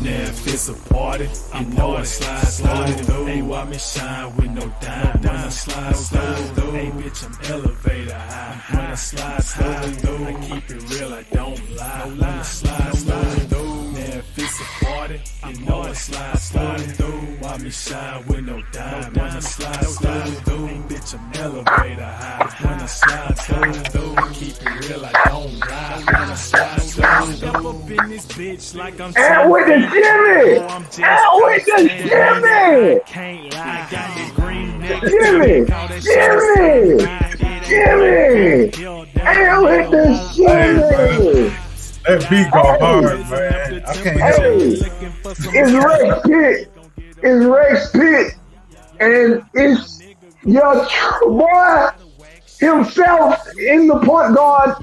if it's a party, you know I slide through. Ain't why me shine with no dime when I slide through. Hey bitch, I'm elevator high when I slide through. I keep it real, I don't lie when I slide through. Now if it's a party, you know I slide through. Why me shine with no dime when I slide through. Hey bitch, I'm elevator high when I slide through. I keep it real, I don't lie when I slide through. Step up in this bitch like I'm and with the Jimmy, and with the Jimmy, can't lie, got the green neck. Jimmy, and with the Jimmy. That beat go hard, man. I can't help it. It's Rex Pitt, and it's your boy himself in the point guard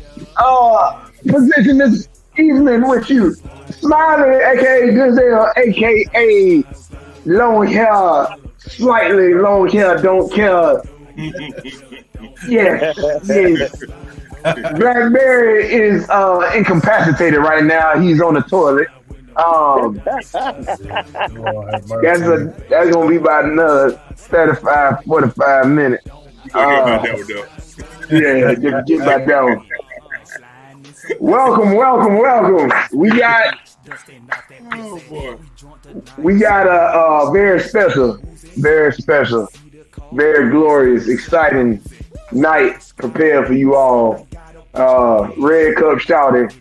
position this evening with you. Smiley, aka Denzel, aka long hair, slightly long hair, don't care. Yes. Blackberry is incapacitated right now. He's on the toilet. That's gonna be about another 35, 45 minutes. Yeah, get back down. Welcome. We got a very special, very glorious, exciting night prepared for you all. Red Cup shouting,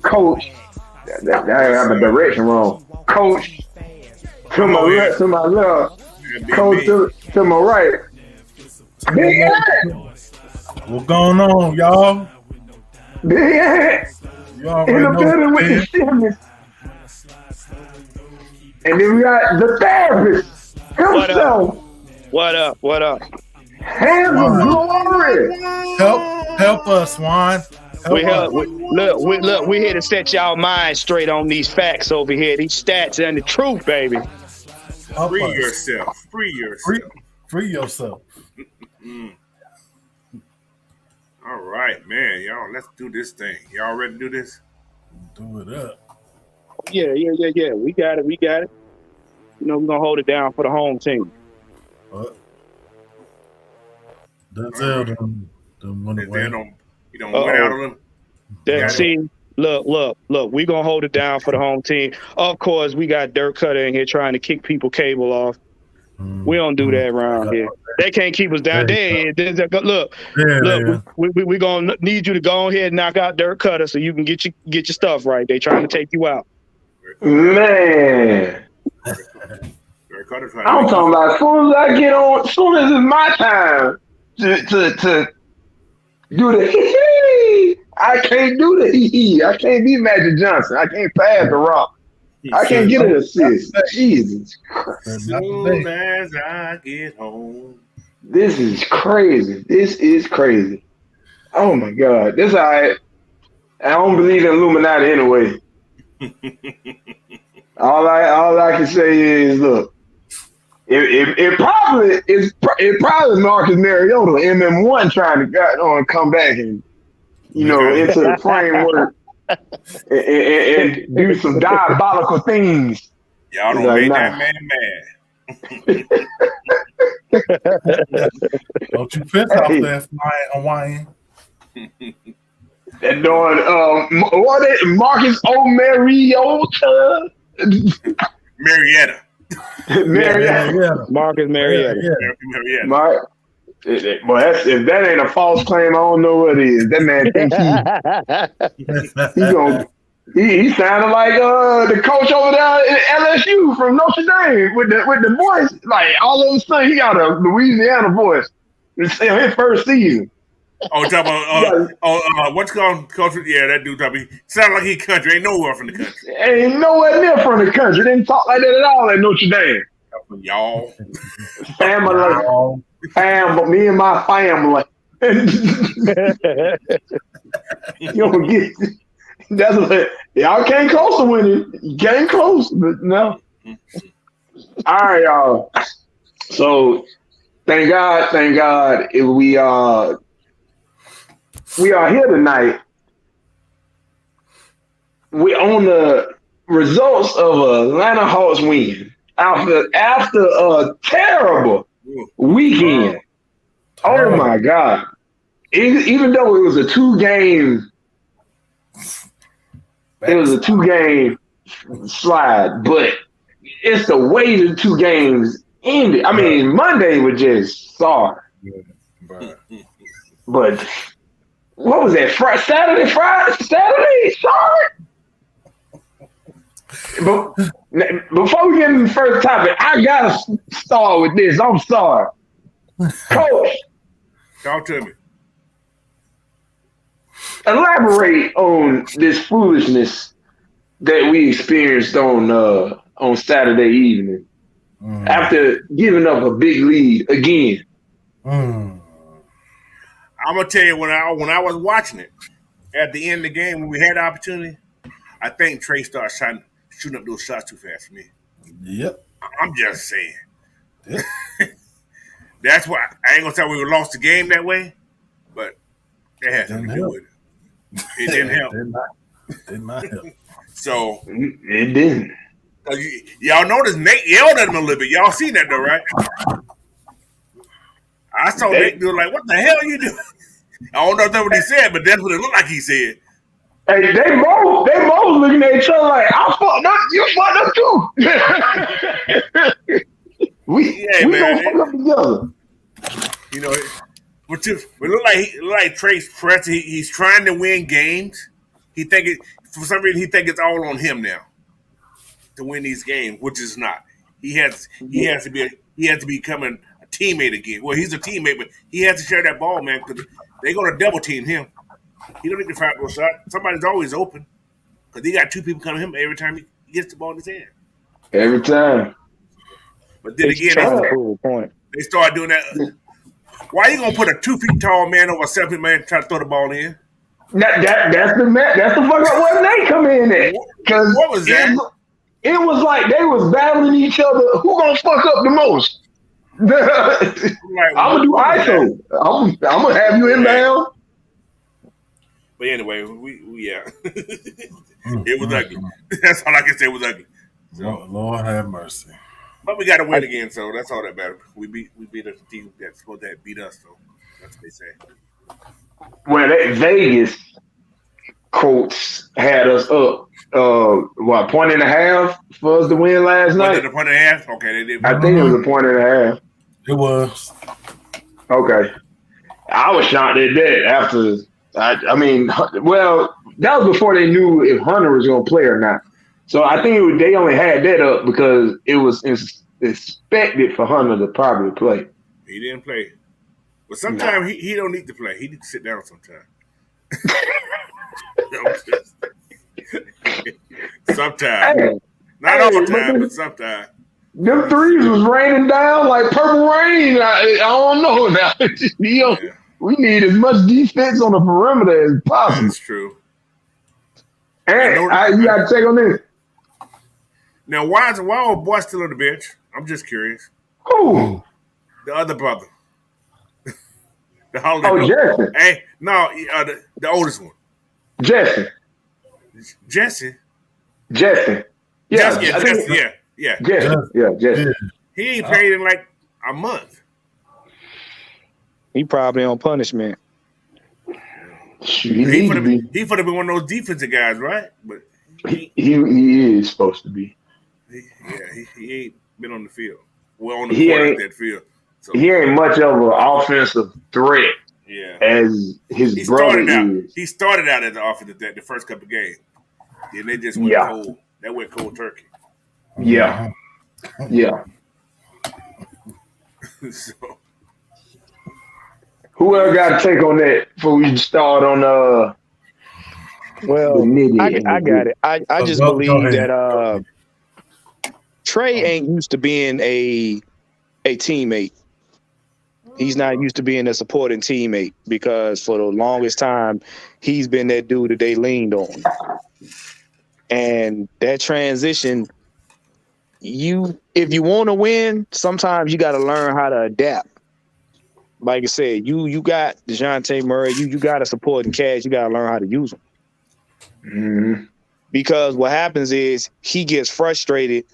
Coach. I have the direction wrong. Coach to my left, Coach to my right. Big Ant. What's going on, y'all? Big Ant. In the building with the shimmies. And then we got the therapist himself. What up? Hands of glory. Help us, Juan. We here to set y'all minds straight on these facts over here. These stats and the truth, baby. Free yourself. Free yourself. All right, man. Y'all, let's do this thing. Y'all ready to do this? Do it up. Yeah. We got it. You know, we're going to hold it down for the home team. What? Denzel done went away. You don't went out on them? See, look, we're going to hold it down for the home team. Of course, we got Dirk Cutter in here trying to kick people cable off. We don't do that around here. They can't keep us down. Look, we're going to need you to go ahead and knock out Dirk Cutter so you can get your stuff right. They trying to take you out. Man. I'm talking about as soon as it's my time to do the hee-hee. I can't do the hee-hee. I can't be Magic Johnson. I can't pass the rock. I can't get an assist. Jesus Christ. As soon as I get home. This is crazy. Oh my God. This I don't believe in Illuminati anyway. All I can say is, look, it probably Marcus Mariota, MM1 trying to come back and into the framework and do some diabolical things. Y'all don't make that man mad. Don't you piss off that flying Hawaiian. They're doing Marcus Mariota. Marietta. Marcus Marietta. If that ain't a false claim, I don't know what it is. That man thinks he sounded like the coach over there at LSU from Notre Dame with the voice. Like all of a sudden he got a Louisiana voice. It's his first season. Oh, talk about what's called coach? Yeah, that dude sound like he country. Ain't nowhere from the country. Ain't nowhere near from the country. Didn't talk like that at all at Notre Dame. Y'all, family, me and my family. You don't get that's what y'all came close to winning. You came close, but no. All right, y'all. So thank God, we are here tonight. We on the results of an Atlanta Hawks win after a terrible weekend. Oh my God. Even though it was a two-game slide, but it's the way the two games ended. I mean, Monday was just sorry. But what was that? Saturday? Sorry. But before we get into the first topic, I gotta start with this. I'm sorry, Coach. Talk to me. Elaborate on this foolishness that we experienced on Saturday evening after giving up a big lead again. I'm gonna tell you when I was watching it at the end of the game when we had the opportunity, I think Trey started shooting up those shots too fast for me. Yep. I'm just saying. Yep. That's why I ain't gonna say we lost the game that way, but it had something to do with it. It didn't help. It did not help. So it didn't. Y'all notice Nate yelled at him a little bit. Y'all seen that though, right? I saw Nate do like, "What the hell are you doing?" I don't know if that's what he said, but that's what it looked like he said. Hey, they both looking at each other like, "I fucked up, you fucked up too." we gonna fuck up together. You know, it look like Trey's pressing. He's trying to win games. For some reason he think it's all on him now to win these games, which is not. He has to become a teammate again. Well, he's a teammate, but he has to share that ball, man, because they're gonna double team him. He don't need to fire no shot. Somebody's always open because he got two people coming to him every time he gets the ball in his hand. Every time. But then again, they start doing that. Why are you gonna put a 2 feet tall man over a 7 feet man trying to throw the ball in? That's the fuck up where they come in at. Because what was that? It was like they was battling each other. Who gonna fuck up the most? I'm gonna do ISO. I'm gonna have you inbound. But anyway, it was ugly. That's all I can say. It was ugly. So, Lord have mercy. But we got to win again, so that's all that matters. We beat a team that's supposed to beat us, so that's what they say. Well, that Vegas Colts had us up, point and a half for us to win last night? Was it a point and a half? Okay, they did. I think it was a point and a half. It was. Okay. I was shocked at that after, that was before they knew if Hunter was going to play or not. So I think they only had that up because it was expected for Hunter to probably play. He didn't play. But sometimes he don't need to play. He needs to sit down sometimes. Sometimes. Hey, Not all the time, but sometimes. Them threes was raining down like purple rain. I don't know now. We need as much defense on the perimeter as possible. That's true. And you got to take on this. Now, why old boy still on the bench? I'm just curious. Who? The other brother. The holiday. Jesse. Hey, no, the oldest one. Jesse. Jesse. Yeah. Jesse. Jesse. He ain't played in like a month. He probably on punishment. He would have been one of those defensive guys, right? But he is supposed to be. He ain't been on the field. Well, on the court of that field. So, he ain't much of an offensive threat as his brother is. He started out as an offensive threat the first couple of games. And they just went cold. That went cold turkey. Yeah. So, who else got to take on that before we start on Well, I got it. I just believe that Trey ain't used to being a teammate. He's not used to being a supporting teammate because for the longest time he's been that dude that they leaned on. And that transition, if you want to win, sometimes you got to learn how to adapt. Like I said, you got DeJounte Murray, you got a supporting cast, you got to learn how to use them. Mm-hmm. because what happens is he gets frustrated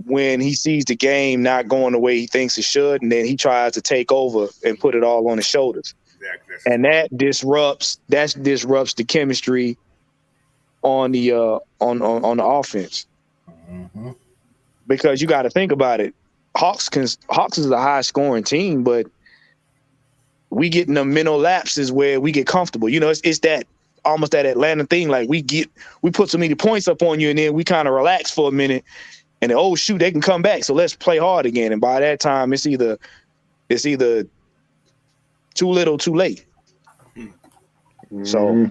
when he sees the game not going the way he thinks it should, and then he tries to take over and put it all on his shoulders. Exactly. And that disrupts the chemistry on the offense. Mm-hmm. Because you got to think about it. Hawks is a high scoring team, but we get in the mental lapses where we get comfortable. You know, it's that almost that Atlanta thing. Like we put so many points up on you, and then we kind of relax for a minute, and then, oh shoot, they can come back. So let's play hard again. And by that time, it's either too little, too late. So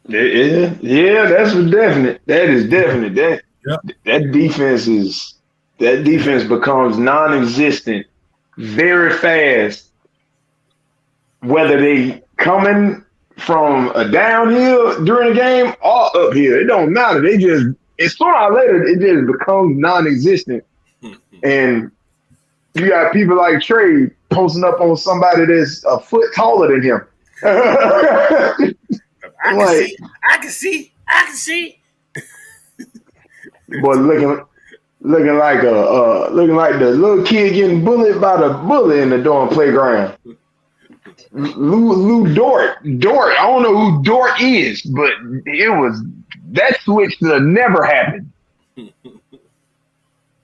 yeah, that's for definite. That is definite. That defense becomes non-existent very fast. Whether they coming from a downhill during the game or uphill, it don't matter. They just sooner or later it just becomes non-existent, and you got people like Trey posting up on somebody that's a foot taller than him. I can see. Boy, looking like the little kid getting bullied by the bully in the dorm playground. Lou Dort. I don't know who Dort is, but that switch to never happened.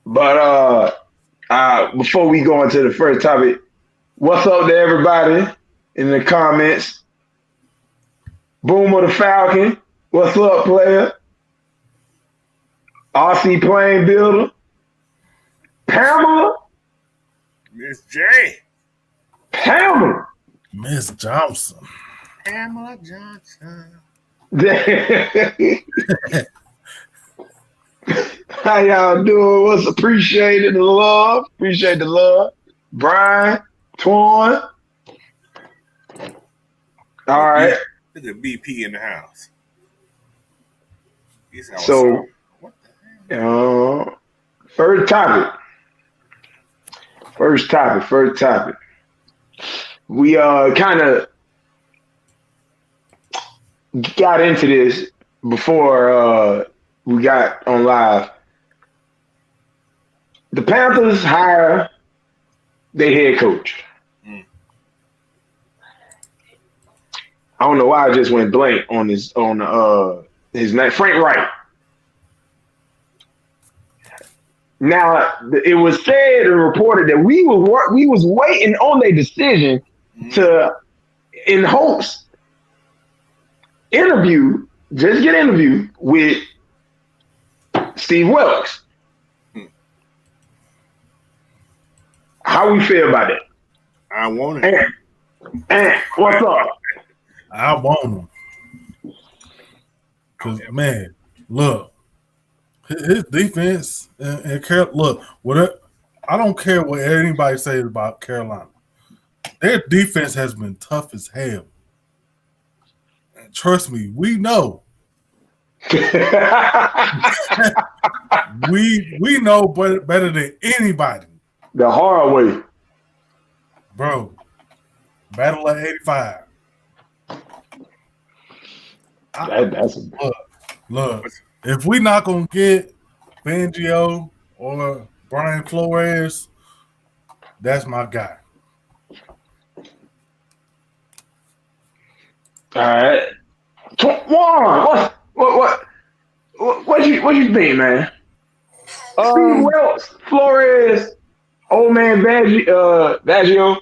But before we go into the first topic, what's up to everybody in the comments? Boomer the Falcon, what's up, player? RC Plane Builder, Pamela, Miss J, Pamela, Miss Johnson, Pamela Johnson. How y'all doing? What's appreciated the love? Appreciate the love. Brian, Twan. All right. Look at BP in the house. So, first topic. We kind of got into this before we got on live. The Panthers hire their head coach. I don't know why I just went blank on his name, Frank Wright. Now it was said and reported that we was waiting on their decision to, in hopes, get interview with Steve Wilks. How we feel about it? I want it. And what's up? I want him. Cause man, look, his defense and look, I don't care what anybody says about Carolina. Their defense has been tough as hell. And trust me, we know. we know better than anybody. The hard way. Bro, battle at 85. Look, if we not gonna get Fangio or Brian Flores, that's my guy. All right, what you think, man? Steve Wilks, Flores, old man Baggio.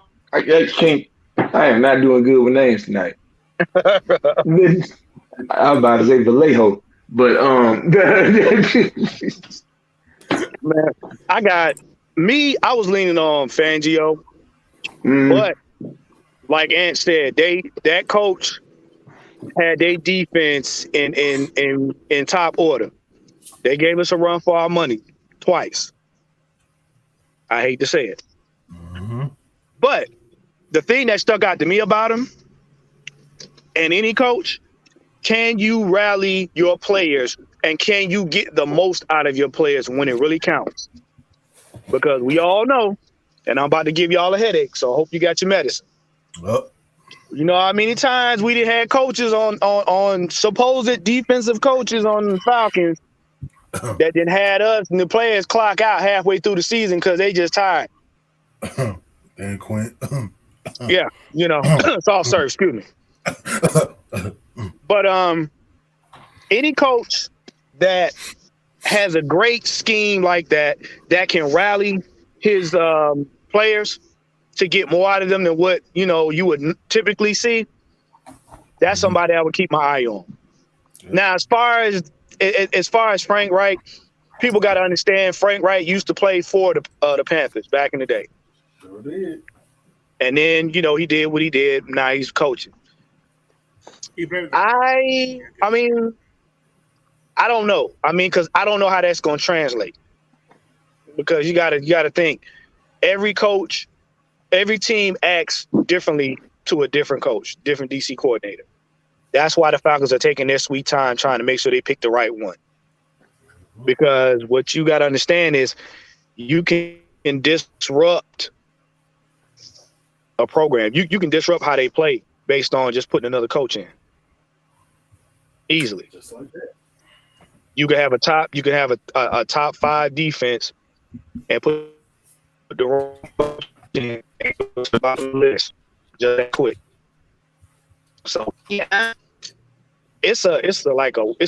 I am not doing good with names tonight. I was about to say Vallejo, but man, I was leaning on Fangio, but like Ant said, that coach had their defense in top order. They gave us a run for our money twice. I hate to say it, but the thing that stuck out to me about him and any coach. Can you rally your players and can you get the most out of your players when it really counts? Because we all know, and I'm about to give y'all a headache, so I hope you got your medicine. You know how many times we did had coaches on supposed defensive coaches on the Falcons that then had us and the players clock out halfway through the season because they just tired. And Quint. Yeah, you know, soft serve, excuse me. But any coach that has a great scheme like that can rally his players to get more out of them than what you would typically see, that's somebody I would keep my eye on. Yeah. Now, as far as Frank Reich, people got to understand Frank Reich used to play for the Panthers back in the day. Sure did. And then he did what he did. Now he's coaching. I mean, I don't know. I mean, because I don't know how that's going to translate. Because you gotta think, every coach, every team acts differently to a different coach, different DC coordinator. That's why the Falcons are taking their sweet time trying to make sure they pick the right one. Because what you got to understand is you can disrupt a program. You can disrupt how they play based on just putting another coach in. Easily. Just like that. You can have a top 5 defense and put the wrong in the bottom of the list just that quick. So yeah, it's a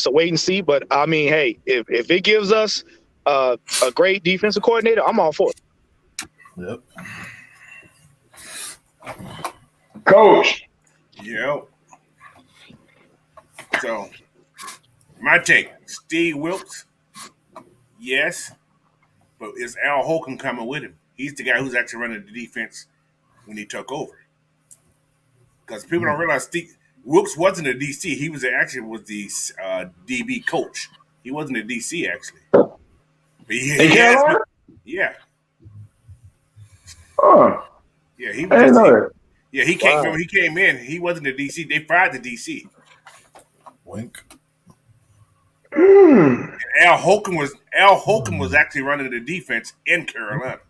wait and see. But I mean, hey, if it gives us a great defensive coordinator, I'm all for it. Yep. Coach. Yep. So, my take, Steve Wilks, yes, but is Al Holcomb coming with him? He's the guy who's actually running the defense when he took over. Because people don't realize Steve Wilks wasn't a DC. He was the DB coach. He wasn't a DC, actually. But yeah. Oh. Yeah, he was. He came. Wow. He came in. He wasn't a DC. They fired the DC. Wink. And Al Holcomb was actually running the defense in Carolina.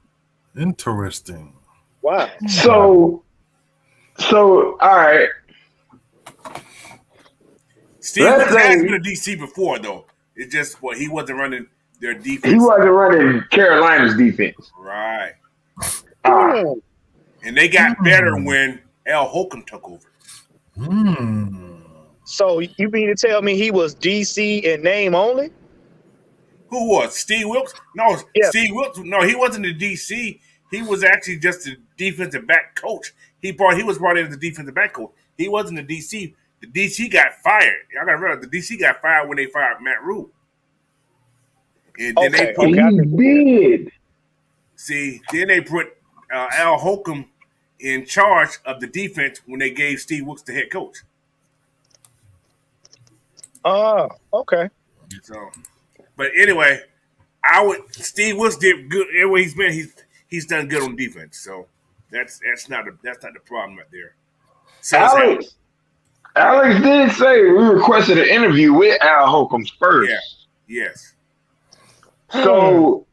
Interesting. Wow. So all right. Steve Wilks has been a DC before, though. It's just he wasn't running their defense. He wasn't running Carolina's defense. Right. And they got better when Al Holcomb took over. So you mean to tell me he was DC in name only? Who was? Steve Wilks? No, yeah. Steve Wilks. No, he wasn't a DC. He was actually just a defensive back coach. He was brought in as a defensive back coach. He wasn't a DC. The DC got fired. Y'all got to realize the DC got fired when they fired Matt Rule. And then they put Al Holcomb in charge of the defense when they gave Steve Wilks the head coach. Oh, okay. So, but anyway, Steve Wilks did good everywhere he's been. He's done good on defense. So that's not the problem right there. So Alex did say we requested an interview with Al Holcomb first. Yeah. Yes. So,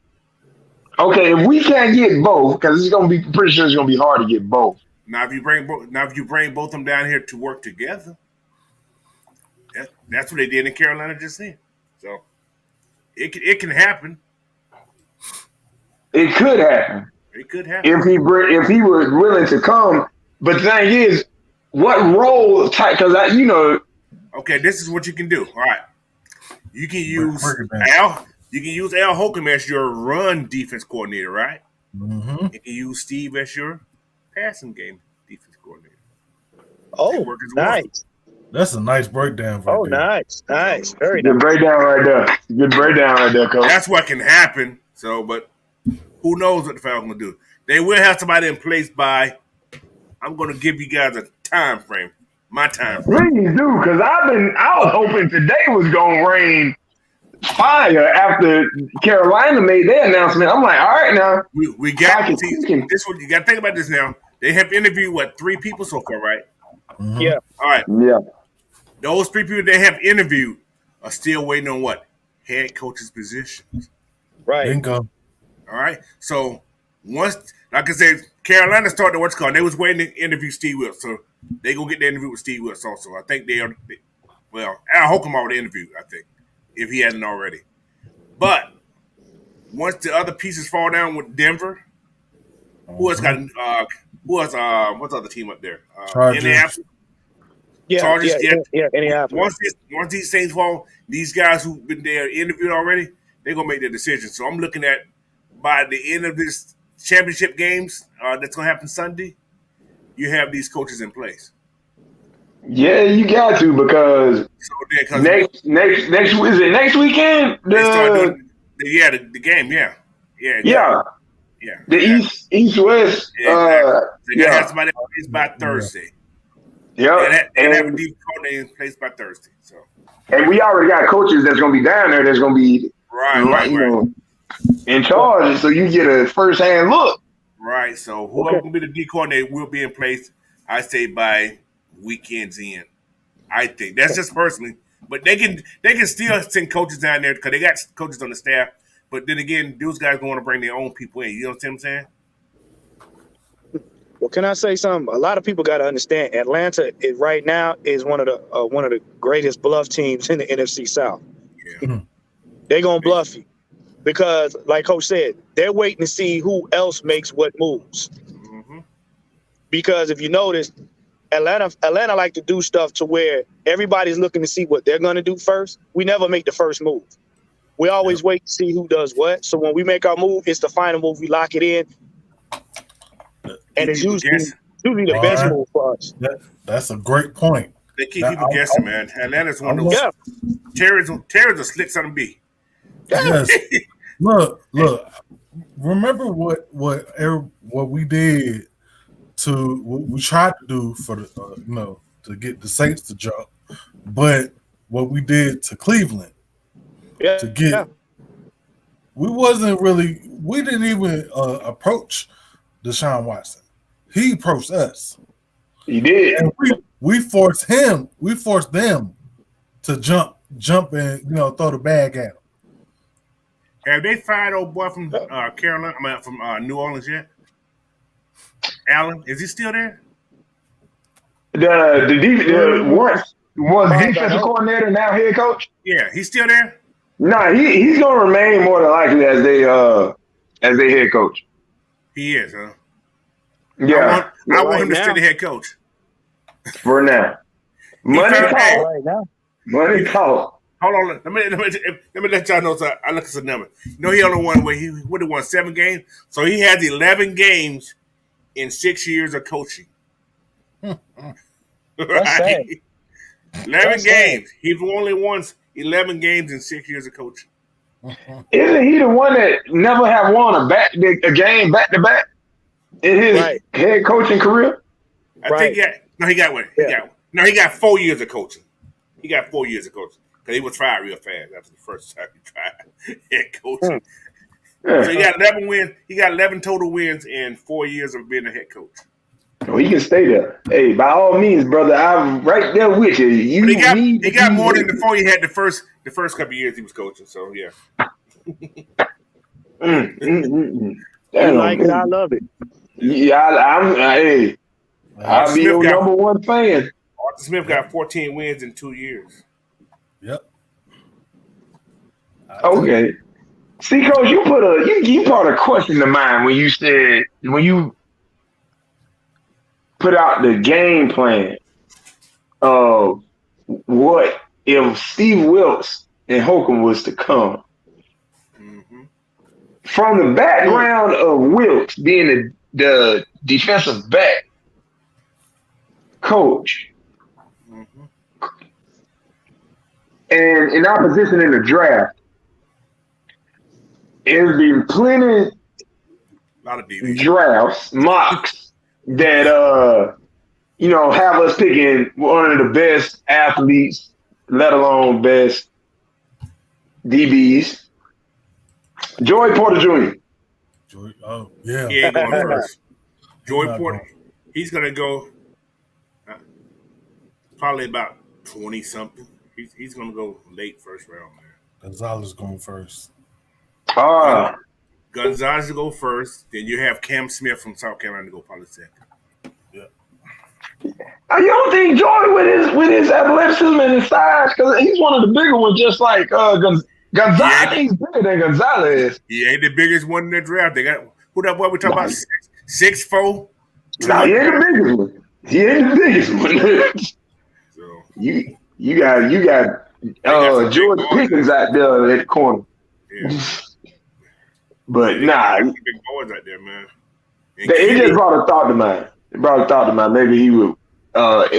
okay, if we can't get both, because it's gonna be pretty sure it's gonna be hard to get both. Now, if you bring both of them down here to work together, that's what they did in Carolina just then. So it can happen. It could happen. It could happen if he was willing to come. But the thing is, what role type? Because Okay, this is what you can do. All right, you can use Al. You can use Al Holcomb as your run defense coordinator, right? Mm-hmm. You can use Steve as your passing game defense coordinator. Oh, nice. That's a nice breakdown. Nice. Very good nice. Breakdown right there. Good breakdown right there, Coach. That's what can happen. So, but who knows what the Falcons will do? They will have somebody in place by. I'm going to give you guys a time frame. My time frame. Please do, because I was hoping today was going to rain fire after Carolina made their announcement. I'm like, all right, now we got to see this. One you got to think about this now. They have interviewed 3 people so far, right? Mm-hmm. Yeah. All right. Yeah. Those 3 people they have interviewed are still waiting on what? Head coaches' positions. Right. Bingo. All right. So once, like I said, Carolina started what's called. They was waiting to interview Steve Wilks. So They go get the interview with Steve Wilks also. I think well, Al Holcomb already interviewed, I think, if he hasn't already. But once the other pieces fall down with Denver, who else got what's the other team up there? Chargers. Chargers. Indianapolis. Once these things fall, these guys who've been there interviewed already, they're gonna make their decision. So I'm looking at by the end of this championship games that's gonna happen Sunday, you have these coaches in place. Yeah, you got to because next is it next weekend? The game, yeah. The East West. They gotta have somebody in place by Thursday. Yeah, and have a deep coordinator in place by Thursday. So, and we already got coaches that's gonna be down there. That's gonna be you know, in charge, so you get a first hand look. Right. So whoever will be the D coordinator will be in place. I say by weekend's end. I think that's just personally, but they can still send coaches down there because they got coaches on the staff. But then again, those guys want to bring their own people in. You know what I'm saying? Well, can I say something? A lot of people got to understand. Atlanta right now is one of the greatest bluff teams in the NFC South. Yeah. They're gonna bluff you because, like Coach said, they're waiting to see who else makes what moves. Mm-hmm. Because if you notice, Atlanta like to do stuff to where everybody's looking to see what they're gonna do first. We never make the first move. We always wait to see who does what. So when we make our move, it's the final move. We lock it in. And it's usually the best move for us. That's a great point. They keep people guessing, man. Atlanta's one of those. Terry's a slick son of B. Yes. Look. Remember what we did what we tried to do for the to get the Saints to jump, but what we did to Cleveland to get. We didn't even approach Deshaun Watson. He approached us. He did. And we forced them to jump and throw the bag at him. Have they fired old boy from Carolina? From New Orleans yet? Allen, is he still there? The was defensive coordinator, now head coach. Yeah, he's still there. Nah, he's gonna remain more than likely as they head coach. He is, huh? Yeah, I want him to stay the head coach for now. Money talk. Right now. Money talk. Hold on, let me let y'all know. So I look at the number. He only won where he would have won 7 games. So he has 11 games in 6 years of coaching. Right? 11 games. He's only won 11 games in 6 years of coaching. Isn't he the one that never have won a game back to back in his head coaching career? I think he got one. He got 4 years of coaching. He got 4 years of coaching because he was fired real fast after the first time he tried head coaching. So he got 11 wins. He got 11 total wins in 4 years of being a head coach. Oh, he can stay there. Hey, by all means, brother, I'm right there with you. He got more than the 4 he had the first couple of years he was coaching. So yeah. You like it? I love it. Yeah, I'll be your number one fan. Arthur Smith got 14 wins in 2 years. Yep. Okay. See, Coach, you brought a question to mind when you put out the game plan of what if Steve Wilks and Holcomb was to come. Mm-hmm. From the background of Wilks being the defensive back coach, and in our position in the draft, there's been plenty drafts, mocks that have us picking one of the best athletes, let alone best DBs. Joey Porter Jr. Oh yeah, he ain't going first. Joey Porter, he's gonna go probably about 20 something. He's gonna go late first round, man. Gonzalez going first. Gonzalez to go first. Then you have Cam Smith from South Carolina to go probably second. Yeah. You don't think Jordan with his athleticism and his size, because he's one of the bigger ones, just like Gonzalez. He's bigger than Gonzalez. He ain't the biggest one in the draft. They got who that boy we talking about? 6'4". No, he ain't the biggest one. He ain't the biggest one. So you got George Pickens out there at the corner. Yeah. But nah, big boys out there, man. It just brought a thought to mind. Maybe he would put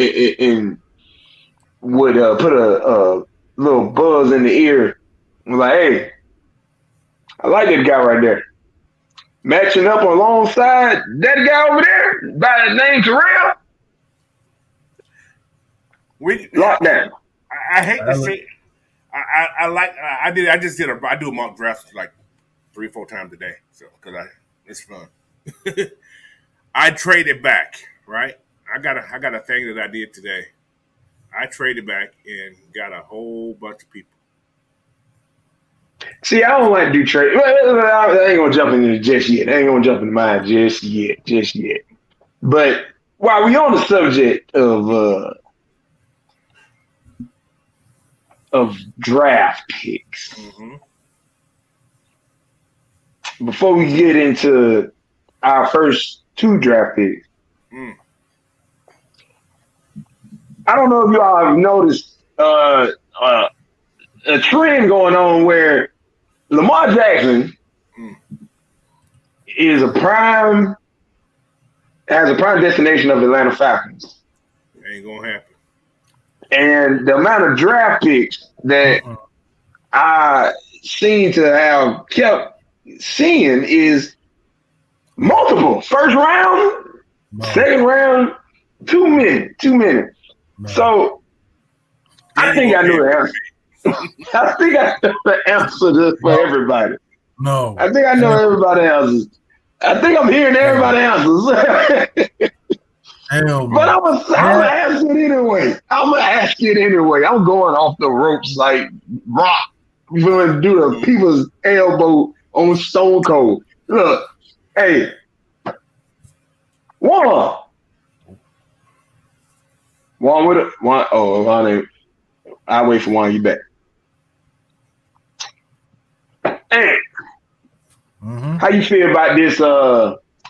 a little buzz in the ear. Like, hey, I like that guy right there. Matching up alongside that guy over there by the name Terrell. Lockdown. I hate to say, I do mock drafts like 3-4 times a day, so because it's fun. I traded back, right? I got a thing that I did today. I traded back and got a whole bunch of people. See, I don't like to do trade. I ain't gonna jump into it just yet. I ain't gonna jump into mine just yet. But while we on the subject of draft picks, before we get into our first 2 draft picks, I don't know if you all have noticed a trend going on where Lamar Jackson has a prime destination of Atlanta Falcons. Ain't gonna happen. And the amount of draft picks that I seem to have kept seeing is multiple. First round, second round, too many. No. So I think I knew the answer. I think I know the answer to for everybody. No. I think I know everybody else's. I think I'm hearing everybody else's. Hell but I'm gonna ask it anyway. I'm going off the ropes like rock. We're gonna do the people's elbow on Stone Cold. Look, hey, Juan with it. Juan ain't. I'll wait for Juan. You back. Hey, how you feel about this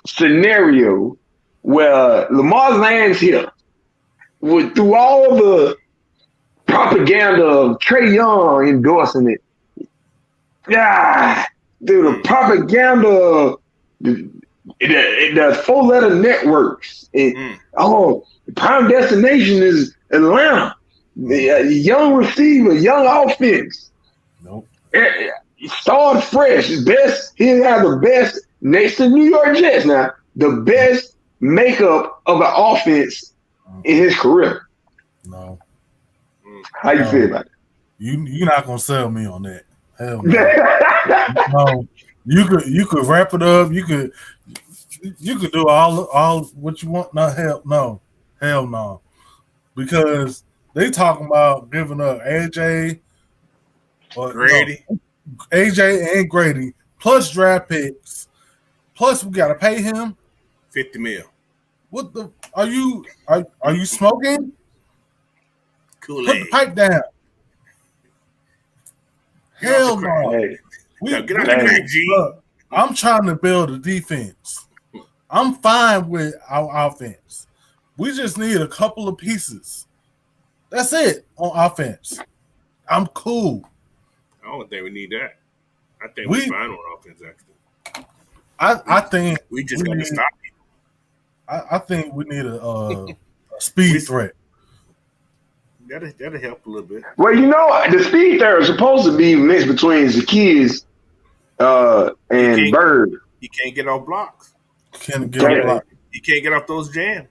scenario where Lamar lands here through all the propaganda of Trae Young endorsing it? Yeah, through the propaganda, the 4-letter networks. The prime destination is Atlanta. Young receiver, young offense. Nope. Started fresh. Best. He had the best next to New York Jets now. The best makeup of an offense in his career. No. How you feel about it? You're not gonna sell me on that. Hell no. No. You could wrap it up. You could do all what you want. No, hell no. Because they talking about giving up AJ and Grady plus draft picks. Plus we gotta pay him $50 million. What the are you smoking? Kool-Aid. Put the pipe down. Hell no. Hey. Get out the crack, G. Look, I'm trying to build a defense. I'm fine with our offense. We just need a couple of pieces. That's it on offense. I'm cool. I don't think we need that. I think we're fine on offense, actually. I think we just got to stop people. I think we need a speed threat. That'll help a little bit. Well, the speed threat is supposed to be mixed between Zacchaeus and Bird. He can't get off blocks. He can't get off those jams.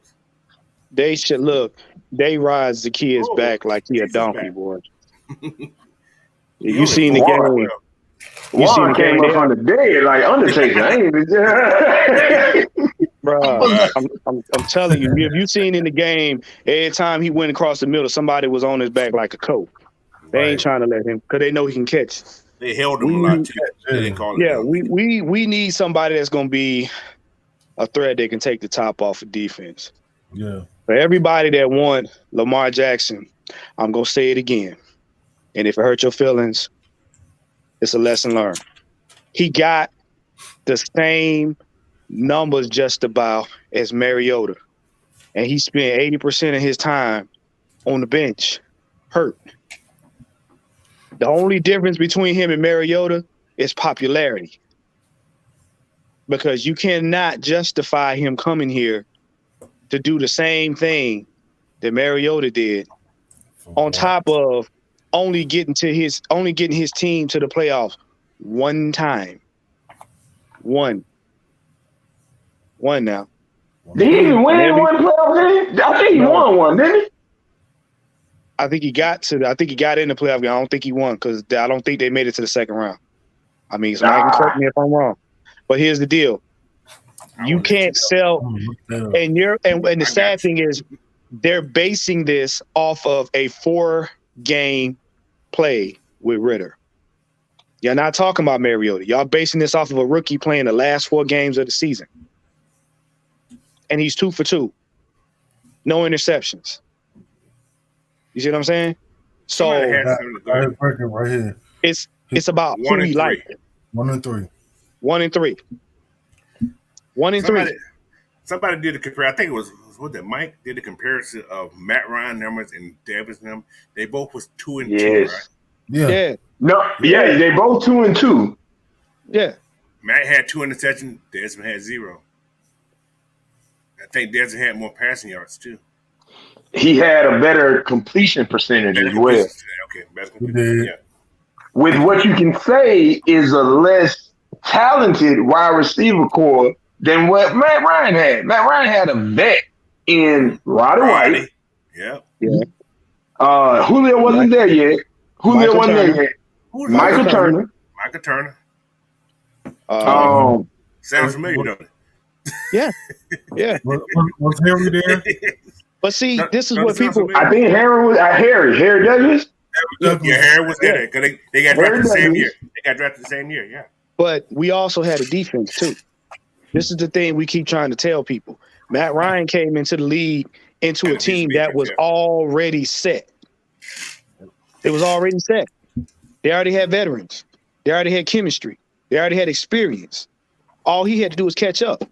They should look. They ride Zacchaeus back like he a donkey, boy. You seen the game? Juan came up on the dead like Undertaker. Bro, I'm telling you, if you seen in the game, every time he went across the middle, somebody was on his back like a coat. They ain't trying to let him because they know he can catch. They held him a lot too. They didn't call it. We need somebody that's gonna be a threat that can take the top off of defense. Yeah. For everybody that want Lamar Jackson, I'm going to say it again. And if it hurts your feelings, it's a lesson learned. He got the same numbers just about as Mariota. And he spent 80% of his time on the bench, hurt. The only difference between him and Mariota is popularity. Because you cannot justify him coming here to do the same thing that Mariota did, on top of only getting his team to the playoffs one time. One now. Did he even win one playoff game? I think he won one, didn't he? I think he got in the playoff game. I don't think he won because I don't think they made it to the second round. I mean, somebody can correct me if I'm wrong. But here's the deal. You can't sell, and the sad thing is they're basing this off of a 4-game play with Ritter. You're not talking about Mariota. Y'all basing this off of a rookie playing the last 4 games of the season. And he's 2 for 2. No interceptions. You see what I'm saying? So right here. It's about who we like. 1 and 3. 1 and 3. 1 and 3. Somebody did a compare. I think it was Mike did a comparison of Matt Ryan numbers and Davis numbers. They both was 2 and 2, right? Yeah. No, yeah, they both 2 and 2. Yeah. Matt had 2 interceptions. Desmond had 0. I think Desmond had more passing yards too. He had a better completion percentage as well. Okay, better completion. Yeah. With what you can say is a less talented wide receiver core than what Matt Ryan had. Matt Ryan had a vet in Roddy White. Yeah. Julio wasn't there yet. Michael Turner. Sounds familiar, don't it? Yeah. Was Harry there? But see, this is what people. I think Harry was Harry Douglas. Yeah, Harry was there because they got drafted the same year. Yeah. But we also had a defense too. This is the thing we keep trying to tell people. Matt Ryan came into the league into a team that was already set. It was already set. They already had veterans. They already had chemistry. They already had experience. All he had to do was catch up.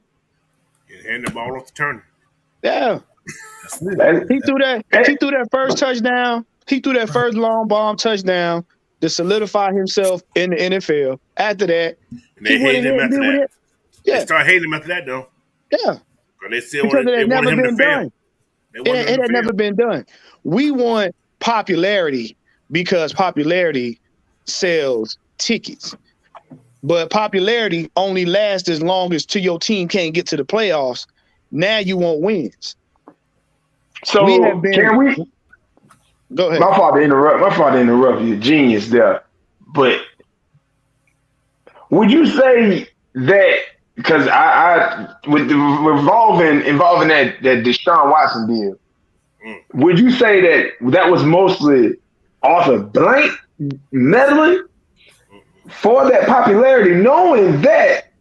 Hand the ball off to Turner. Yeah. He threw that first touchdown. He threw that first long bomb touchdown to solidify himself in the NFL. After that, and they hated him after that. Yeah. They started hating him after that, though. Yeah. They still wanted him to fail. It had never been done. We want popularity because popularity sells tickets. But popularity only lasts as long as till your team can't get to the playoffs. Now you want wins. So can we? Go ahead. My fault to interrupt you. Genius there. But would you say that because I with the involving that Deshaun Watson deal, would you say that was mostly Arthur Blank meddling for that popularity, knowing that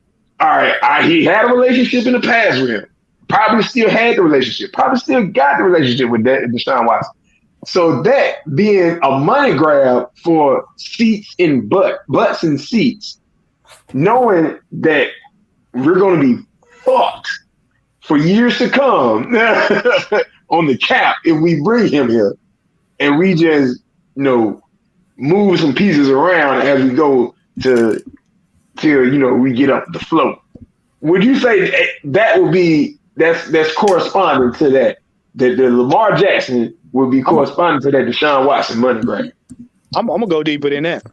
he had a relationship in the past with him, probably still had the relationship, probably still got the relationship with Deshaun Watson. So that being a money grab for seats in butts and seats, knowing that we're going to be fucked for years to come on the cap if we bring him here, and we just move some pieces around as we go till we get up the float. Would you say that would be that's corresponding to that the Lamar Jackson would be corresponding to that Deshaun Watson money grab? I'm gonna go deeper than that.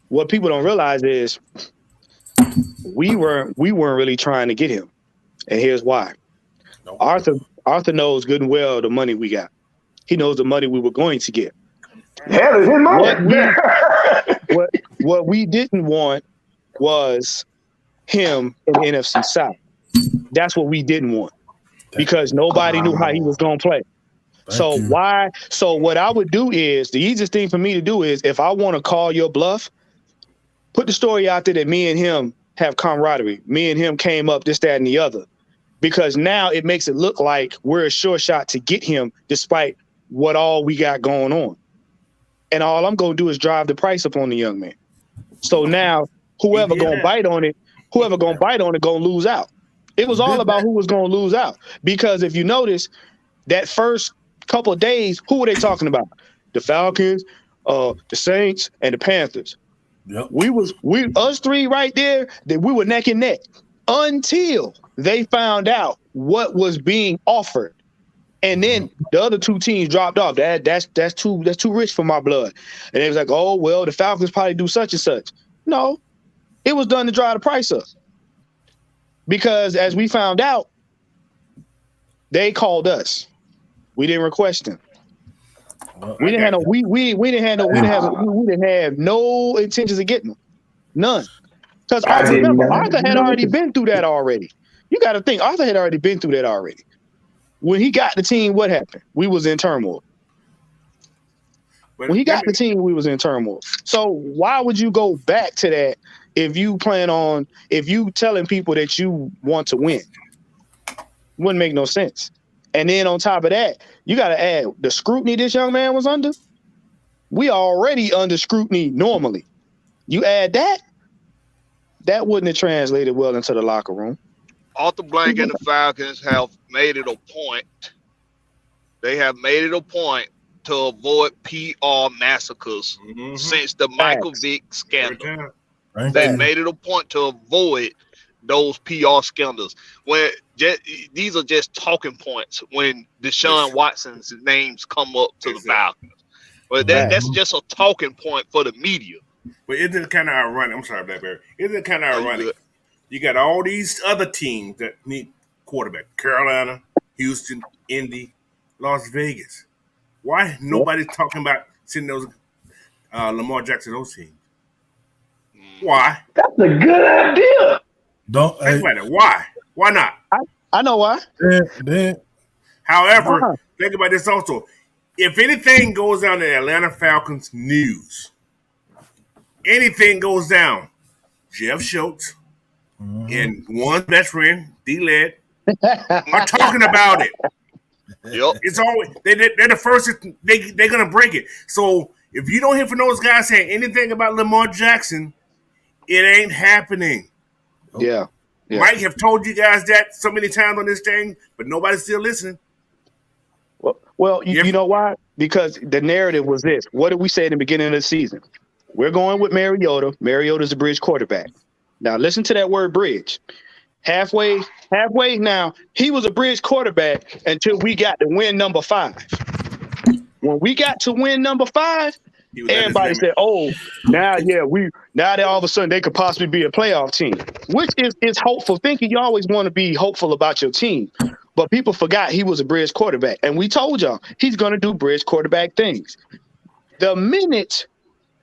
What people don't realize is we weren't really trying to get him, and here's why. No. Arthur knows good and well the money we got. He knows the money we were going to get. Hell, it's his money. What we didn't want was him in the NFC South. That's what we didn't want because nobody knew how he was going to play. So what I would do is, the easiest thing for me to do is, if I want to call your bluff, put the story out there that me and him have camaraderie. Me and him came up this, that, and the other. because now it makes it look like we're a sure shot to get him despite what all we got going on. And all I'm going to do is drive the price up on the young man. So now whoever going to bite on it going to lose out. It was all about who was going to lose out. Because if you notice, that first couple of days, who were they talking about? The Falcons, the Saints, and the Panthers. Yep. Us three right there, that we were neck and neck until they found out what was being offered. And then the other two teams dropped off. That's too rich for my blood. And it was like, oh well, the Falcons probably do such and such. No, it was done to drive the price up. Because as we found out, they called us. We didn't request them. We didn't have no intentions of getting them. None. Because remember, Arthur had already been through that already. You got to think, Arthur had already been through that already. When he got the team, what happened? We was in turmoil. When he got the team, we was in turmoil. So why would you go back to that if you telling people that you want to win? Wouldn't make no sense. And then on top of that, you got to add the scrutiny this young man was under. We already under scrutiny normally. You add that wouldn't have translated well into the locker room. Arthur Blank and the Falcons have made it a point. They have made it a point to avoid PR massacres since the Michael Vick scandal. They made it a point to avoid those PR scandals. When these are just talking points when Deshaun Watson's names come up to the Falcons. But that's just a talking point for the media. But isn't it kind of ironic? I'm sorry, Blackberry. Isn't it kind of ironic? You got all these other teams that need quarterback. Carolina, Houston, Indy, Las Vegas. Why nobody talking about sending those Lamar Jackson, those teams? Why? That's a good idea. Think about it. Why? Why not? I know why. However, think about this also. If anything goes down in the Atlanta Falcons news, anything goes down, Jeff Schultz and one best friend, D-Led, are talking about it. Yep. It's always they're the first. They're gonna break it. So if you don't hear from those guys saying anything about Lamar Jackson, it ain't happening. Yeah. Mike have told you guys that so many times on this thing, but nobody's still listening. Well, you know why? Because the narrative was this. What did we say in the beginning of the season? We're going with Mariota. Mariota's a bridge quarterback. Now listen to that word bridge. Halfway now, he was a bridge quarterback until we got to win number 5. When we got to win number 5, everybody said, "Oh, now that all of a sudden they could possibly be a playoff team," which is hopeful thinking. You always want to be hopeful about your team, but people forgot he was a bridge quarterback, and we told y'all he's going to do bridge quarterback things. The minute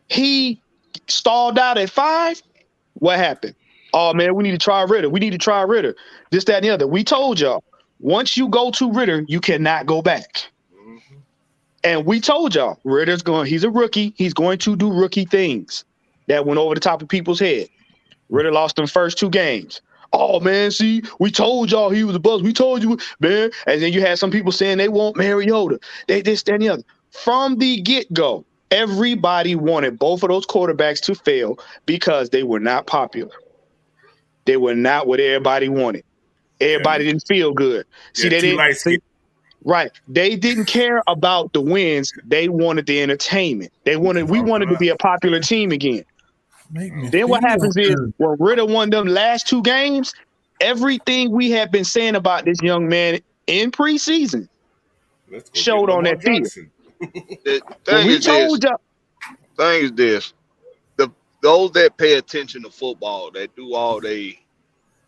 he stalled out at 5, what happened? Oh man, we need to try Ritter. This, that, and the other. We told y'all once you go to Ritter, you cannot go back. And we told y'all, he's a rookie. He's going to do rookie things. That went over the top of people's head. Ritter lost them first 2 games. Oh, man, see, we told y'all he was a buzz. We told you, man. And then you had some people saying they want Mariota. They this, that, and the other. From the get-go, everybody wanted both of those quarterbacks to fail because they were not popular. They were not what everybody wanted. Everybody didn't feel good. See, they didn't see. Right. They didn't care about the wins. They wanted the entertainment. We wanted to be a popular team again. Then what happens is when Ritter won them last 2 games, everything we had been saying about this young man in preseason showed on that field. The thing is this. Those that pay attention to football, that do all they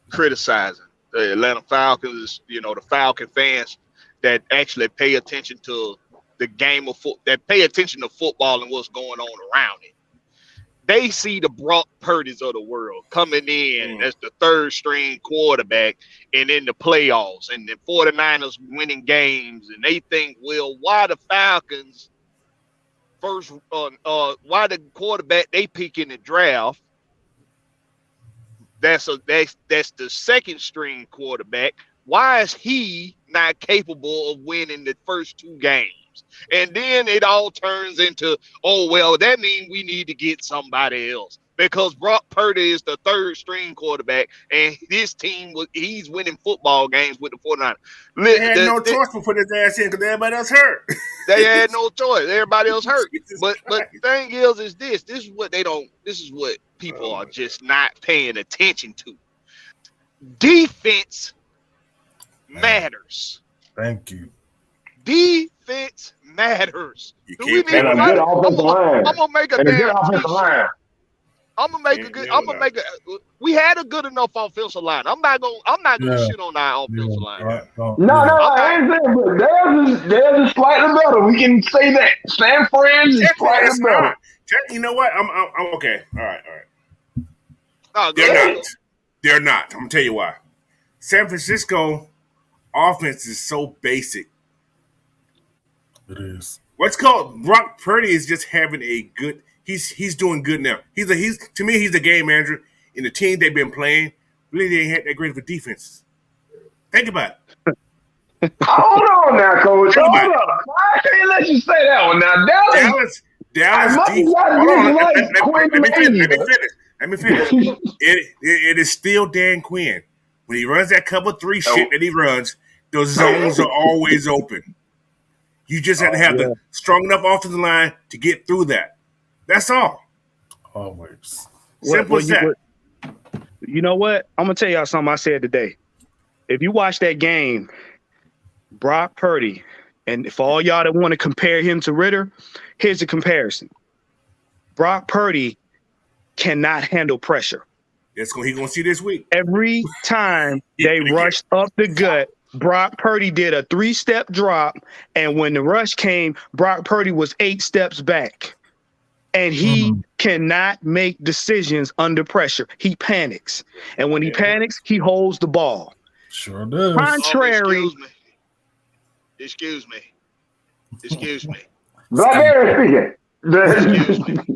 criticizing, the Atlanta Falcons, the Falcon fans that actually pay attention to the game of football, that pay attention to football and what's going on around it. They see the Brock Purdy's of the world coming in as the 3rd string quarterback and in the playoffs and the 49ers winning games. And they think, well, why the Falcons why the quarterback they pick in the draft, that's the 2nd string quarterback, Why is he not capable of winning the first 2 games? And then it all turns into, oh, well, that means we need to get somebody else. Because Brock Purdy is the 3rd string quarterback, and his team, he's winning football games with the 49ers. They had no choice to put his ass in because everybody else hurt. They had no choice. Everybody else hurt. But the thing is this is what this is what people are just not paying attention to. Defense matters. Thank you. Defense matters. And a good offensive line. I'm gonna make a damn offensive line. I'm gonna make a. We had a good enough offensive line. I'm not gonna shit on our offensive line. No, I ain't saying, but theirs is slightly better. We can say that. San Fran's is slightly better. You know what? I'm okay. All right. No, They're not. I'm gonna tell you why. San Francisco offense is so basic. It is. What's called Brock Purdy is just having a good. He's doing good now. He's to me he's the game manager in the team they've been playing. Really, they ain't had that great of a defense. Think about it. Hold on now, Coach. Hold on. I can't let you say that one now. Dallas defense. Hold on. Let me finish. It is still Dan Quinn. When he runs that cover 3 shit that he runs, those zones are always open. You just have to have the strong enough offensive line to get through that. That's all. Always. Simple as that. You know what? I'm going to tell y'all something I said today. If you watch that game, Brock Purdy, and for all y'all that want to compare him to Ritter, here's the comparison. Brock Purdy cannot handle pressure. That's what he's going to see this week. Every time they rushed up the gut, Brock Purdy did a 3-step drop, and when the rush came, Brock Purdy was 8 steps back. And he cannot make decisions under pressure. He panics. And when he panics, he holds the ball. Sure does. Contrary. Excuse me. Blackberry speaking.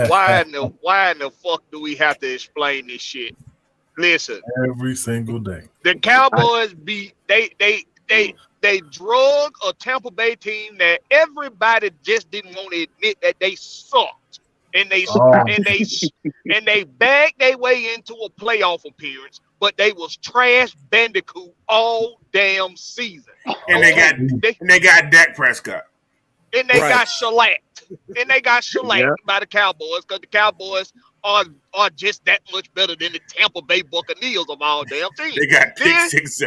Why in the fuck do we have to explain this shit? Listen. Every single day. The Cowboys they drug a Tampa Bay team that everybody just didn't want to admit that they sucked, and they bagged their way into a playoff appearance, but they was trash bandicoot all damn season. And they got Dak Prescott. And they got shellacked. And they got shellacked by the Cowboys because the Cowboys are just that much better than the Tampa Bay Buccaneers of all damn teams. They got pick six.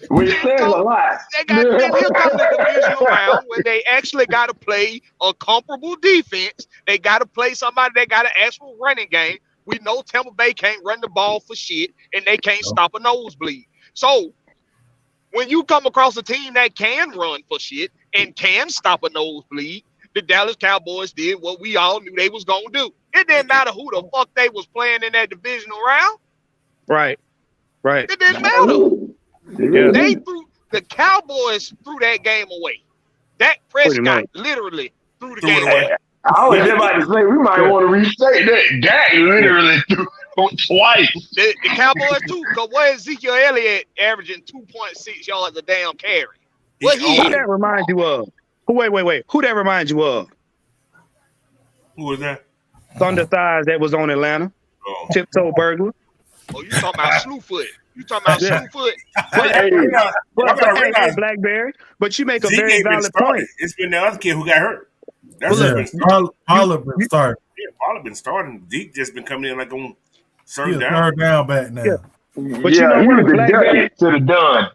We said a lot. Then here comes the divisional round where they actually got to play a comparable defense. They got to play somebody that got an actual running game. We know Tampa Bay can't run the ball for shit, and they can't stop a nosebleed. So when you come across a team that can run for shit and can stop a nosebleed, the Dallas Cowboys did what we all knew they was going to do. It didn't matter who the fuck they was playing in that divisional round. Right. It didn't matter. Yeah. The Cowboys threw that game away. Dak Prescott literally threw the game away. I was just about to say we might want to restate that. Dak literally threw twice. The Cowboys too, because what Ezekiel Elliott averaging 2.6 yards a damn carry? Who that reminds you of? Wait. Who that reminds you of? Who was that? Thunder Thighs that was on Atlanta. Tiptoe Burglar. Oh, you talking about Slewfoot? You talking about Slewfoot? Blackberry. But you make a very valid point. It's been the other kid who got hurt. That's Pollard been starting. Yeah, Pollard been starting. Zeke just been coming in like on third down. Third down back now. Yeah. But you know what, Blackberry to the done.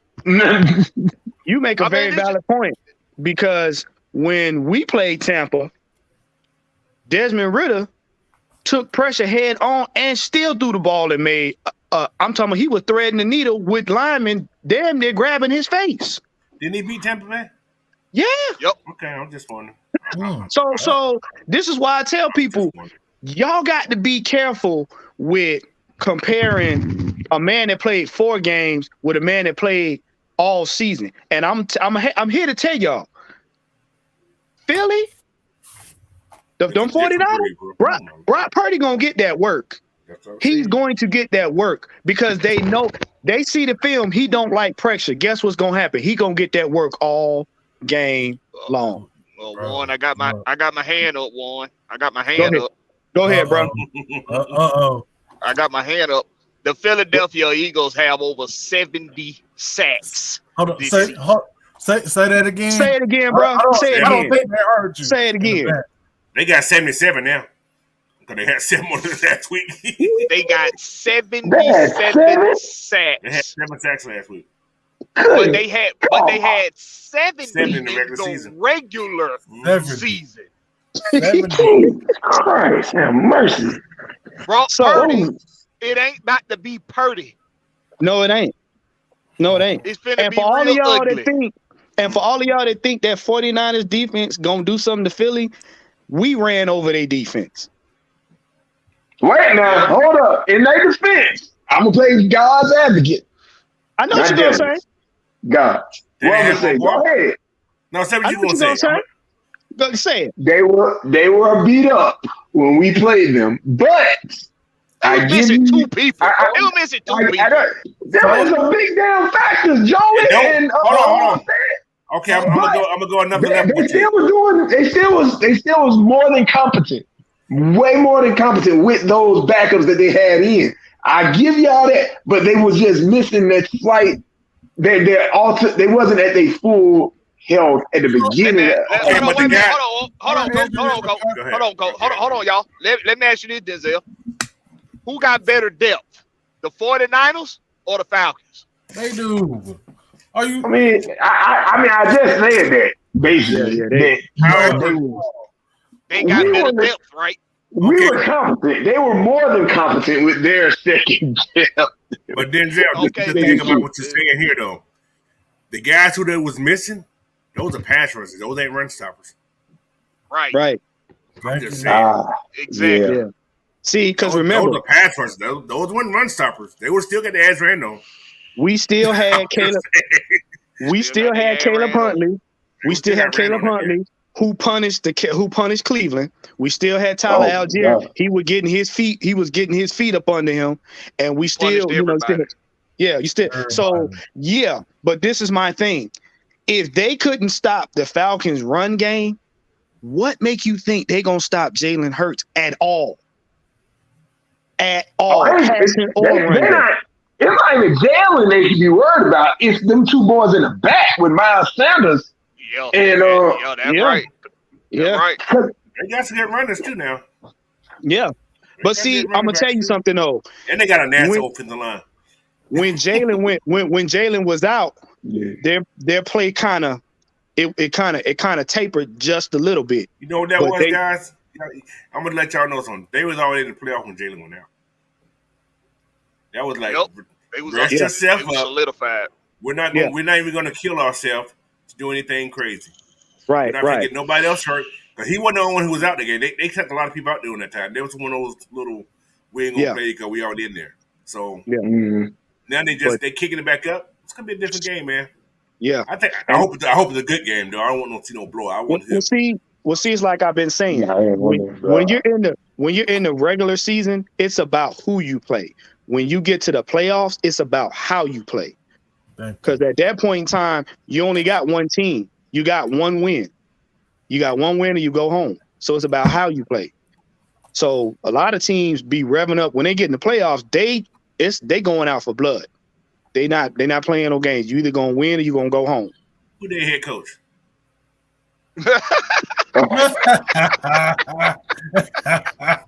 You make a very valid point because when we played Tampa, Desmond Ridder took pressure head on and still threw the ball and made. I'm talking about he was threading the needle with linemen damn near grabbing his face. Didn't he beat Tampa Bay? Yeah. Yep. Okay, I'm just wondering. So this is why I tell people, y'all got to be careful with comparing a man that played 4 games with a man that played all season. And I'm here to tell y'all, Philly, them 49ers, Brock Purdy gonna get that work. He's going to get that work because they know they see the film. He don't like pressure. Guess what's gonna happen? He gonna get that work all game long. Well, Warren, I got my hand up, Warren. I got my hand up. Go ahead, bro. I got my hand up. The Philadelphia Eagles have over 70 sacks. Hold on. Say that again. Say it again, bro. Say it again. I don't think they heard you. Say it again. They got 77 now. Because they had 7 more last week. They got 77 sacks. They had 7 sacks last week. But they had 70 in the regular season. 70. Christ, have mercy. Brock Purdy, it ain't about to be Purdy. No, it ain't. It's finna be real ugly. For all of y'all that think that 49ers defense gonna do something to Philly, we ran over their defense. Wait now, hold up. In their defense, I'm gonna play God's advocate. I know what you're gonna say. God. What I'm gonna say? Go ahead. No, say what you gonna say. Go say it. They were beat up when we played them, but I give you 2 people. They were missing 2 people. There was a big damn factors, Joey. And hold on. Okay, I'm gonna go another level. They still was more than competent. Way more than competent with those backups that they had in. I give y'all that, but they was just missing that slight. They wasn't at their full health at the beginning. Hold on, y'all. Let me ask you this, Denzel. Who got better depth, the 49ers or the Falcons? They do. Are you? I mean, I just said that basically. They got better depth, right? We were competent. They were more than competent with their second depth. But Denzel, the thing about what you're saying here, though, the guys who that was missing, those are pass rushers. Those ain't run stoppers. Right. I'm just saying. Exactly. Yeah. See, because remember, those are pass rushers. Those weren't run stoppers. They were still got the edge ran though. We still had Caleb. We still had Caleb Huntley. We still had Caleb Huntley, who punished Cleveland. We still had Tyler Algier. God. He was getting his feet up under him, and we still, But this is my thing: if they couldn't stop the Falcons' run game, what make you think they gonna stop Jalen Hurts at all? At all? It's not even Jalen they should be worried about. It's them 2 boys in the back with Miles Sanders. That's right. Right. They got some good runners too now. Yeah. But see, I'm gonna tell you something though. And they got a nasty offensive line. When Jalen was out, their play kind of tapered just a little bit. You know what that was, guys? I'm gonna let y'all know something. They was already in the playoff when Jalen went out. That was like rest yourself up. Solidified. We're not even gonna kill ourselves to do anything crazy. Right. We're not gonna get nobody else hurt. Because he wasn't the only one who was out there. They kept a lot of people out during that time. There was one of those little we ain't gonna play because we already in there. So now they kicking it back up. It's gonna be a different game, man. Yeah. I hope it's a good game though. I don't want no blowout. See, it's like I've been saying. When you're in the regular season, it's about who you play. When you get to the playoffs, it's about how you play. Because at that point in time, you only got one team. You got one win. You got one win or you go home. So it's about how you play. So a lot of teams be revving up when they get in the playoffs. They going out for blood. They not playing no games. You either gonna win or you gonna go home. Who their head coach?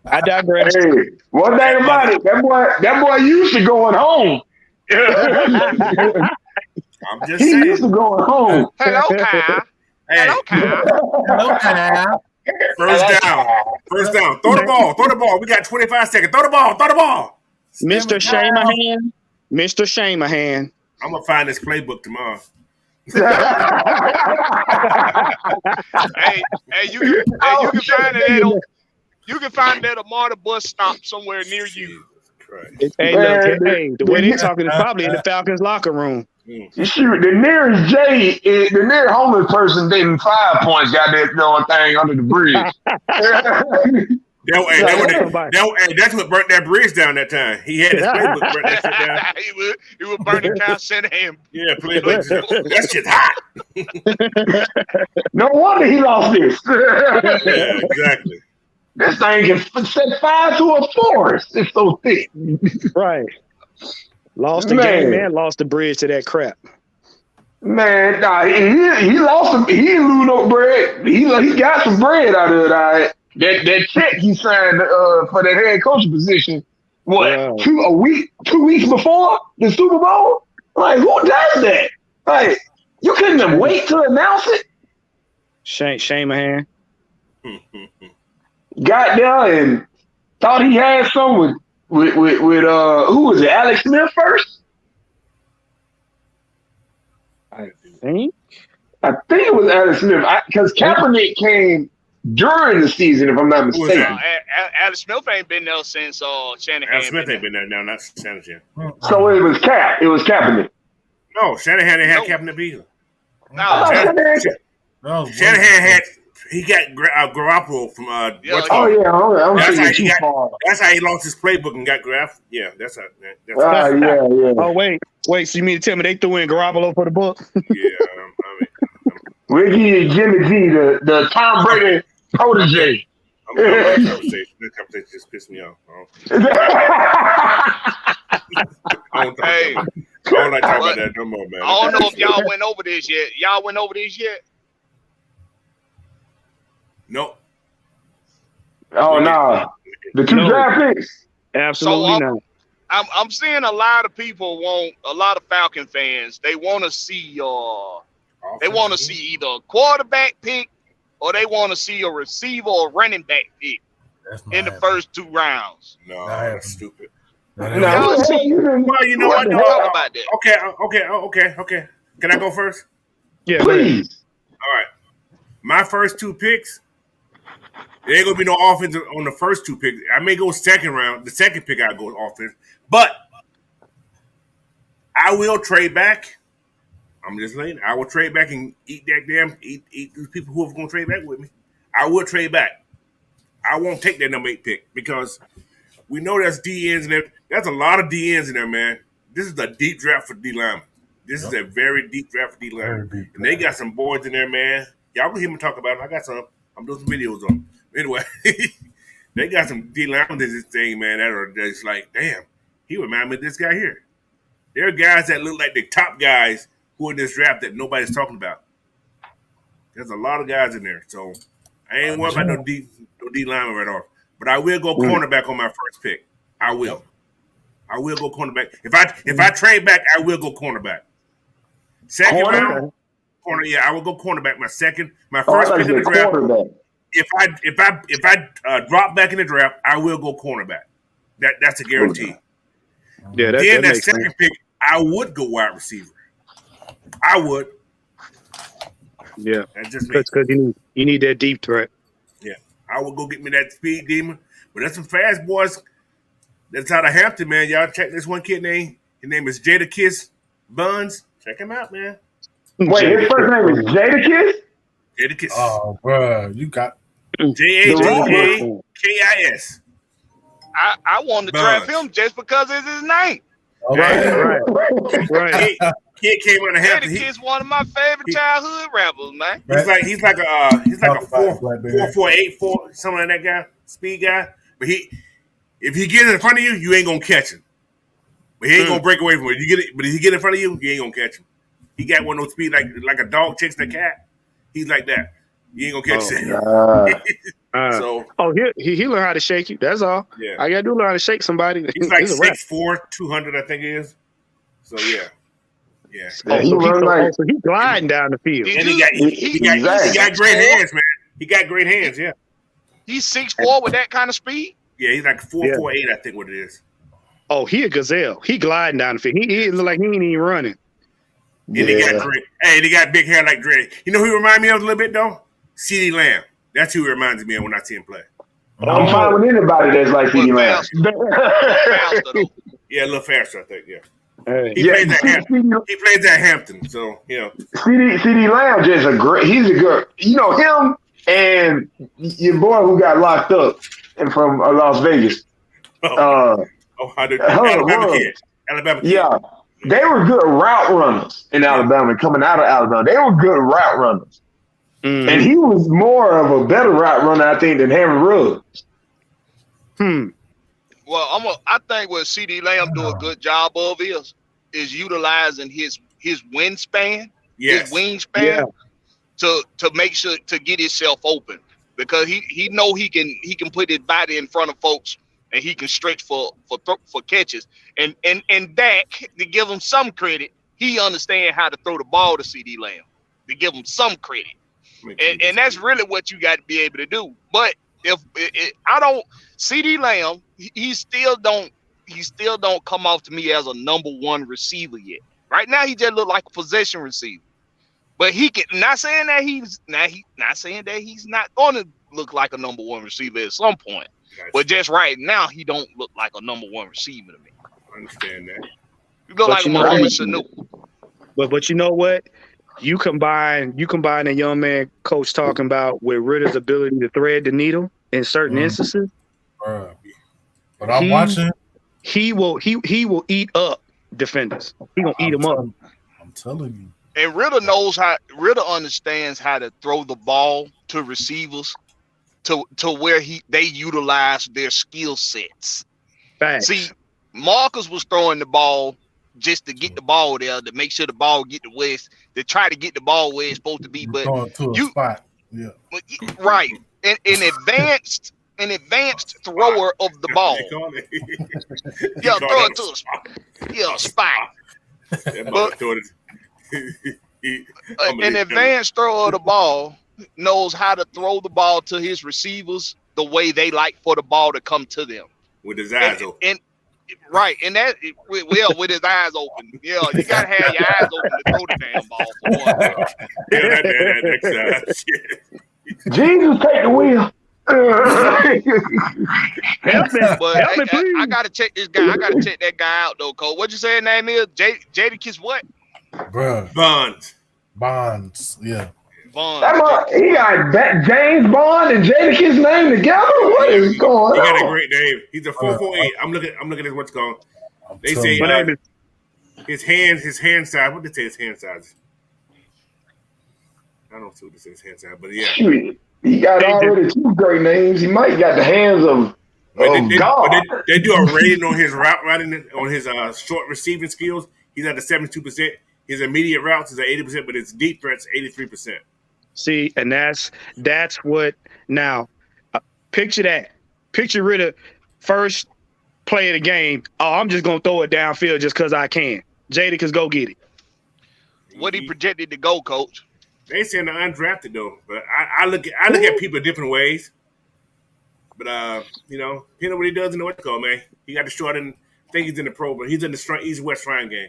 I digress. Hey, one thing about it, that boy used to going home. I'm just saying. He used to going home. Hello, Kyle. Hey. Hello, Kyle. First down. Throw the ball. We got 25 seconds. Throw the ball. Mr. Shanahan. I'm gonna find this playbook tomorrow. hey, you can find it. You can find that Amada bus stop somewhere near you. The way they talking is probably in the Falcons locker room. Shoot, the nearest homeless person getting 5 points got that going thing under the bridge. That's what burnt that bridge down that time. He had his playbook burnt that shit down. he was burning Kyle Shanahan. Yeah, playbook. That shit's hot. No wonder he lost this. Yeah, exactly. This thing can set fire to a forest. It's so thick. Right. Lost the game, man. Lost the bridge to that crap. Man, nah, he lost him. He didn't lose no bread. He got some bread out of it. All right. That check he signed for that head coach position. What? 2 weeks before the Super Bowl? Like, who does that? Like, you couldn't wait to announce it. Shanahan. Got there and thought he had some with who was it? Alex Smith first. I think it was Alex Smith because Kaepernick came during the season, if I'm not mistaken. Alex Smith ain't been there since Shanahan. Alex Smith ain't been there now, not Shanahan. So it was Kaepernick. No, Shanahan didn't have Kaepernick either. No, Shanahan had. He got Garoppolo from. I'm that's how he lost his playbook and got Garoppolo. Yeah, that's how. Yeah. Oh wait. So you mean to tell me they threw in Garoppolo for the book? Yeah, we'll give you Jimmy G, the Tom Brady protege. This conversation just pissed me off. I don't like talking about that no more, man. I don't know if y'all went over this yet. Y'all went over this yet? Nope. Oh no, the 2 draft picks. Absolutely not. I'm seeing a lot of people a lot of Falcon fans. They want to see either a quarterback pick or they want to see a receiver or running back pick in the first 2 rounds. No, that's stupid. Well, you know what? Talk about that. Okay. Can I go first? Yeah, please. All right. My first 2 picks. There ain't gonna be no offense on the first 2 picks. I may go second round. The second pick I go offense, but I will trade back. I'm just saying, I will trade back and eat these people who are gonna trade back with me. I will trade back. I won't take that number 8 pick because we know there's DNs in there. There's a lot of DNs in there, man. This is a deep draft for D linemen. This is a very deep draft for D linemen, and they got some boards in there, man. Y'all can hear me talk about it. I got some. I'm doing some videos on them. Anyway, they got some D linemen in this thing, man, that are just like, damn, he reminds me of this guy here. There are guys that look like the top guys who are in this draft that nobody's talking about. There's a lot of guys in there. So I ain't worried about no D lineman right off. But I will go cornerback on my first pick. I will go cornerback. If I trade back, I will go cornerback. Second round, corner. Yeah, I will go cornerback. My first pick in the draft. If I drop back in the draft, I will go cornerback. That's a guarantee. Yeah. Then that second pick, I would go wide receiver. I would. Yeah. Because you need that deep threat. Yeah. I would go get me that speed demon. But that's some fast boys. That's out of Hampton, man. Y'all check this one kid name. His name is Jadakiss Buns. Check him out, man. Wait, his first name is Jadakiss? Jadakiss. Oh, bro. You got Jadakis. I wanted to draft him just because it's his name. Right. Kid came out of Hampton. Jadakiss one of my favorite childhood rappers, man. He's like a 4.48, something like that guy, speed guy. But if he gets in front of you, you ain't gonna catch him. But he ain't gonna break away from it. But if he get in front of you, you ain't gonna catch him. He got one of those speed like a dog chasing a cat. He's like that. You ain't gonna catch him. He learned how to shake you. That's all. Yeah. I gotta do learn how to shake somebody. He's like 6'4", 200, I think he is. So yeah. So he's gliding down the field. And he got great hands, man. He got great hands, yeah. He's 6'4" with that kind of speed? Yeah, he's like 4.48, I think what it is. Oh, he a gazelle. He gliding down the field. He look like he ain't even running. And he got great. Hey, he got big hair like Dre. You know who he remind me of a little bit though? CeeDee Lamb. That's who he reminds me of when I see him play. I'm fine with anybody that's like CeeDee Lamb. Yeah, a little faster, I think. Yeah. He plays at Hampton, so yeah. CeeDee Lamb he's a good. You know him and your boy who got locked up. and from Las Vegas. Alabama kid. Yeah, they were good route runners in Alabama. Coming out of Alabama, they were good route runners, and he was more of a better route runner, I think, than Henry Ruggs. Well, I think what CD Lamb do a good job of is utilizing his wingspan, his wingspan, to make sure to get himself open, because he know he can put his body in front of folks and he can stretch for catches. And Dak, to give him some credit, he understands how to throw the ball to CD Lamb. To give him some credit, and that's really what you got to be able to do. But if I don't, CD Lamb, he still don't come off to me as a number one receiver yet. Right now, he just look like a possession receiver. But he can, not saying that he's not going to look like a number one receiver at some point. Gotcha. But just right now, he don't look like a number one receiver to me. I understand that. You look like a Mohamed Sanu. But you know what? You combine a young man coach talking about with Ritter's ability to thread the needle in certain instances. But I'm watching. He will eat up defenders. He gonna eat them up. I'm telling you. And Ritter understands how to throw the ball to receivers to where they utilize their skill sets. Facts. See, Marcus was throwing the ball just to get the ball there, to make sure the ball get to West, to try to get the ball where it's supposed to be. But to a spot. Yeah. Right. An advanced thrower of the ball. Yeah, throw it to a spot. Yeah, spot. But an advanced thrower of the ball knows how to throw the ball to his receivers the way they like for the ball to come to them. With his eyes open. Right, and that with his eyes open. Yeah, you gotta have your eyes open to throw the damn ball for one. Jesus, take the wheel. I gotta check this guy. I gotta check that guy out though, Cole. What you say his name is? Jadakiss what? Bruh. Bonds. Yeah. Bonds. He got that James Bond and Jadakiss name together. What is going on? He got a great name. He's a 448. I'm looking at what's called. They say his hand size. What did they say his hand size? I don't know what they say his hand size, but yeah. He got already two great names. He might got the hands of God. They do a rating on his route running, on his short receiving skills. He's at the 72%. His immediate routes is at 80%, but his deep threats 83%. See, and that's what now. Picture that. Picture Ritter first play of the game. Oh, I'm just gonna throw it downfield just because I can. Jadakiss, go get it. What he projected to go, Coach? They saying the undrafted though, but I look at people different ways. But depending on what he does in the West Coast, man, he got the short and I think he's in the pro, but he's in the East West Shrine game.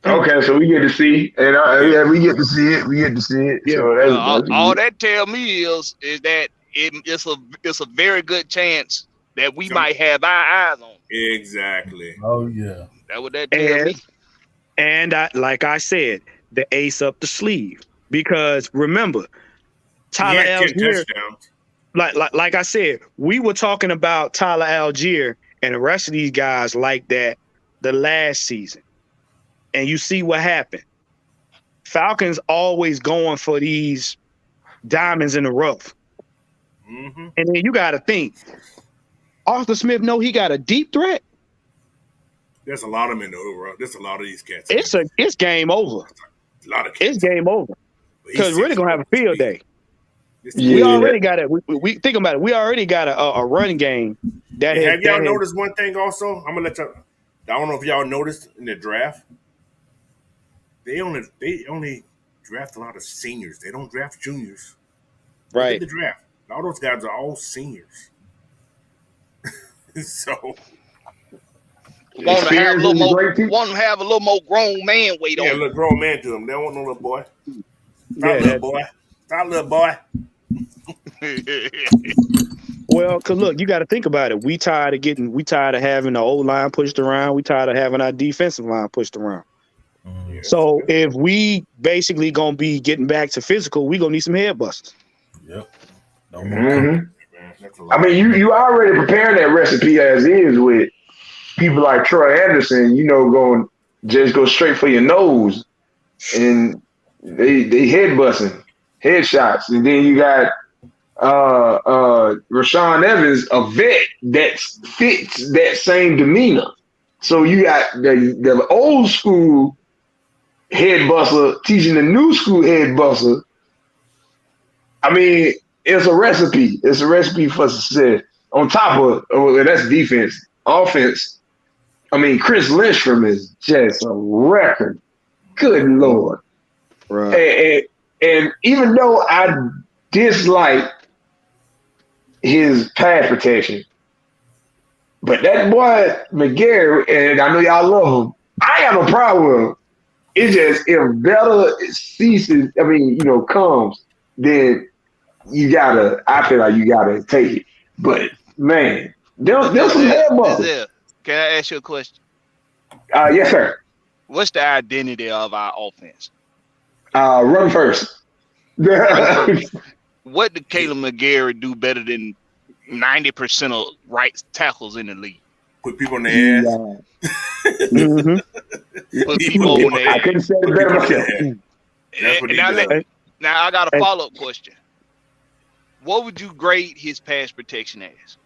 Okay, so we get to see, and we get to see it. We get to see it. Yeah. So all that tell me is that it's a very good chance that we might have our eyes on. Exactly. Oh yeah. That what that tell me. And like I said, the ace up the sleeve. Because remember, Tyler Algier, like I said, we were talking about Tyler Algier and the rest of these guys like that the last season. And you see what happened. Falcons always going for these diamonds in the rough. Mm-hmm. And then you got to think, Arthur Smith know he got a deep threat. There's a lot of them in the rough. There's a lot of these cats. It's game over. A lot of cats. It's game over. Because we're really gonna have a field day. Yeah. We already got it. We think about it. We already got a running game. Have y'all noticed one thing? Also, I'm gonna let y'all. I don't know if y'all noticed in the draft. They only draft a lot of seniors. They don't draft juniors. Right. Look at the draft. All those guys are all seniors. So. Want to have a little more grown man weight on. Yeah, a little grown man to them. They don't want no little boy. Stop, little boy. Stop, little boy. Well, cause look, you got to think about it. We tired of having the old line pushed around. We tired of having our defensive line pushed around. Yeah. So if we basically gonna be getting back to physical, we gonna need some head busters. Yep. That's a lot. I mean, you already preparing that recipe as is with people like Troy Anderson, going just go straight for your nose, and they head busting, headshots, and then you got Rashawn Evans, a vet that fits that same demeanor. So you got the old school head buster teaching the new school head buster. I mean, it's a recipe. It's a recipe for success. On top of that's defense. Offense, I mean, Chris Lindstrom is just a record. Good Lord. Right. And even though I dislike his pass protection, but that boy McGarry, and I know y'all love him, I have a problem with him. It's just if better ceases, comes, then I feel like you gotta take it. But man, there's some head busters. Can I ask you a question? Yes, sir. What's the identity of our offense? Run first. What did Caleb McGarry do better than 90% of right tackles in the league? Put people on their ass. Put people on their ass. I couldn't say it better myself. Now I got a follow-up question. What would you grade his pass protection as?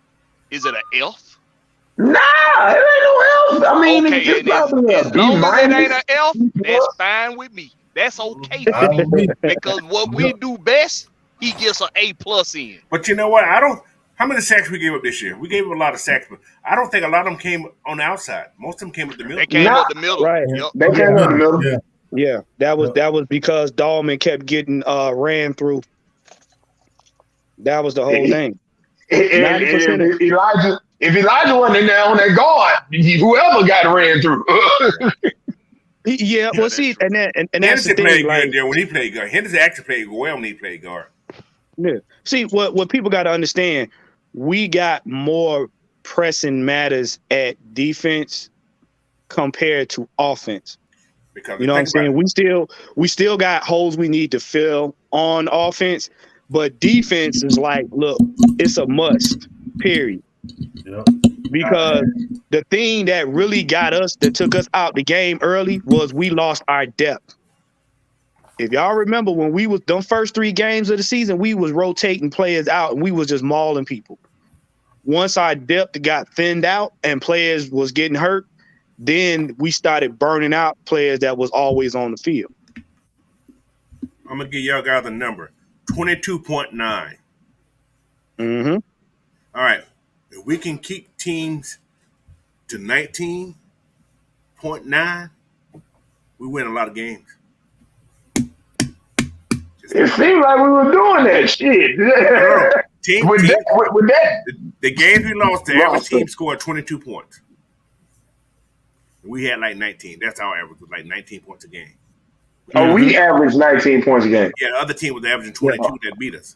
Is it an F? Nah, it ain't no F. I mean, okay, it's probably a B minus. It ain't an F, that's fine with me. That's okay with me. Because what we do best, he gets an A+ in. But you know what? How many sacks we gave up this year? We gave up a lot of sacks, but I don't think a lot of them came on the outside. Most of them came up the middle. They came up the middle. Right. Yep. They came up the middle. Yeah. That was because Dahlman kept getting ran through. That was the whole thing. If Elijah wasn't in there on that guard, whoever got ran through. Yeah, well, see, and that's the thing. Played good there when he played guard. Henderson actually played well when he played guard. Yeah. See, what people got to understand, we got more pressing matters at defense compared to offense. Because you know what I'm saying? We still got holes we need to fill on offense, but defense is like, look, it's a must. Period. Yep. Because the thing that really that took us out the game early was we lost our depth. If y'all remember when we was them first 3 games of the season, we was rotating players out and we was just mauling people. Once our depth got thinned out and players was getting hurt, then we started burning out players that was always on the field. I'm gonna give y'all guys a number: 22.9. Mm-hmm. All right. If we can keep teams to 19.9, we win a lot of games. It seemed like we were doing that shit. The games we lost, the average team scored 22 points. We had like 19. That's our average, was like 19 points a game. Oh, we averaged 19 points a game. Yeah, the other team was averaging 22 that beat us.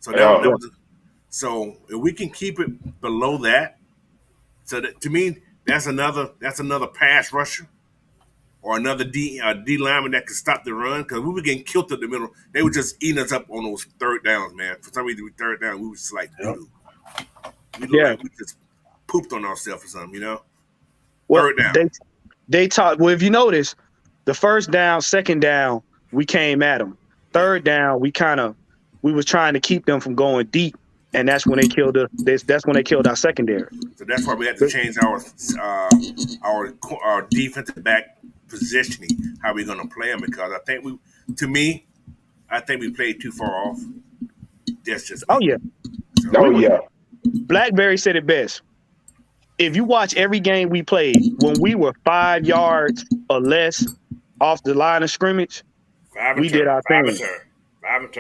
So so if we can keep it below that, so that, to me, that's another pass rusher or another D lineman that can stop the run, because we were getting killed in the middle. They were just eating us up on those third downs, man. For some reason, third down, we was just like, we just pooped on ourselves or something, you know? Well, third down. They taught. Well, if you notice, the first down, second down, we came at them. Third down, we was trying to keep them from going deep. And that's when they killed that's when they killed our secondary. So that's why we had to change our defensive back positioning, how we're going to play them, because I think we played too far off. That's just yeah. Blackberry said it best. If you watch every game we played, when we were 5 yards or less off the line of scrimmage, we did our thing.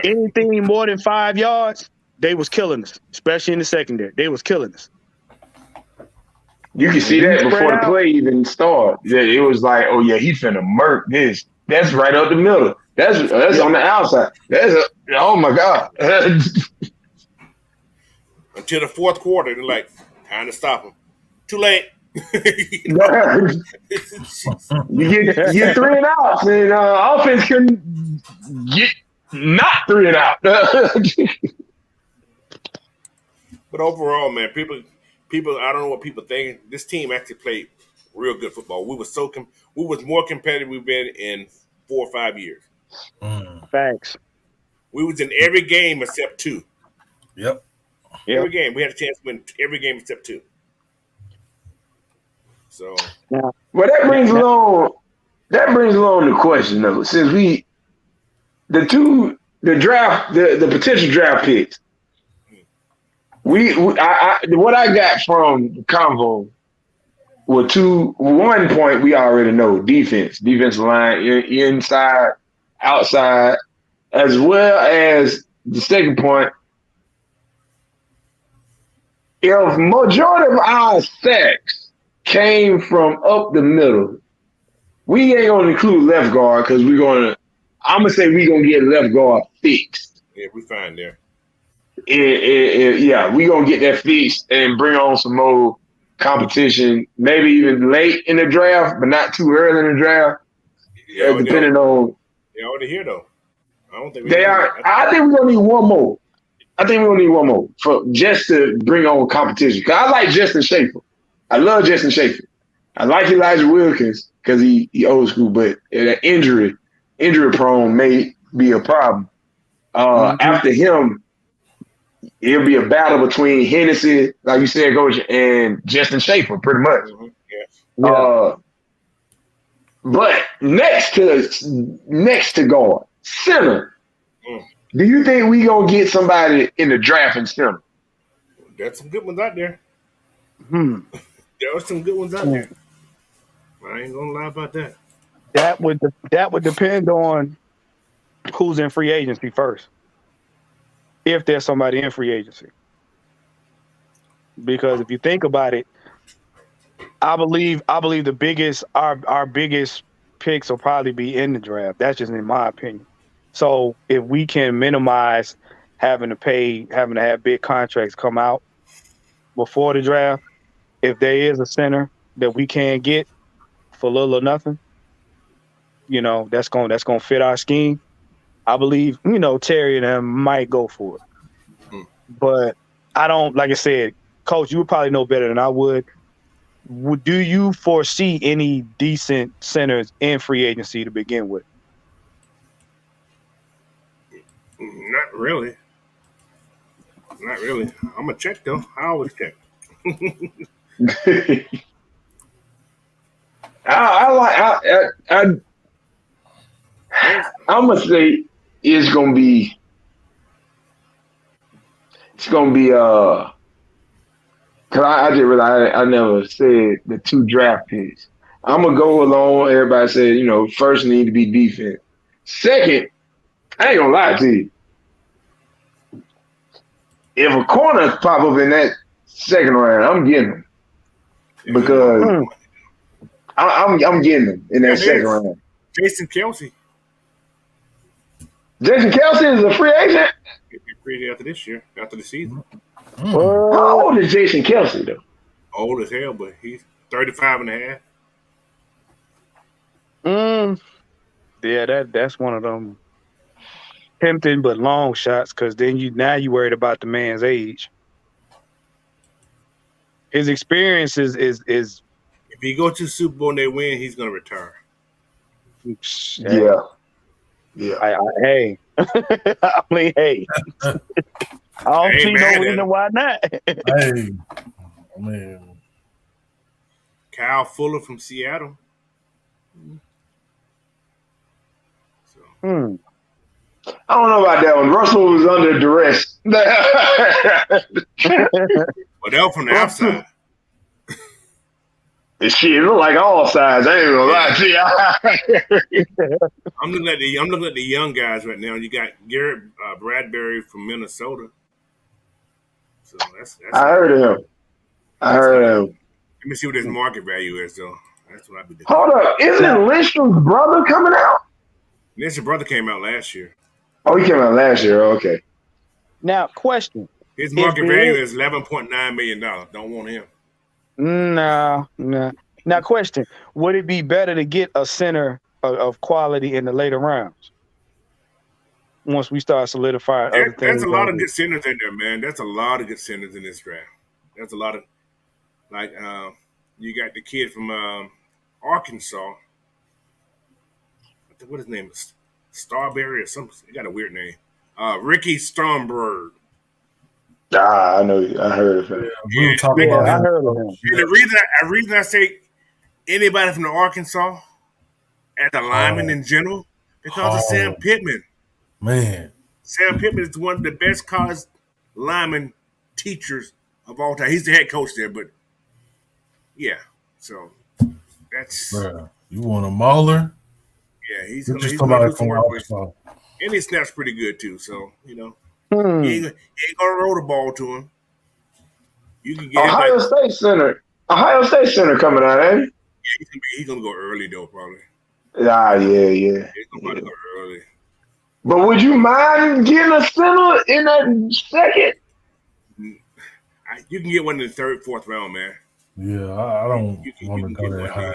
Anything more than 5 yards, they was killing us, especially in the secondary. They was killing us. You can see that before the play even started. Yeah, it was like, oh yeah, he finna murk this. That's right up the middle. That's on the outside. Oh my God. Until the fourth quarter, they're like, time to stop him. Too late. You get 3 and outs, and offense couldn't get not 3 and out. But overall, man, people, I don't know what people think. This team actually played real good football. We was more competitive we've been in 4 or 5 years. Facts. We was in every game except 2. Yep. Every game we had a chance to win every game except 2. So, well, that brings along the question though. Since the potential draft picks, what I got from the convo were 1 point we already know: defensive line, inside, outside, as well as the second point. If majority of our sacks came from up the middle, we ain't gonna include left guard because I'm gonna say we're gonna get left guard fixed. Yeah, we fine there. Yeah, we gonna get that fixed and bring on some more competition, maybe even late in the draft, but not too early in the draft. Yeah, depending on. They're already here though. I don't think they are. I think we're gonna need one more. For just to bring on competition. Cause I like Justin Schaefer. I love Justin Schaefer. I like Elijah Wilkins because he old school, but injury prone may be a problem. After him, it'll be a battle between Hennessy, like you said, Coach, and Justin Schaefer, pretty much. Yeah. But next to guard, center. Do you think we gonna get somebody in the draft in center? There's some good ones out there. There are some good ones out there. I ain't gonna lie about that. That would depend on who's in free agency first. If there's somebody in free agency. Because if you think about it, I believe the biggest our biggest picks will probably be in the draft. That's just in my opinion. So if we can minimize having to have big contracts come out before the draft, if there is a center that we can get for little or nothing, that's gonna fit our scheme. I believe, Terry and them might go for it. But I don't, like I said, Coach, you would probably know better than I would. Do you foresee any decent centers in free agency to begin with? Not really. I'm gonna check though. I always check. I'm gonna say it's gonna be cause I just realized I never said the 2 draft picks. I'm gonna go along. Everybody said, first need to be defense. Second, I ain't gonna lie to you. If a corner pop up in that second round, I'm getting them because I'm getting them in that second round. Jason Kelce. Jason Kelce is a free agent. He'll be free after this year, after the season. How old is Jason Kelce though? Old as hell, but he's 35 and a half. Yeah, that's one of them tempting but long shots because then you worried about the man's age. His experience is if he goes to the Super Bowl and they win, he's gonna retire. Yeah. Hey. I mean, hey. I don't see no reason why not. Hey, man. Kyle Fuller from Seattle. I don't know about that one. Russell was under duress. Well, they were from the outside. Shit, it look like all sides. I ain't gonna lie to you. I'm looking at the young guys right now. You got Garrett Bradbury from Minnesota. So that's I heard of him. Let me see what his market value is, though. That's what I'd be doing. Hold up, isn't Lindstrom's brother coming out? Lindstrom's brother came out last year. Oh, he came out last year. Okay. Now, question. His market value is $11.9 million. Don't want him. No. Now, question. Would it be better to get a center of quality in the later rounds? once we start solidifying other things. That's a lot of good centers in there, man. That's a lot of good centers in this draft. That's a lot of you got the kid from Arkansas. What his name is? Starberry or something. He got a weird name. Ricky Stromberg. I know. I heard of him. I heard of him. And the reason I say anybody from the Arkansas as a lineman in general, because of Sam Pittman. Man. Sam Pittman is one of the best college lineman teachers of all time. He's the head coach there, but yeah. So that's you want a mauler? Yeah, he's going to do some work with him. And his snap's pretty good too. So you ain't gonna roll the ball to him. You can get Ohio State Center coming out, eh? Yeah, he's gonna go early though, probably. Yeah. He's gonna go early. But would you mind getting a center in that second? You can get one in the third, fourth round, man. Yeah, I don't want to go that high.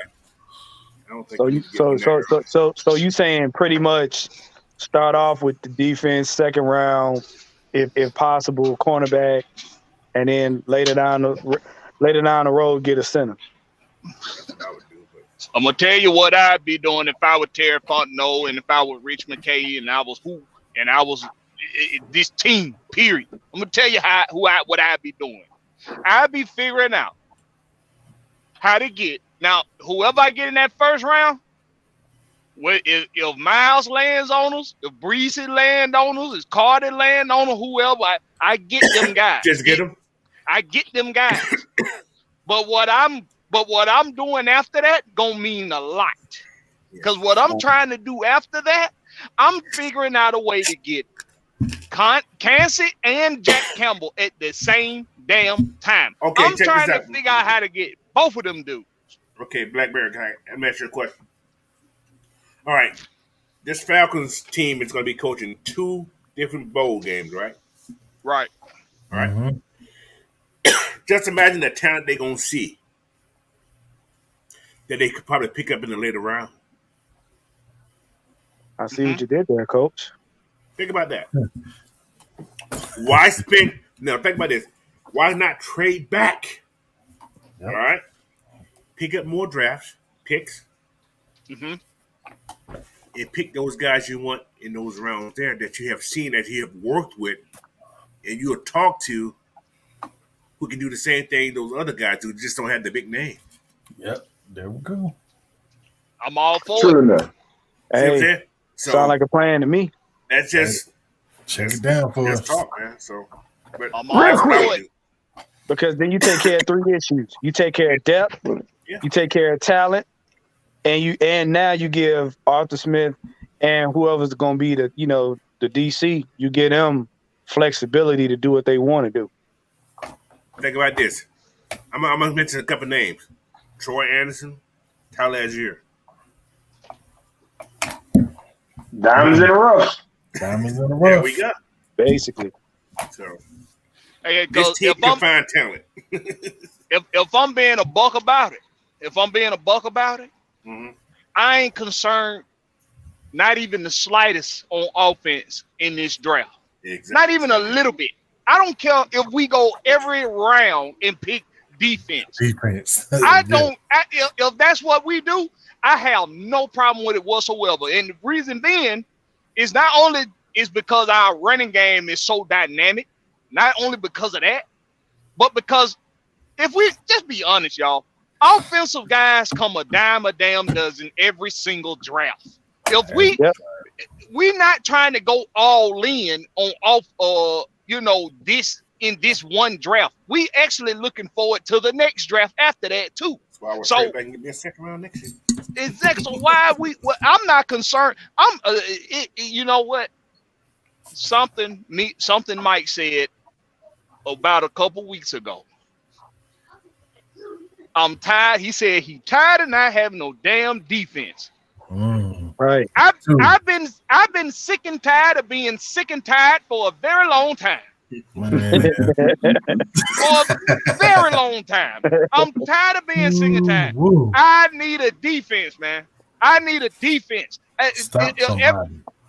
I don't think so you saying pretty much start off with the defense, second round, if possible, cornerback, and then later down the road get a center. That's what I would do. But I'm gonna tell you what I'd be doing if I were Terry Fontenot and if I were Rich McKay and I was this team. Period. I'm gonna tell you what I'd be doing. I'd be figuring out how to get now whoever I get in that first round. If Miles lands on us, if Breezy land on us, if Carter land on us, whoever, I get them guys. Just get them. I get them guys. But what I'm doing after that gonna mean a lot. Because what I'm trying to do after that, I'm figuring out a way to get Kansas and Jack Campbell at the same damn time. Okay, I'm trying to figure out how to get both of them dudes. Okay, Blackberry, let me ask you a question. All right, this Falcons team is going to be coaching 2 different bowl games, right? Right. All right. Mm-hmm. Just imagine the talent they're going to see that they could probably pick up in the later round. I see what you did there, Coach. Think about that. Why spend? Now, think about this. Why not trade back? Yep. All right. Pick up more draft picks. Mm-hmm. And pick those guys you want in those rounds there that you have seen, that you have worked with, and you have talked to, who can do the same thing those other guys who just don't have the big name. Yep, there we go. I'm all for True it. enough. Hey, sound like a plan to me. That's just check it down for us. Talk, man. So, but I'm all for it. Because then you take care of 3 issues. You take care of depth. Yeah. You take care of talent. And now you give Arthur Smith and whoever's going to be the DC, you get them flexibility to do what they want to do. Think about this. I'm going to mention a couple names. Troy Anderson, Tyler Algier. Diamonds in the rough. Diamonds in the rough. There we go. Basically. So, this team can find talent. if I'm being a buck about it, mm-hmm. I ain't concerned, not even the slightest on offense in this draft. Exactly. Not even a little bit. I don't care if we go every round and pick defense. I don't. If that's what we do, I have no problem with it whatsoever. And the reason being is not only is because our running game is so dynamic, not only because of that, but because if we just be honest, y'all. Offensive guys come a dime a damn dozen every single draft. If we're not trying to go all in on this one draft. We actually looking forward to the next draft after that too. That's why we're I can get me a second round next year. Exactly. So why I'm not concerned. You know what? Something Mike said about a couple weeks ago. I'm tired. He said he tired of not having no damn defense. Right. I've been sick and tired of being sick and tired for a very long time. For a very long time. I'm tired of being sick and tired. I need a defense, man. I need a defense.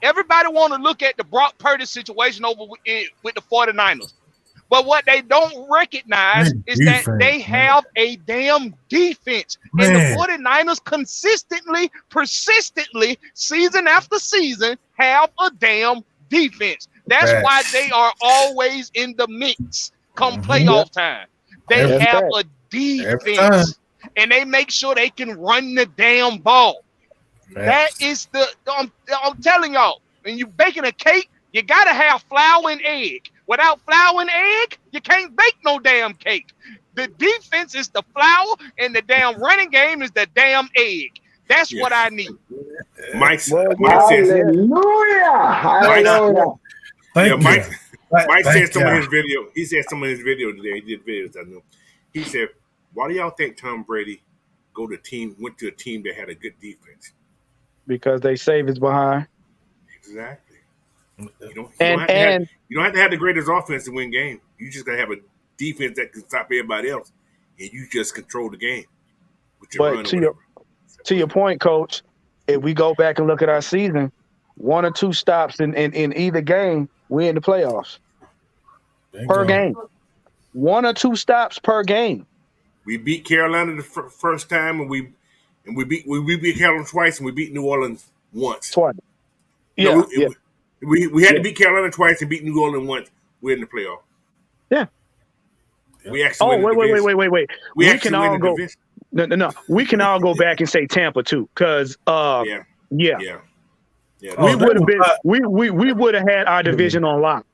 Everybody want to look at the Brock Purdy situation over with the 49ers. But what they don't recognize is that they have a damn defense. And the 49ers consistently, persistently, season after season, have a damn defense. That's why they are always in the mix come playoff time. They have a defense. And they make sure they can run the damn ball. That is I'm telling y'all, when you're baking a cake, you got to have flour and egg. Without flour and egg, you can't bake no damn cake. The defense is the flour, and the damn running game is the damn egg. That's what I need. Mike says Mike said some of his video. He said some of his video today. He did videos. I know. He said, "Why do y'all think Tom Brady went to a team that had a good defense?" Because they save his behind. Exactly. You don't have to have the greatest offense to win games. You just gotta have a defense that can stop everybody else, and you just control the game. But to your point, Coach, if we go back and look at our season, 1 or 2 stops in either game, we're in the playoffs. Per game. 1 or 2 stops per game. We beat Carolina the first time, and we beat Carolina twice, and we beat New Orleans once. Twice. Yeah. We had to beat Carolina twice and beat New Orleans once. We're in the playoff. Yeah. We actually wait. We can all go. No. We can all go back and say Tampa too, because Yeah. We would have been. We would have had our division on lock.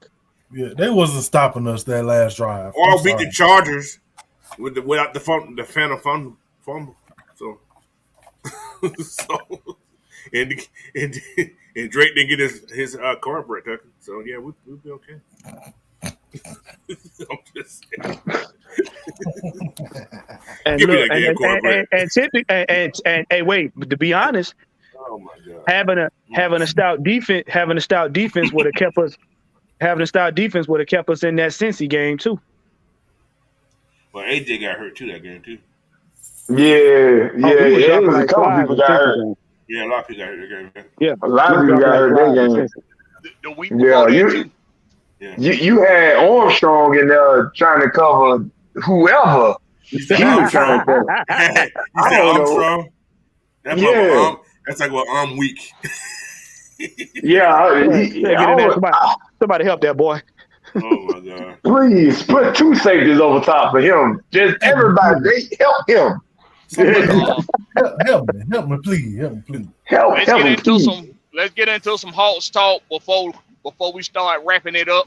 Yeah, they wasn't stopping us that last drive. Or beat the Chargers without the phantom fumble. So. And Drake didn't get his corporate tucker. So yeah, we'll be okay. I'm just saying. And Give me look, that damn corporate. and wait, to be honest, oh my God, having a stout defense would have kept us. Having a stout defense would have kept us in that Cincy game too. Well, AJ got hurt too that game too. It was a couple people got hurt. Yeah, a lot of people got hurt that game. Yeah, a lot of people got hurt that game. You had Armstrong in there trying to cover whoever. You said Armstrong? That's like, well, I'm weak. Somebody help that boy. Oh my God! Please put 2 safeties over top of him. Just everybody, they help him. Help me, please. Let's get into some Hawks talk before we start wrapping it up.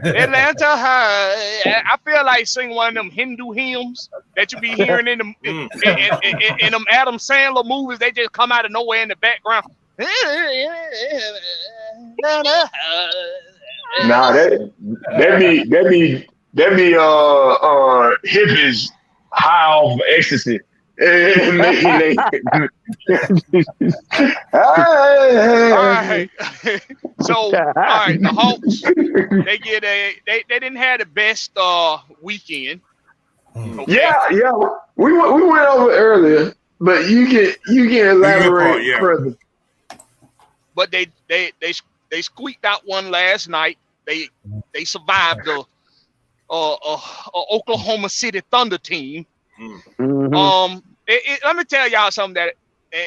Atlanta High. I feel like singing one of them Hindu hymns that you be hearing in them Adam Sandler movies. They just come out of nowhere in the background. Nah, that be hippies high off ecstasy. All right. So, all right, the Hawks, they didn't have the best weekend. Okay. Yeah. We went over earlier, but you can elaborate further. But they squeaked out one last night. They survived the Oklahoma City Thunder team. Mm-hmm. Let me tell y'all something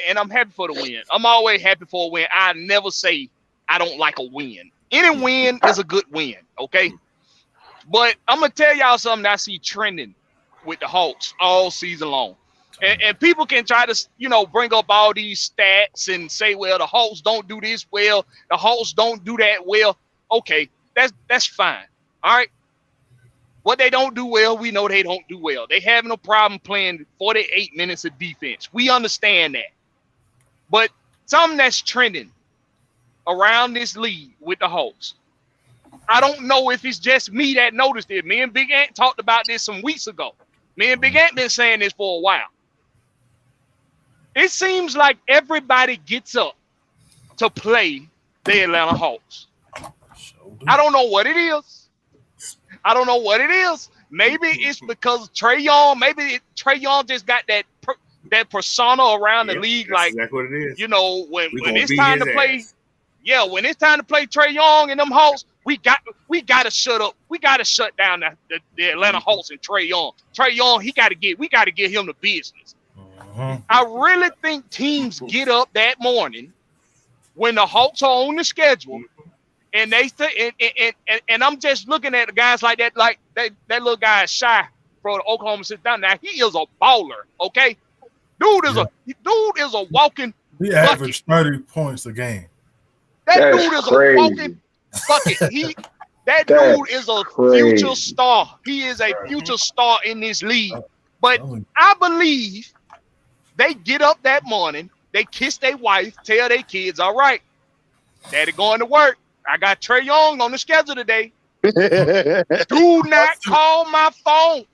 and I'm happy for the win. I'm always happy for a win. I never say I don't like a win. Any win is a good win, okay? But I'm gonna tell y'all something that I see trending with the Hawks all season long. And people can try to, bring up all these stats and say, well, the Hawks don't do this well, the Hawks don't do that well. Okay, that's fine. All right. What they don't do well, we know they don't do well. They have no problem playing 48 minutes of defense. We understand that. But something that's trending around this league with the Hawks, I don't know if it's just me that noticed it. Me and Big Ant talked about this some weeks ago. Me and Big Ant been saying this for a while. It seems like everybody gets up to play the Atlanta Hawks. I don't know what it is. Maybe it's because Trae Young. Maybe Trae Young just got that persona around the league. That's Like, exactly what it is. you know, when gonna it's beat time to his play, ass. yeah, when it's time to play Trae Young and them Hawks, we got to shut up. We got to shut down the Atlanta Hawks and Trae Young. Trae Young, we got to get him the business. I really think teams get up that morning when the Hawks are on the schedule, and and I'm just looking at the guys like that little guy is Shy for the Oklahoma City Thunder. Now he is a baller, okay? Dude is a walking. He averaged 30 points a game. That dude is a walking bucket. That dude is a future star. He is a future star in this league. But I believe they get up that morning, they kiss their wife, tell their kids, all right, daddy going to work. I got Trae Young on the schedule today. Do not call my phone.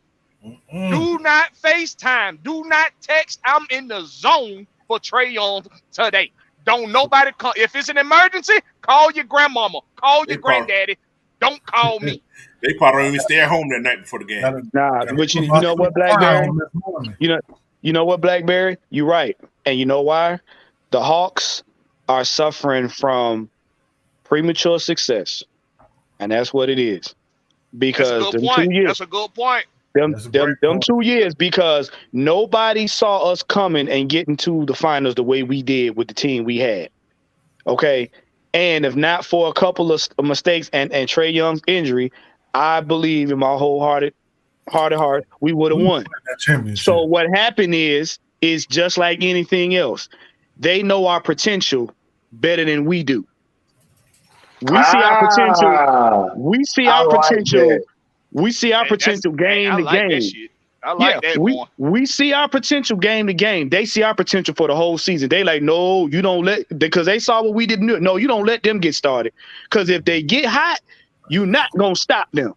Do not FaceTime. Do not text. I'm in the zone for Trae Young today. Don't nobody call. If it's an emergency, call your grandmama. Call your granddaddy. Don't call me. They probably don't even stay at home that night before the game. Nah, but you know what, Blackberry? You know what, Blackberry? You're right. And you know why? The Hawks are suffering from premature success. And that's what it is. Because that's a good point. That's a good point. Them 2 years, because nobody saw us coming and getting to the finals the way we did with the team we had. Okay. And if not for a couple of mistakes and Trae Young's injury, I believe in my wholehearted heart, we would have won. So what happened is just like anything else. They know our potential better than we do. We see our potential. We see our potential. We see our potential game to game. I like that one. We see our potential game to game. They see our potential for the whole season. They like, no, you don't because they saw what we didn't do. No, you don't let them get started. Because if they get hot, you're not going to stop them.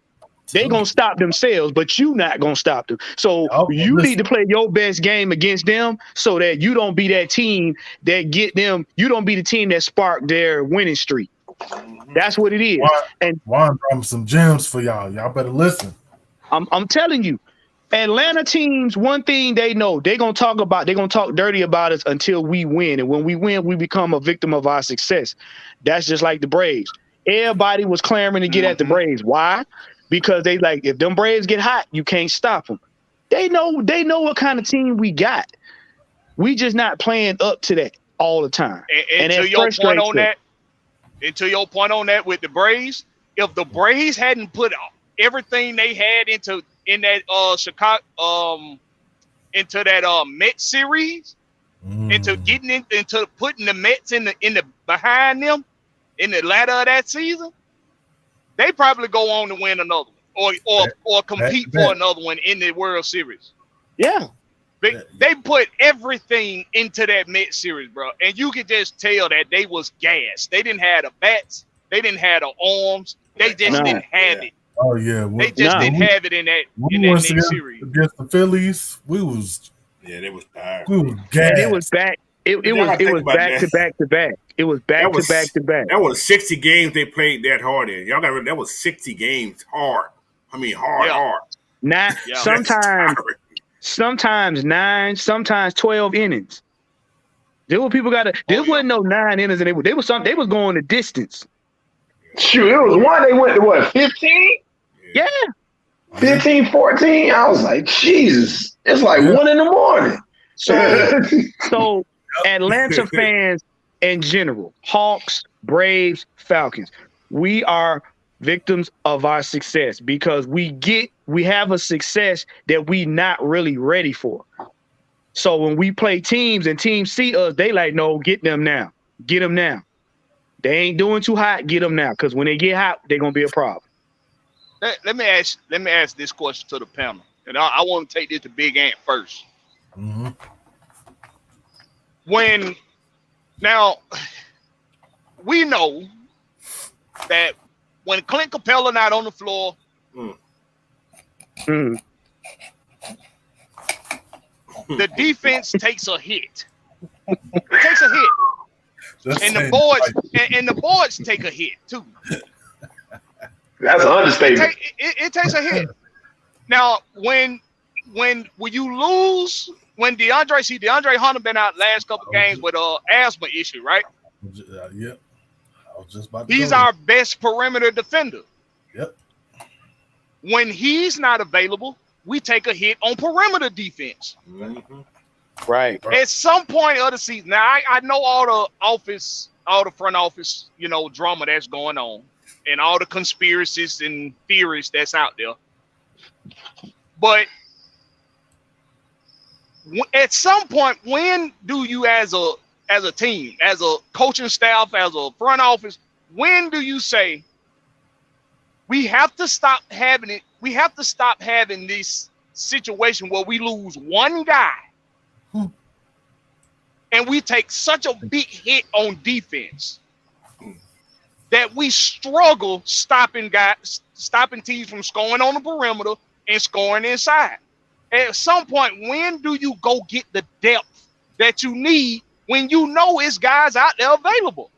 They're going to stop themselves, but you're not going to stop them. So you need to play your best game against them so that you don't be that team that get them. You don't be the team that sparked their winning streak. That's what it is. Juan brought some gems for y'all. Y'all better listen. I'm telling you, Atlanta teams, one thing they know, they're gonna talk dirty about us until we win. And when we win, we become a victim of our success. That's just like the Braves. Everybody was clamoring to get at the Braves. Why? Because they like, if them Braves get hot, you can't stop them. They know what kind of team we got. We just not playing up to that all the time. And to your point on that with the Braves, if the Braves hadn't put everything they had into Mets series, into getting into putting the Mets in the behind them in the latter of that season, they probably go on to win another one or compete for another one in the World Series. Yeah. They put everything into that Mets series, bro. And you could just tell that they was gassed. They didn't have the bats. They didn't have the arms. They just didn't have it. Oh, yeah. They just didn't have it in that next series. Against the Phillies, they was tired. We was gassed. It was back. It was back to back to back. It was back to back to back. That was 60 games they played that hard in. Y'all got to remember, that was 60 games hard. I mean, hard. Sometimes 9, sometimes 12 innings. There wasn't no 9 innings, and they was going the distance. Shoot, it was one they went to 15? Yeah. 15, 14. I was like, Jesus, it's like 1 in the morning. So Atlanta fans in general, Hawks, Braves, Falcons, we are victims of our success because we have a success that we not really ready for. So when we play teams and teams see us, they like, no, get them now. Get them now. They ain't doing too hot, get them now. Because when they get hot, they're gonna be a problem. Let me ask this question to the panel. And I want to take this to Big Ant first. Mm-hmm. Now we know that when Clint Capella not on the floor, the defense takes a hit. It takes a hit. And the boards take a hit too. That's an understatement. It takes a hit. Now, when you lose when DeAndre Hunter been out last couple games with asthma issue, right? Yep. I was just about to He's go our best perimeter defender. Yep. When he's not available, we take a hit on perimeter defense. Right. At some point of the season, now I know all the front office, drama that's going on, and all the conspiracies and theories that's out there. But at some point, when do you, as a team, as a coaching staff, as a front office, when do you say we have to stop having it? We have to stop having this situation where we lose one guy and we take such a big hit on defense that we struggle stopping teams from scoring on the perimeter and scoring inside. At some point, when do you go get the depth that you need when you know it's guys out there available?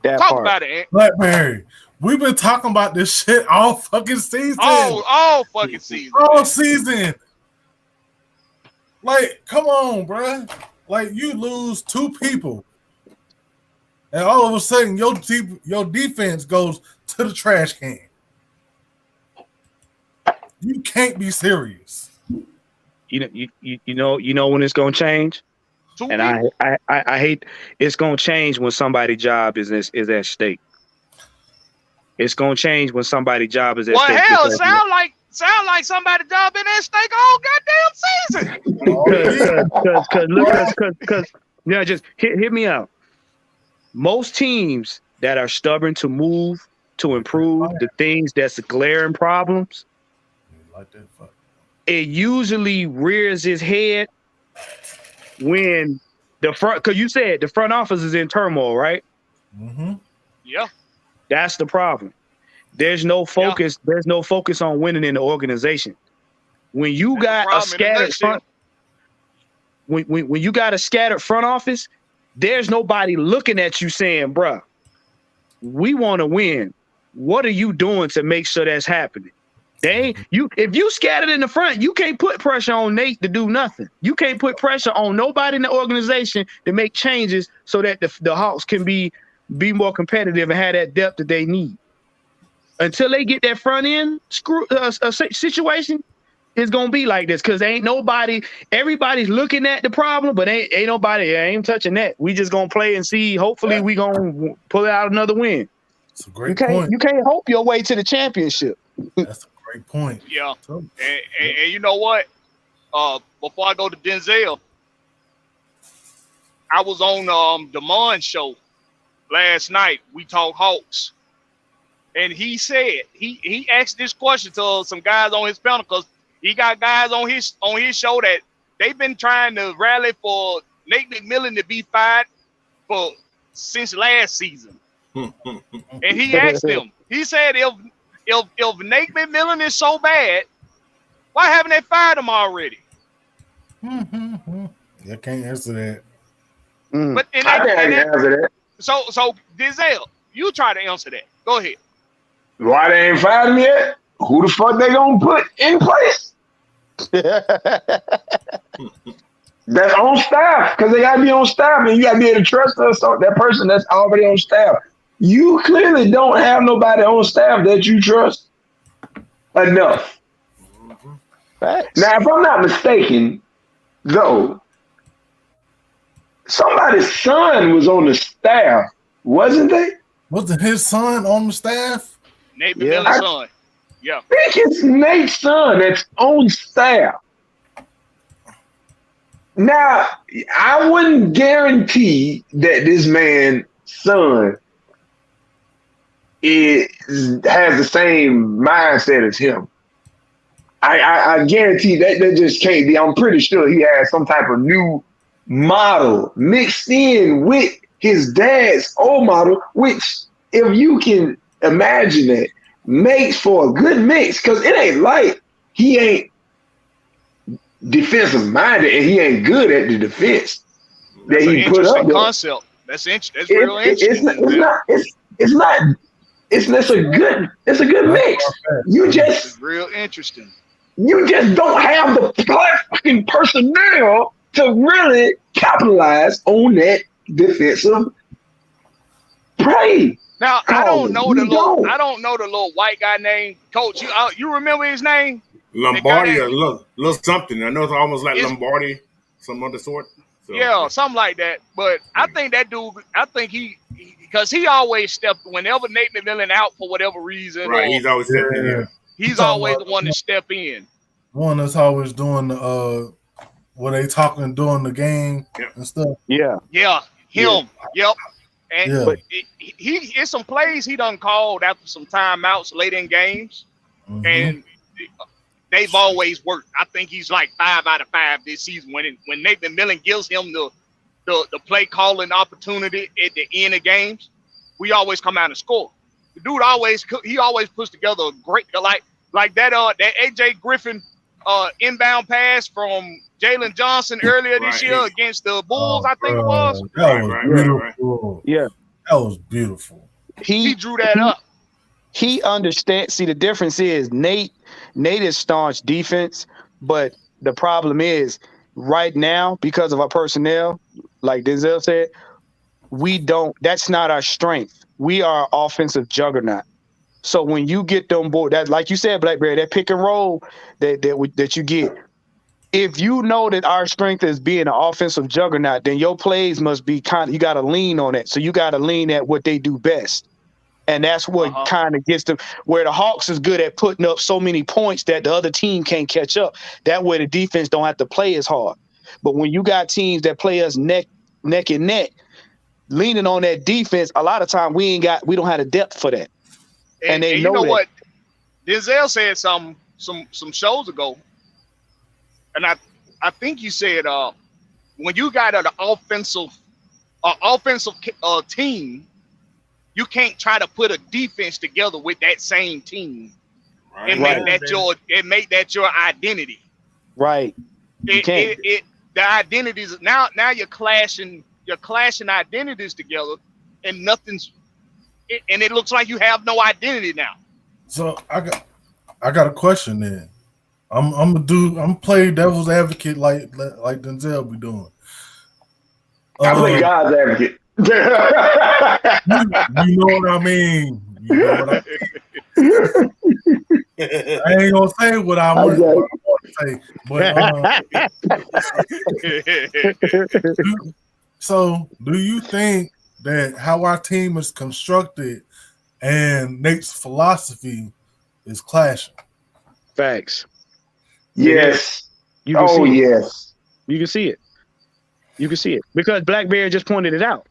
Talk about it, Ant. Blackberry. We've been talking about this shit all fucking season. All fucking season. All season. Like, come on, bro. Like, you lose two people, and all of a sudden, your defense goes to the trash can. You can't be serious. You know when it's gonna change, and I hate it's gonna change when somebody's job is at stake. It's gonna change when somebody's job is at stake. Well, hell, sound like somebody's job been at stake all goddamn season. Because just hear me out. Most teams that are stubborn to move to improve the things that's glaring problems, it usually rears its head when the front, because you said the front office is in turmoil, right? Mm-hmm. Yeah. That's the problem. There's no focus. Yeah. There's no focus on winning in the organization. When you got a scattered front, when you got a scattered front office, there's nobody looking at you saying, "Bruh, we want to win. What are you doing to make sure that's happening?" If you scattered in the front, you can't put pressure on Nate to do nothing. You can't put pressure on nobody in the organization to make changes so that the Hawks can be more competitive and have that depth that they need. Until they get that front end situation, it's gonna be like this because ain't nobody. Everybody's looking at the problem, but ain't nobody ain't touching that. We just gonna play and see. Hopefully, we gonna pull out another win. That's a great point. You can't hope your way to the championship. That's a great point. Yeah, and you know what? Before I go to Denzel, I was on Damon's show last night. We talk Hawks, and he said he asked this question to some guys on his panel because he got guys on his show that they've been trying to rally for Nate McMillan to be fired since last season. And he asked them. He said, if Nate McMillan is so bad, why haven't they fired him already? I can't answer that. But I can't answer that. So Denzel, you try to answer that. Go ahead. Why they ain't fired him yet? Who the fuck they gonna put in place? That's on staff because they gotta be on staff, and you gotta be able to trust that person that's already on staff. You clearly don't have nobody on staff that you trust enough. Facts. Now, if I'm not mistaken, though, somebody's son was on the staff, wasn't they? Wasn't his son on the staff? Nate McMillan's son. Yeah. I think it's Nate's son that's on staff. Now, I wouldn't guarantee that this man's son has the same mindset as him. I guarantee that just can't be. I'm pretty sure he has some type of new model mixed in with his dad's old model, which, if you can imagine it, makes for a good mix because it ain't like he ain't defensive minded and he ain't good at the defense that he put up there. Concept. That's real interesting. It's a good mix. It's real interesting. you just don't have the fucking personnel to really capitalize on that defensive play. Now I don't know the little white guy named Coach. You remember his name? Lombardi or little something. I know it's almost like Lombardi, some other sort. So, yeah, something like that. But I think that dude. I think because he always stepped whenever Nate McMillan out for whatever reason. Right, he's always stepping in. Yeah. He's always the one to step in. One that's always doing when they talking during the game and stuff. Yeah, him. Yep. And but it's some plays he done called after some timeouts late in games, and they've always worked. I think he's like 5 out of 5 this season. When Nate McMillan gives him the play calling opportunity at the end of games, we always come out and score. The dude always puts together a great like that AJ Griffin inbound pass from Jalen Johnson earlier this year against the Bulls, I think it was. That was beautiful. Yeah. That was beautiful. He drew that up. He understands. See, the difference is Nate is staunch defense, but the problem is right now, because of our personnel, like Denzel said, that's not our strength. We are offensive juggernaut. So when you get them board, that like you said, Blackberry, that pick and roll that you get, if you know that our strength is being an offensive juggernaut, then your plays must be you got to lean on it. So you got to lean at what they do best. And that's what kind of gets them where the Hawks is good at putting up so many points that the other team can't catch up. That way the defense don't have to play as hard. But when you got teams that play us neck and neck, leaning on that defense, a lot of time we don't have the depth for that. And they know what? Denzel said some shows ago. And I think you said when you got an offensive team, you can't try to put a defense together with that same team and make that your identity. Right. The identities now you're clashing identities together, and and it looks like you have no identity now. So I got a question then. I'm play devil's advocate like Denzel be doing. I play God's advocate. You know what I mean. You know what I ain't gonna say what I want to say, but so do you think that how our team is constructed and Nate's philosophy is clashing? Facts. Yes. You can see it. Yes. You can see it. You can see it because Blackberry just pointed it out.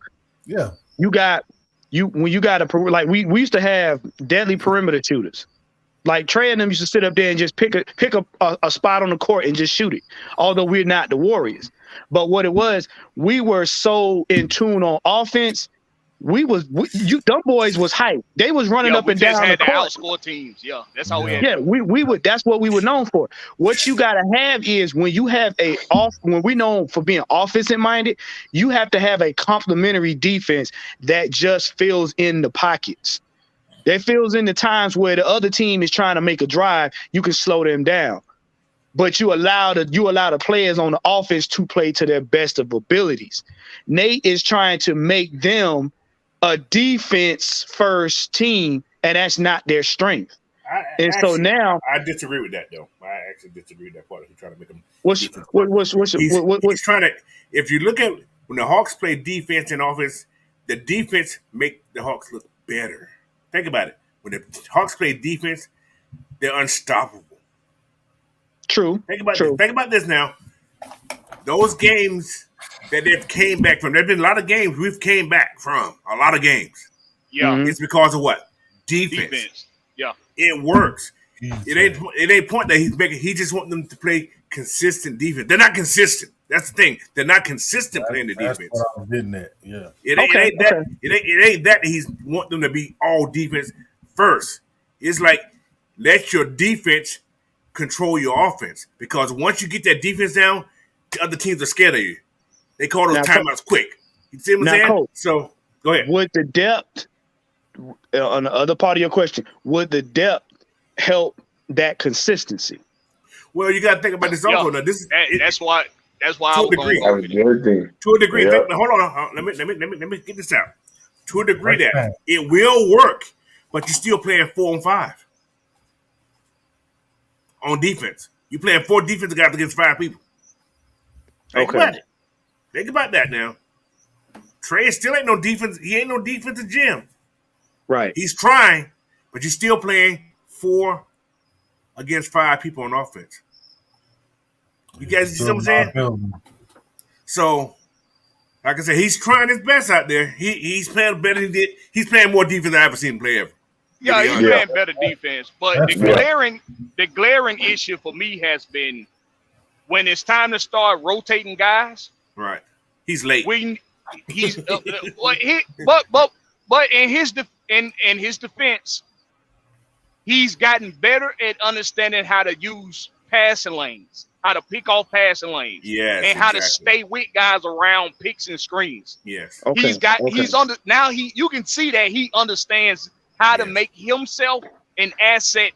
Yeah. When you got we used to have deadly perimeter shooters. Like Trey and them used to sit up there and just pick a spot on the court and just shoot it. Although we're not the Warriors. But what it was, we were so in tune on offense. Them boys was hype. They was running up and down the court. Outscore teams. Yeah, that's how we had. Yeah, we would. That's what we were known for. What you gotta have is when you have when we known for being offensive minded, you have to have a complementary defense that just fills in the pockets. That fills in the times where the other team is trying to make a drive. You can slow them down, but you allow the players on the offense to play to their best of abilities. Nate is trying to make them a defense first team, and that's not their strength. So now I disagree with that though. I actually disagree with that part. He's trying to make them. He's trying to. If you look at when the Hawks play defense and offense, the defense make the Hawks look better. Think about it. When the Hawks play defense, they're unstoppable. True. Think about this now. Those games that they've came back from. There's been a lot of games we've came back from. A lot of games. Yeah. It's because of what? Defense. Yeah. It works. It ain't point that he's making. He just wants them to play consistent defense. They're not consistent. That's the thing. They're not consistent playing the defense. That's what I was getting at. Yeah. It ain't that he's want them to be all defense first. It's like let your defense control your offense, because once you get that defense down, the other teams are scared of you. They call those timeouts quick. You see what I'm saying? Coach, so go ahead. Would the depth on the other part of your question? Would the depth help that consistency? Well, you got to think about this also. Now, that's why I was degree. going To a degree. Yeah. Hold on. Let me get this out. To a degree, that it will work, but you're still playing 4 on 5 on defense. You're playing 4 defensive guys against 5 people. Think about it. Think about that now. Trey still ain't no defense. He ain't no defensive gem. Right. He's trying, but you're still playing 4 against 5 people on offense. You guys see what I'm saying? So, like I said, he's trying his best out there. He's playing better than he did. He's playing more defense than I ever seen him play ever. Yeah, he's playing better defense. But the glaring issue for me has been when it's time to start rotating guys. Right. He's late. He's but in his defense, he's gotten better at understanding how to use passing lanes, how to pick off passing lanes, and how to stay with guys around picks and screens. Yes. Okay. You can see that he understands how to make himself an asset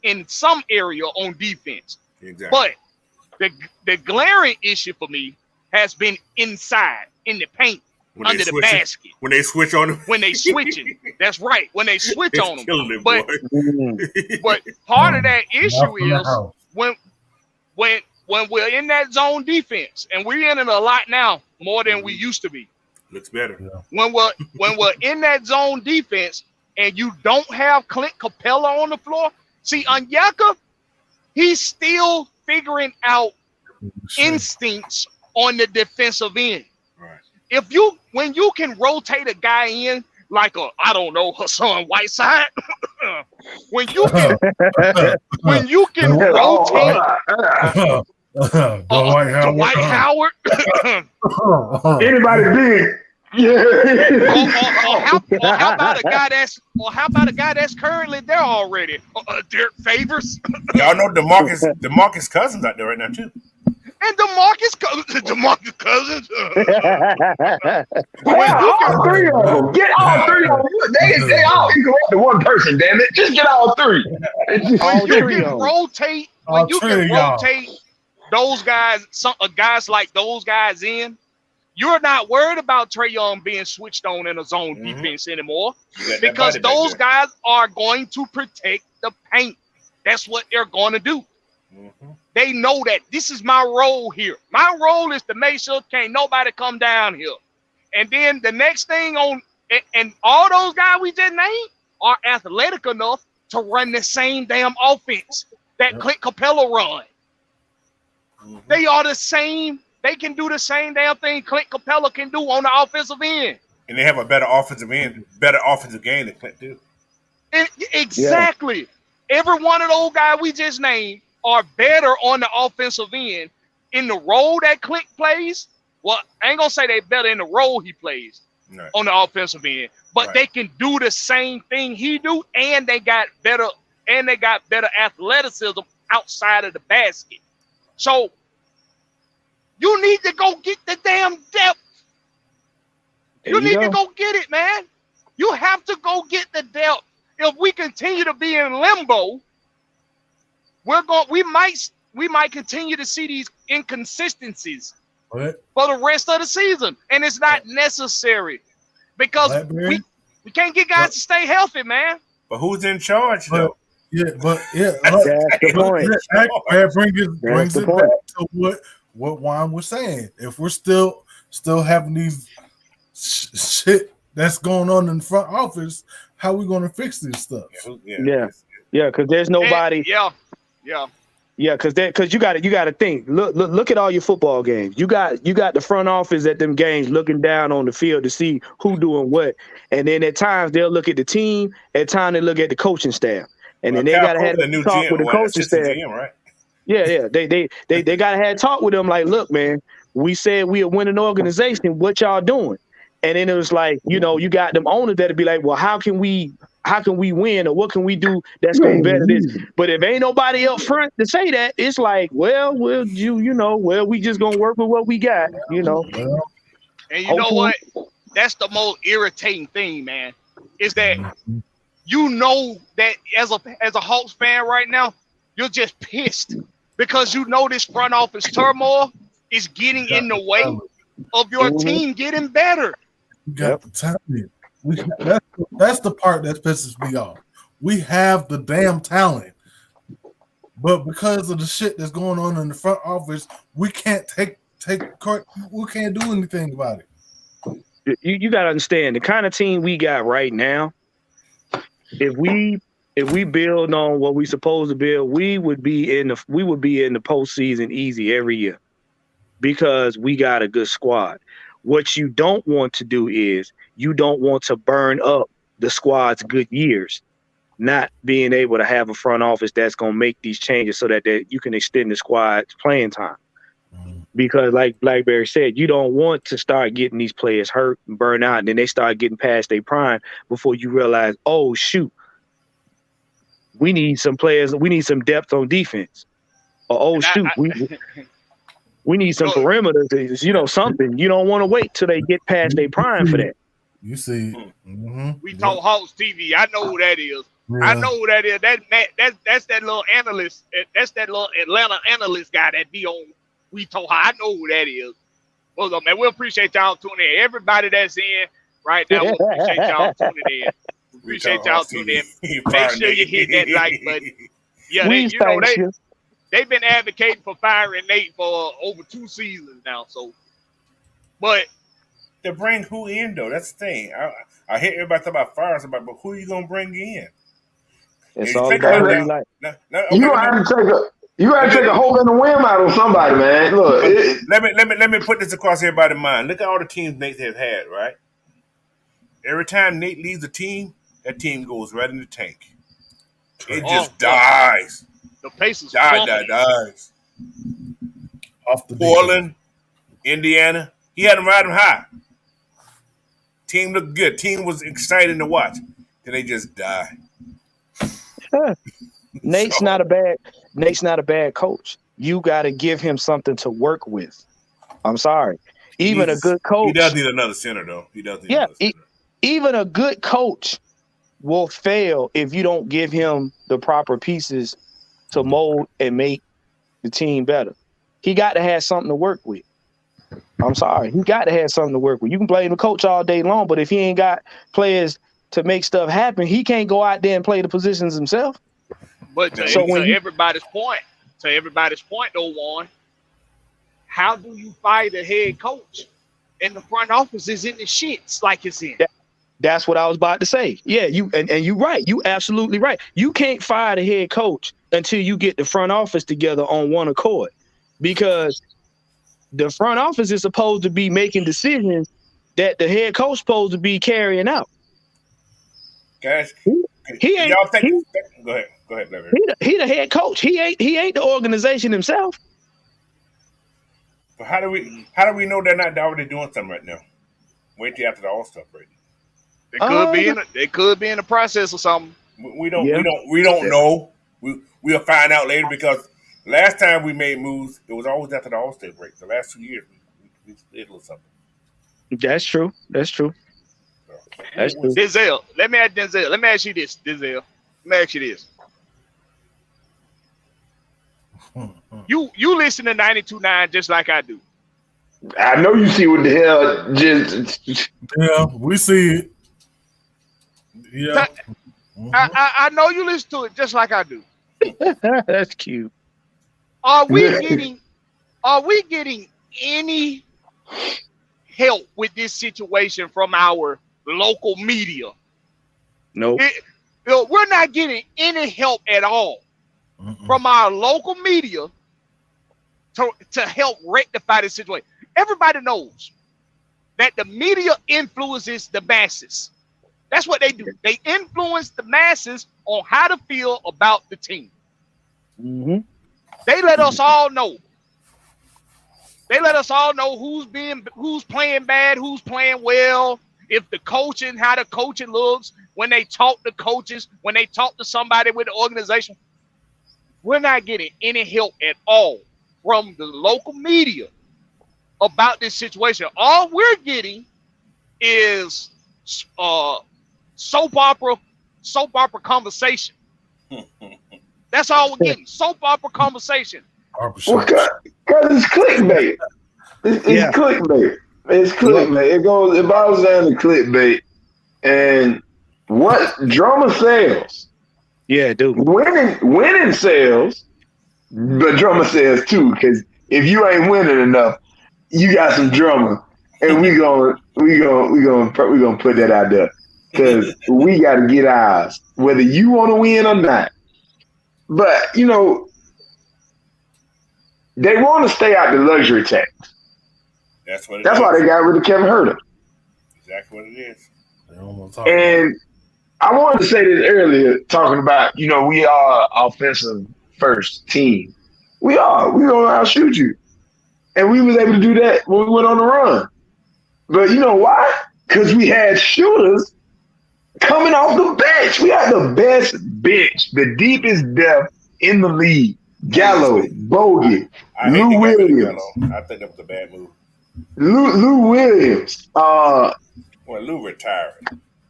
in some area on defense. Exactly. But the glaring issue for me has been inside in the paint. Under the basket. When they switch on him. When they switching. That's right. When they switch on him. But part of that issue is when we're in that zone defense, and we're in it a lot now, more than we used to be. Looks better. When we're in that zone defense and you don't have Clint Capella on the floor, see Onyeka, he's still figuring out instincts on the defensive end. When you can rotate a guy in like Hassan Whiteside, when you can rotate Dwight Howard, anybody big, how about a guy that's currently there already, Derek Favors. Y'all know DeMarcus Cousins out there right now too. And DeMarcus Cousins. All 3 of them. Get all 3 of them. They all equal up to one person, damn it. Just get all 3. When you can rotate those guys, guys like those guys in, you're not worried about Trae Young being switched on in a zone defense anymore because those guys are going to protect the paint. That's what they're going to do. Mm-hmm. They know that this is my role here. My role is to make sure can't nobody come down here. And then the next thing and all those guys we just named are athletic enough to run the same damn offense that Clint Capella run. Mm-hmm. They are the same. They can do the same damn thing Clint Capella can do on the offensive end. And they have a better offensive game than Clint do. Exactly. Yeah. Every one of those guys we just named are better on the offensive end in the role that Clint plays. Well, I ain't gonna say they better in the role he plays on the offensive end, but they can do the same thing he do, and they got better athleticism outside of the basket. So you need to go get the damn depth. You need to go get it, man. You have to go get the depth. If we continue to be in limbo, we might continue to see these inconsistencies for the rest of the season, and it's not necessary because we can't get guys to stay healthy, man. But who's in charge though? That's the point. That brings it back to what Juan was saying. If we're still having these shit that's going on in the front office, how are we going to fix this stuff? Because there's nobody. Because you got to think. Look at all your football games. You got the front office at them games looking down on the field to see who doing what, and then at times they'll look at the team. At times they look at the coaching staff, and then they got to have a talk with the coaching staff. Right? Yeah. They got to have a talk with them. Like, look, man, we said we a winning organization. What y'all doing? And then it was like, you got them owners that'd be like, well, how can we win, or what can we do that's gonna better this? But if ain't nobody up front to say that, it's like, well, we just gonna work with what we got, And you know what? That's the most irritating thing, man, is that that as a Hawks fan right now, you're just pissed because you know this front office turmoil is getting in the way of your team getting better. You got the talent. That's the part that pisses me off. We have the damn talent, but because of the shit that's going on in the front office, we can't we can't do anything about it. You got to understand the kind of team we got right now. If we build on what we supposed to build, we would be in the postseason easy every year because we got a good squad. What you don't want to do is you don't want to burn up the squad's good years, not being able to have a front office that's going to make these changes so that you can extend the squad's playing time. Because like Blackberry said, you don't want to start getting these players hurt and burn out, and then they start getting past their prime before you realize, oh, shoot, we need some players. We need some depth on defense. Or, we need some perimeters, something. You don't want to wait till they get past their prime for that. You see. We talk Hawks TV. I know who that is. Yeah. I know who that is. That's that little analyst. That's that little Atlanta analyst guy that be on We Talk. I know who that is. Well, man, we appreciate y'all tuning in. Everybody that's in right now, we appreciate y'all tuning in. Appreciate y'all tuning in. Make sure you hit that like button. Yeah, they've been advocating for firing Nate for over 2 seasons now. So, but to bring who in though? That's the thing. I hear everybody talk about fires, but who are you gonna bring in? It's all about you have to take a hole in the wind out on somebody, man. Look, let me put this across everybody's mind. Look at all the teams Nate has had, right? Every time Nate leaves a team, that team goes right in the tank. It just dies. The pace is dies. Off the Portland, Indiana, he had them riding high. Team looked good. Team was exciting to watch. Then they just die. Nate's not a bad coach. You got to give him something to work with. I'm sorry. Even a good coach. He does need another center, though. Even a good coach will fail if you don't give him the proper pieces to mold and make the team better. He got to have something to work with. I'm sorry. He got to have something to work with. You can blame the coach all day long, but if he ain't got players to make stuff happen, he can't go out there and play the positions himself. But to everybody's point, though, Juan, how do you fire the head coach and the front office is in the shits like it's in? That's what I was about to say. Yeah, you're right. You absolutely right. You can't fire the head coach until you get the front office together on one accord, because the front office is supposed to be making decisions that the head coach is supposed to be carrying out. Guys, go ahead. He the head coach. He ain't the organization himself. But how do we know they're not already doing something right now? Wait till after the All-Star break. They could be in the process or something. We don't know. We'll find out later, because last time we made moves, it was always after the All-Star break. The last 2 years, we did a little something. That's true. Denzel, let me ask you this, Denzel. Let me ask you this. You listen to 92.9 just like I do. I know you see what the hell just. Yeah, we see it. Yeah. I know you listen to it just like I do. That's cute. Are we getting any help with this situation from our local media? Nope. We're not getting any help at all from our local media to help rectify this situation. Everybody knows that the media influences the masses. That's what they do. They influence the masses on how to feel about the team. Mm-hmm. They let us all know. They let us all know who's playing bad, who's playing well, if the coaching, how the coaching looks, when they talk to coaches, when they talk to somebody with the organization. We're not getting any help at all from the local media about this situation. All we're getting is soap opera conversation. That's all we're getting. Soap opera conversation. Well, because it's clickbait. It's clickbait. It's clickbait. It boils down to clickbait. And what drama sells? Yeah, dude. Winning sells, but drama sells too. Because if you ain't winning enough, you got some drama, and we gonna put that out there. Because we got to get ours, whether you want to win or not. But they want to stay out the luxury tax. That's what. That's why they got rid of Kevin Herter. Exactly what it is. And I wanted to say this earlier, talking about we are offensive first team. We are. We gonna outshoot you, and we was able to do that when we went on the run. But you know why? Because we had shooters coming off the bench. We had the best bench, the deepest depth in the league. Gallo, Bogey, Lou Williams. I think that was a bad move. Lou Williams. Well, Lou retired.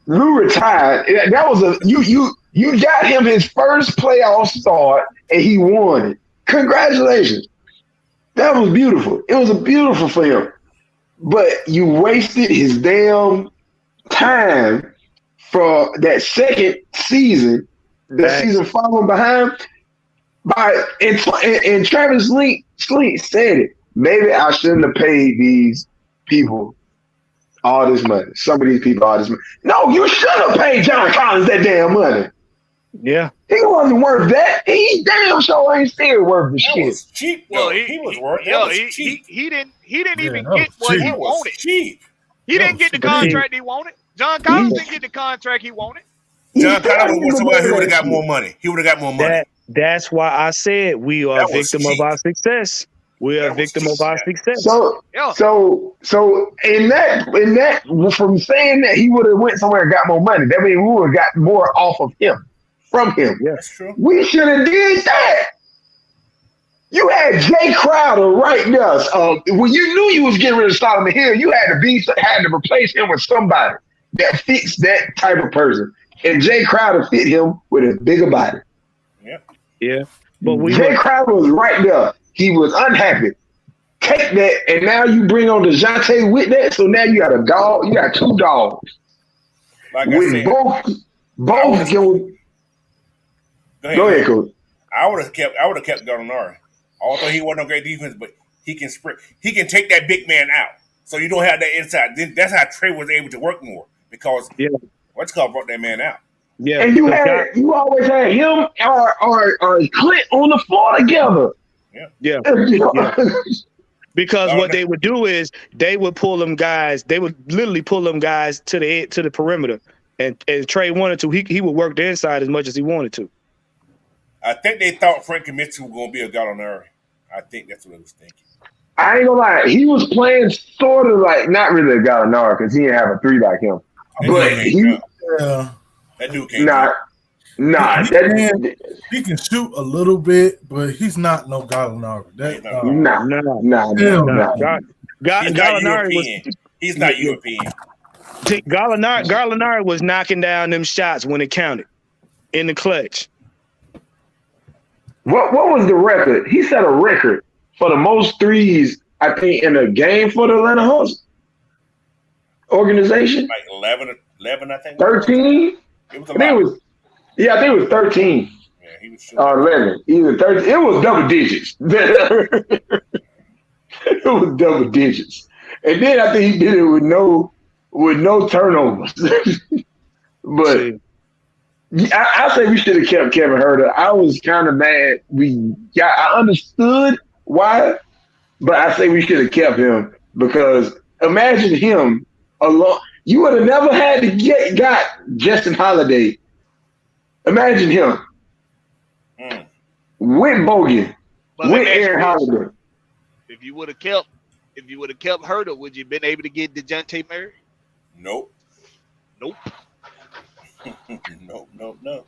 That was you got him his first playoff start and he won it. Congratulations. That was beautiful. It was beautiful for him. But you wasted his damn time for that second season, season following behind. And Travis Sleet said it. Maybe I shouldn't have paid these people all this money. Some of these people all this money. No, you should have paid John Collins that damn money. Yeah. He wasn't worth that. He damn sure ain't still worth the shit. Was cheap. Well, he was worth it. He didn't even get what he wanted. Cheap. He didn't get the contract he wanted. John Collins didn't get the contract he wanted. John Collins went somewhere he would have got more money. He would have got more money. That's why I said we are a victim of our success. We are a victim of our success. So in that from saying that he would have went somewhere and got more money, that means we would have got more off of him, from him. Yeah, that's true. We should have did that. You had Jay Crowder right there. When you knew you was getting rid of Solomon Hill, you had to replace him with somebody that fits that type of person. And Jay Crowder fit him with a bigger body. Yeah. But Jay Crowder was right there. He was unhappy. Take that, and now you bring on DeJounte with that. So now you got a dog. You got two dogs. Like with I said, both going. Go ahead, Coach. I would have kept Gallinari. Although he wasn't no great defense, but he can sprint. He can take that big man out. So you don't have that inside. That's how Trey was able to work more because what's called brought that man out. Yeah, and you always had him or Clint on the floor together. Yeah. Because what they would do is they would pull them guys. They would literally pull them guys to the perimeter, and Trey wanted to. He would work the inside as much as he wanted to. I think they thought Frank Kaminsky was going to be a Gallinari. I think that's what I was thinking. I ain't gonna lie. He was playing sort of like not really a Gallinari because he didn't have a three like him. But that dude can't. Nah, he can shoot a little bit, but he's not no Gallinari. He's not European. Gallinari was knocking down them shots when it counted in the clutch. What was the record? He set a record for the most threes, I think, in a game for the Atlanta Hawks organization. Like 11, I think. 13? It was a lot. I think it was 13. Yeah, he was shooting. 11. Either 13. It was double digits. It was double digits. And then I think he did it with no turnovers. But I say we should have kept Kevin Herter. I was kind of mad. I understood why, but I say we should have kept him because imagine him alone. You would have never had to got Justin Holiday. Imagine him with Bogan, with Aaron Holiday. If you would have kept Herter, would you have been able to get DeJounte Murray? Nope. Nope. No.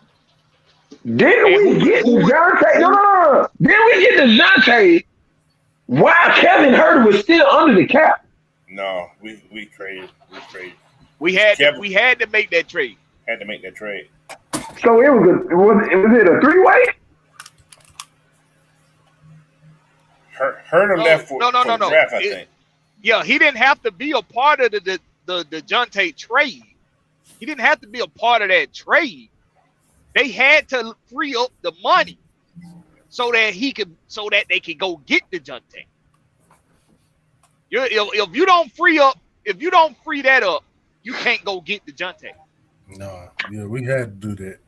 Didn't we get DeJounte? No. Didn't we get DeJounte while Kevin Herter was still under the cap? No, we traded. We had to make that trade. Had to make that trade. So was it a three-way? Herder left for no. draft, I think. Yeah, he didn't have to be a part of the DeJounte trade. He didn't have to be a part of that trade. They had to free up the money so that they could go get DeJounte. If you don't free that up, you can't go get DeJounte. No, yeah, we had to do that.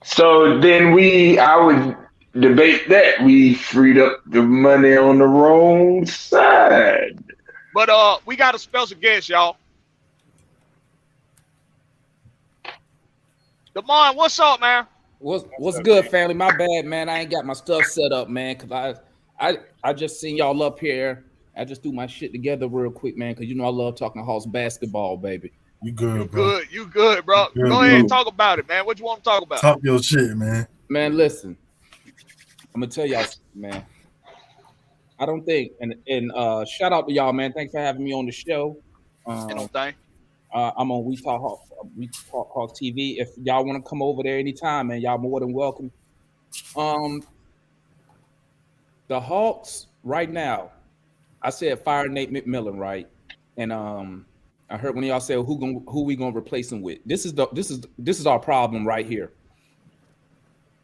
So then I would debate that we freed up the money on the wrong side. But we got a special guest, y'all. Damon, what's up, man? What's good, family? My bad, man. I ain't got my stuff set up, man, because I just seen y'all up here. I just threw my shit together real quick, man, because you know I love talking Hawks basketball, baby. You good, bro? You good, bro. Go ahead and talk about it, man. What you want to talk about? Talk your shit, man. Man, listen. I'm gonna tell y'all something, man. I don't think, and shout out to y'all, man. Thanks for having me on the show. I'm on We Talk Hawks TV. If y'all want to come over there anytime, man, y'all more than welcome. The Hawks right now, I said fire Nate McMillan, right? And I heard when y'all said who we gonna replace him with. This is our problem right here.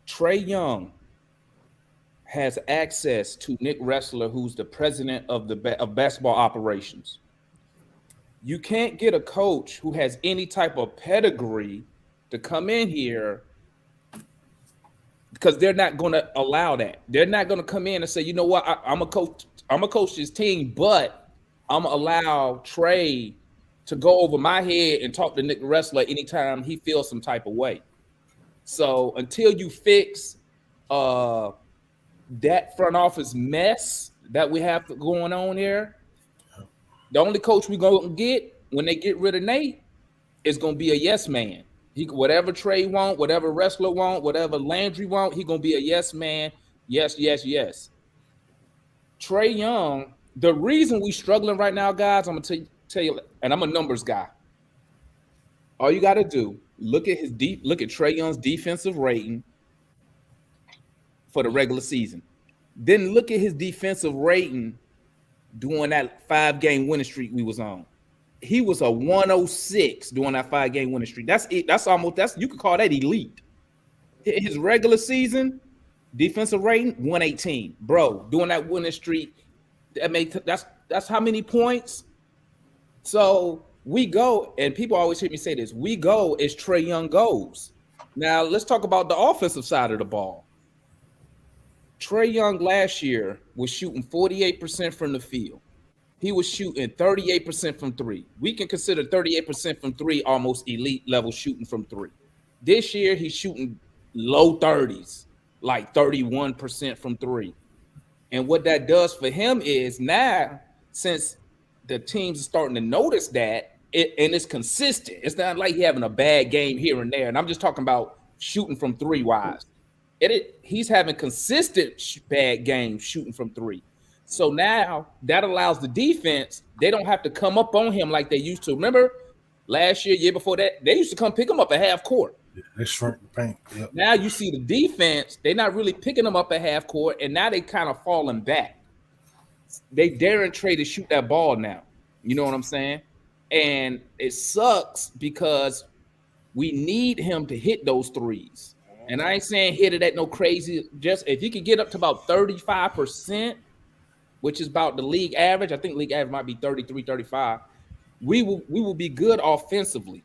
Trae Young has access to Nick Ressler, who's the president of basketball operations. You can't get a coach who has any type of pedigree to come in here because they're not going to allow that. They're not going to come in and say, you know what, I'm a coach this team, but I'm going to allow Trae to go over my head and talk to Nick Ressler anytime he feels some type of way. So until you fix that front office mess that we have going on here, the only coach we're going to get when they get rid of Nate is going to be a yes man. Whatever Trae want, whatever Ressler want, whatever Landry want, he's going to be a yes man. Yes, yes, yes. Trae Young, the reason we struggling right now, guys, I'm going to tell you, and I'm a numbers guy. All you got to do, look at Trae Young's defensive rating for the regular season. Then look at his defensive rating during that 5-game winning streak we was on. He was a 106 during that 5-game winning streak. That's you could call that elite. His regular season defensive rating 118. Bro, during that winning streak, that's how many points? So we go, and people always hear me say this, we go as Trae Young goes. Now let's talk about the offensive side of the ball. Trae Young last year was shooting 48% from the field. He was shooting 38% from three. We can consider 38% from three almost elite level shooting from three. This year, he's shooting low 30s, like 31% from three. And what that does for him is now, since the teams are starting to notice that, and it's consistent. It's not like he's having a bad game here and there. And I'm just talking about shooting from three wise. He's having consistent bad games shooting from three. So now that allows the defense, they don't have to come up on him like they used to. Remember last year, year before that, they used to come pick him up at half court. Yeah, they shrunk the paint. Yep. Now you see the defense, they're not really picking them up at half court, and now they kind of falling back. They daring Trae to shoot that ball now. You know what I'm saying? And it sucks because we need him to hit those threes. And I ain't saying hit it at no crazy, just if you could get up to about 35%, which is about the league average. I think league average might be 33, 35. We will be good offensively.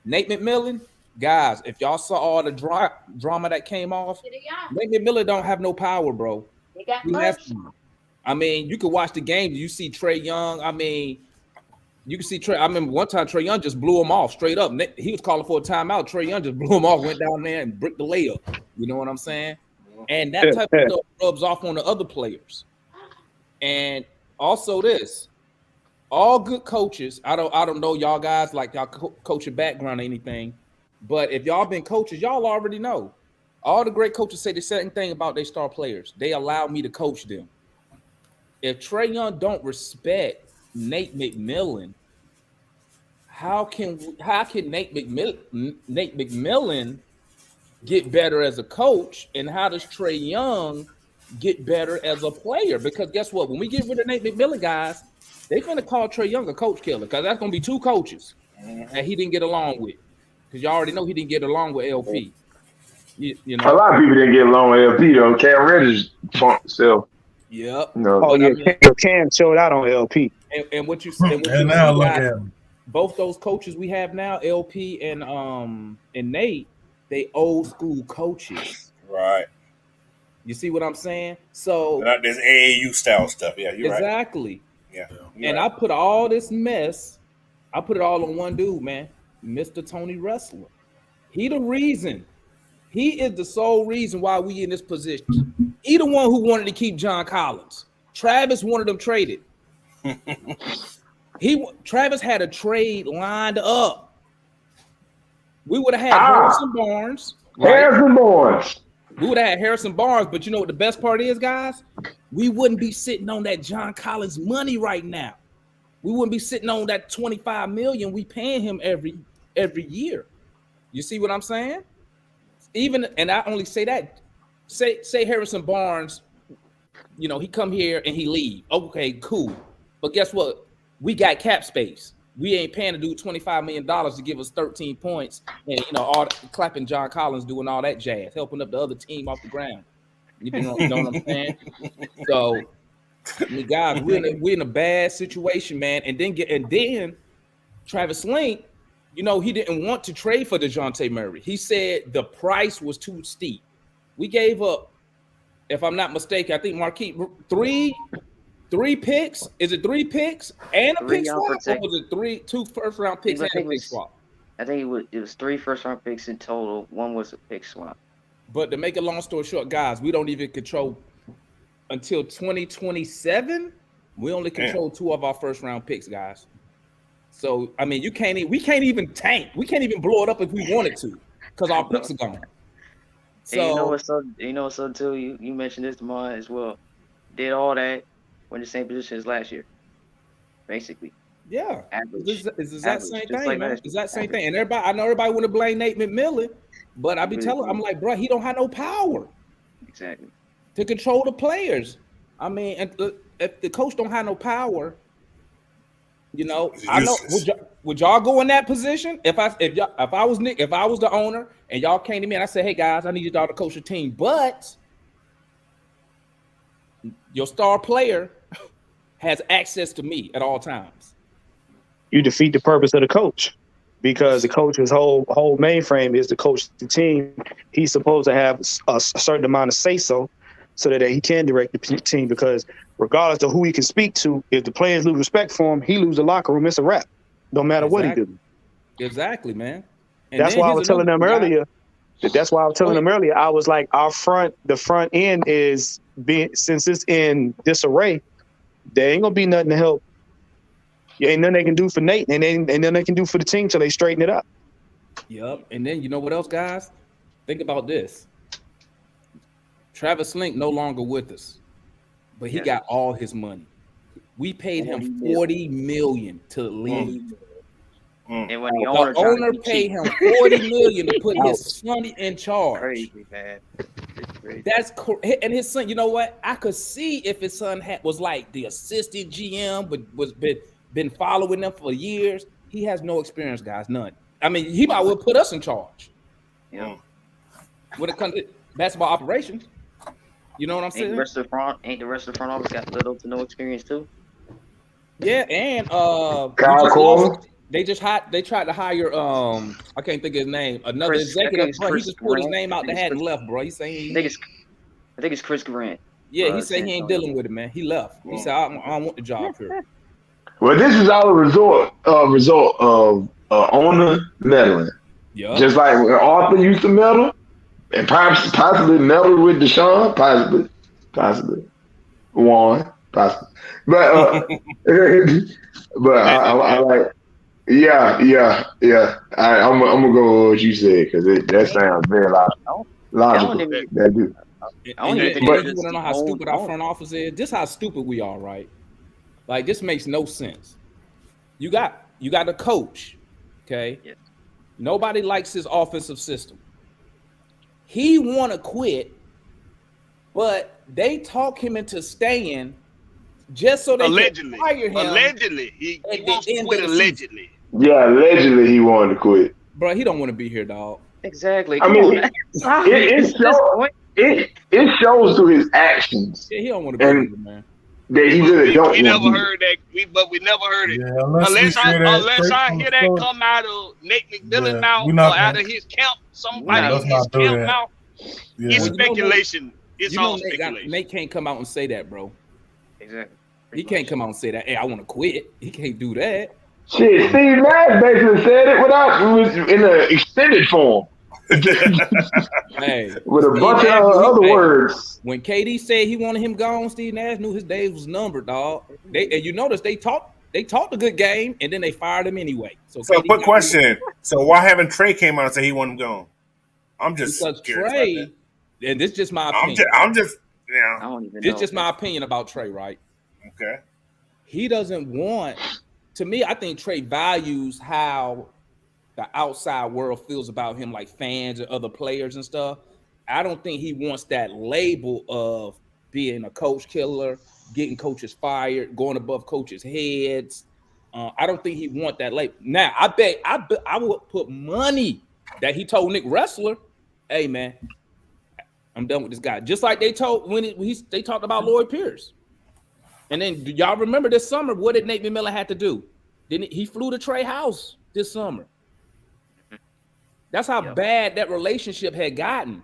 Nate McMillan, guys, if y'all saw all the drama that came off, Nate McMillan don't have no power, bro. I mean, you could watch the game. You see Trae Young. I mean, you can see Trae. I remember one time Trae Young just blew him off straight up. He was calling for a timeout. Trae Young just blew him off, went down there and bricked the layup. You know what I'm saying? And that type of stuff rubs off on the other players. And also this, all good coaches. I don't know y'all guys like y'all coaching background or anything, but if y'all been coaches, y'all already know. All the great coaches say the same thing about their star players. They allow me to coach them. If Trae Young don't respect Nate McMillan, how can Nate McMillan get better as a coach? And how does Trae Young get better as a player. Because guess what? When we get rid of Nate McMillan, guys, they're going to call Trey Young a coach killer because that's going to be two coaches that he didn't get along with. Because you already know he didn't get along with LP. You know, a lot of people didn't get along with LP though. Cam Reddish funked himself. Yep. No. Oh yeah, Cam showed out on LP. And what you said, And now look at him. Both those coaches we have now, LP and Nate, they old school coaches. Right. You see what I'm saying? So Not this AAU style stuff. Yeah, you're right. exactly. Yeah. And I put all this mess, I put it all on one dude, man, Mr. Tony Wrestler. He the reason. He is the sole reason why we in this position. He the one who wanted to keep John Collins. Travis wanted him traded. Travis had a trade lined up. We would have had Harrison Barnes. Right? Harrison Barnes. We would have had Harrison Barnes, but you know what the best part is, guys? We wouldn't be sitting on that John Collins money right now. We wouldn't be sitting on that $25 million we paying him every year. You see what I'm saying? Even, and I only say that. Say Harrison Barnes, you know, he come here and he leave. Okay, cool. But guess what? We got cap space. We ain't paying a dude $25 million to give us 13 points and, you know, all clapping John Collins, doing all that jazz, helping up the other team off the ground. You know what I'm saying? So, I mean, guys, we're in a bad situation, man. And then Travis Link, you know, he didn't want to trade for DeJounte Murray. He said the price was too steep. We gave up, if I'm not mistaken, I think Marquise, three picks. Is it 3 picks and a pick swap? Or was it 2 first-round picks and a pick swap? I think it was 3 first-round picks in total. 1 was a pick swap. But to make a long story short, guys, we don't even control until 2027. We only control 2 of our first-round picks, guys. So I mean, we can't even tank. We can't even blow it up if we wanted to, because our picks are gone. So and you know what's so too. You mentioned this tomorrow as well. Did all that. We're in the same position as last year, basically. Yeah, average. Is that same thing, like man? Is that same thing? And I know everybody want to blame Nate McMillan, but I be telling, I'm like, bro, he don't have no power. Exactly. To control the players. I mean, if the coach don't have no power, you know, I know. Would y'all go in that position? If I was Nick, if I was the owner, and y'all came to me and I said, hey guys, I need y'all to coach the team, but your star player has access to me at all times. You defeat the purpose of the coach, because the coach's whole mainframe is to coach the team. He's supposed to have a certain amount of say-so that he can direct the team, because regardless of who he can speak to, if the players lose respect for him, he loses the locker room. It's a wrap. No matter what he do. Exactly, man. And that's why I was telling them earlier. That's why I was telling them earlier. I was like, the front end is being, since it's in disarray, there ain't gonna be nothing to help. Ain't nothing they can do for Nate, and then they can do for the team till they straighten it up. Yep. And then you know what else, guys? Think about this. Travis Link no longer with us, but he got all his money. We paid him $40 million to leave. And when the owner paid him $40 million to put his son in charge. Crazy, man. Crazy. That's and his son. You know what? I could see if his son was like the assistant GM, but was been following them for years. He has no experience, guys. None. I mean, he might well put us in charge. Yeah. When it comes to basketball operations, you know what I'm saying? Ain't the rest of the front office got little to no experience too? Yeah, and they tried to hire I can't think of his name, another executive, bro. He just pulled his name out the hat and left, bro. He's saying I think it's Chris Grant. Yeah, he said he ain't dealing with it, man. He left. He said I don't want the job here. Well, this is all a result of owner meddling. Yeah. Just like when Arthur used to meddle, and possibly meddle with Deshaun, possibly Juan, possibly. But but I like, yeah. I'm gonna go with what you said, because that sounds very logical. That do. You want to know how stupid our front office is? This is how stupid we are, right? Like, this makes no sense. You got a coach, okay? Yes. Nobody likes his offensive system. He want to quit, but they talk him into staying just so they allegedly can fire him. Allegedly, he wants to quit. Allegedly, yeah, allegedly he wanted to quit. Bro, he don't want to be here, dog. Exactly. I mean, it shows through his actions. Yeah, he don't want to be here, man. That he really don't. We never heard that. We never heard it. Yeah, unless I hear that come out of Nate McMillan's mouth or out of his camp, somebody in his camp mouth. Yeah. It's speculation. It's all speculation. Nate can't come out and say that, bro. Exactly. He can't come out and say that. Hey, I want to quit. He can't do that. Shit, Steve Nash basically said it in an extended form. Hey, with a bunch of other words. When KD said he wanted him gone, Steve Nash knew his days was numbered, dog. And you notice they talked a good game, and then they fired him anyway. So quick question. So why haven't Trey came out and said he wanted him gone? I'm just because Trey, and this is just my opinion. This is just my opinion about Trey, right? Okay. He doesn't want. To me, I think Trey values how the outside world feels about him, like fans and other players and stuff. I don't think he wants that label of being a coach killer, getting coaches fired, going above coaches' heads. I don't think he want that label. Now, I bet I would put money that he told Nick Wrestler, "Hey, man, I'm done with this guy." Just like they told they talked about Lloyd Pierce. And then do y'all remember this summer? What did Nate McMillan have to do? He flew to Trey house this summer. That's how bad that relationship had gotten.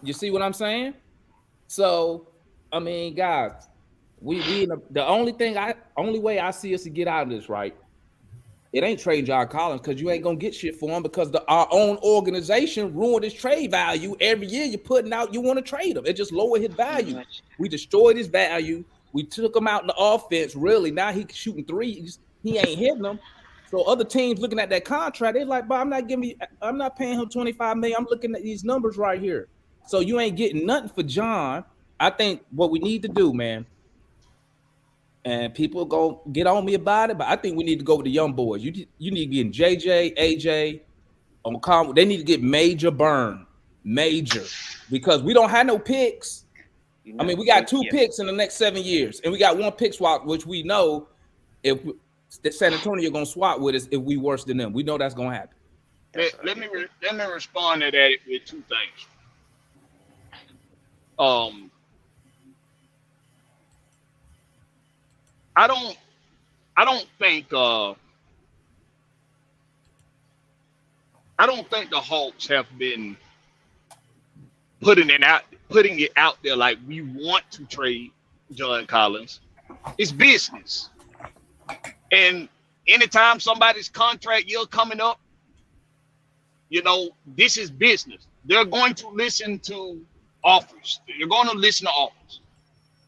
You see what I'm saying? So, I mean, guys, the only way I see us to get out of this, right? It ain't trade John Collins because you ain't gonna get shit for him because our own organization ruined his trade value. Every year you're putting out, you want to trade him. It just lowered his value. We destroyed his value. We took him out in the offense. Really, now he's shooting threes. He ain't hitting them. So other teams looking at that contract, they're like, "But I'm not paying him $25 million. I'm looking at these numbers right here. So you ain't getting nothing for John." I think what we need to do, man, and people go get on me about it, but I think we need to go with the young boys. You need to get in JJ, AJ, on they need to get major burn, because we don't have no picks. I mean, we got 2 picks in the next 7 years, and we got 1 pick swap, which we know if San Antonio going to swap with us if we worse than them. We know that's going to happen. Let me respond to that with 2 things. I don't think the Hawks have been putting it out there like we want to trade John Collins. It's business. And anytime somebody's contract year coming up, this is business. They're going to listen to offers. You're going to listen to offers.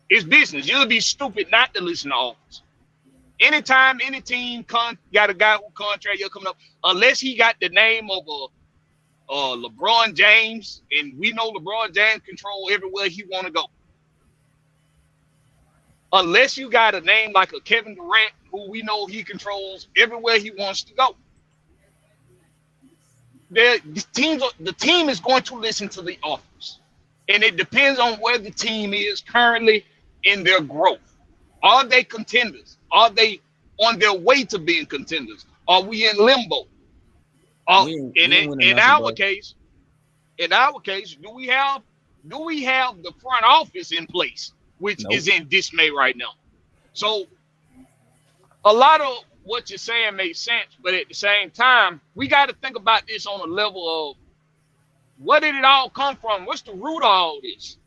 It's business. You'll be stupid not to listen to offers. Anytime any team got a guy who contract year coming up, unless he got the name of LeBron James, and we know LeBron James control everywhere he want to go. Unless you got a name like a Kevin Durant, who we know he controls everywhere he wants to go. The team is going to listen to the offers. And it depends on where the team is currently in their growth. Are they contenders? Are they on their way to being contenders? Are we in limbo? In our case, do we have the front office in place, which is in dismay right now? So a lot of what you're saying makes sense, but at the same time, we got to think about this on a level of where did it all come from? What's the root of all this?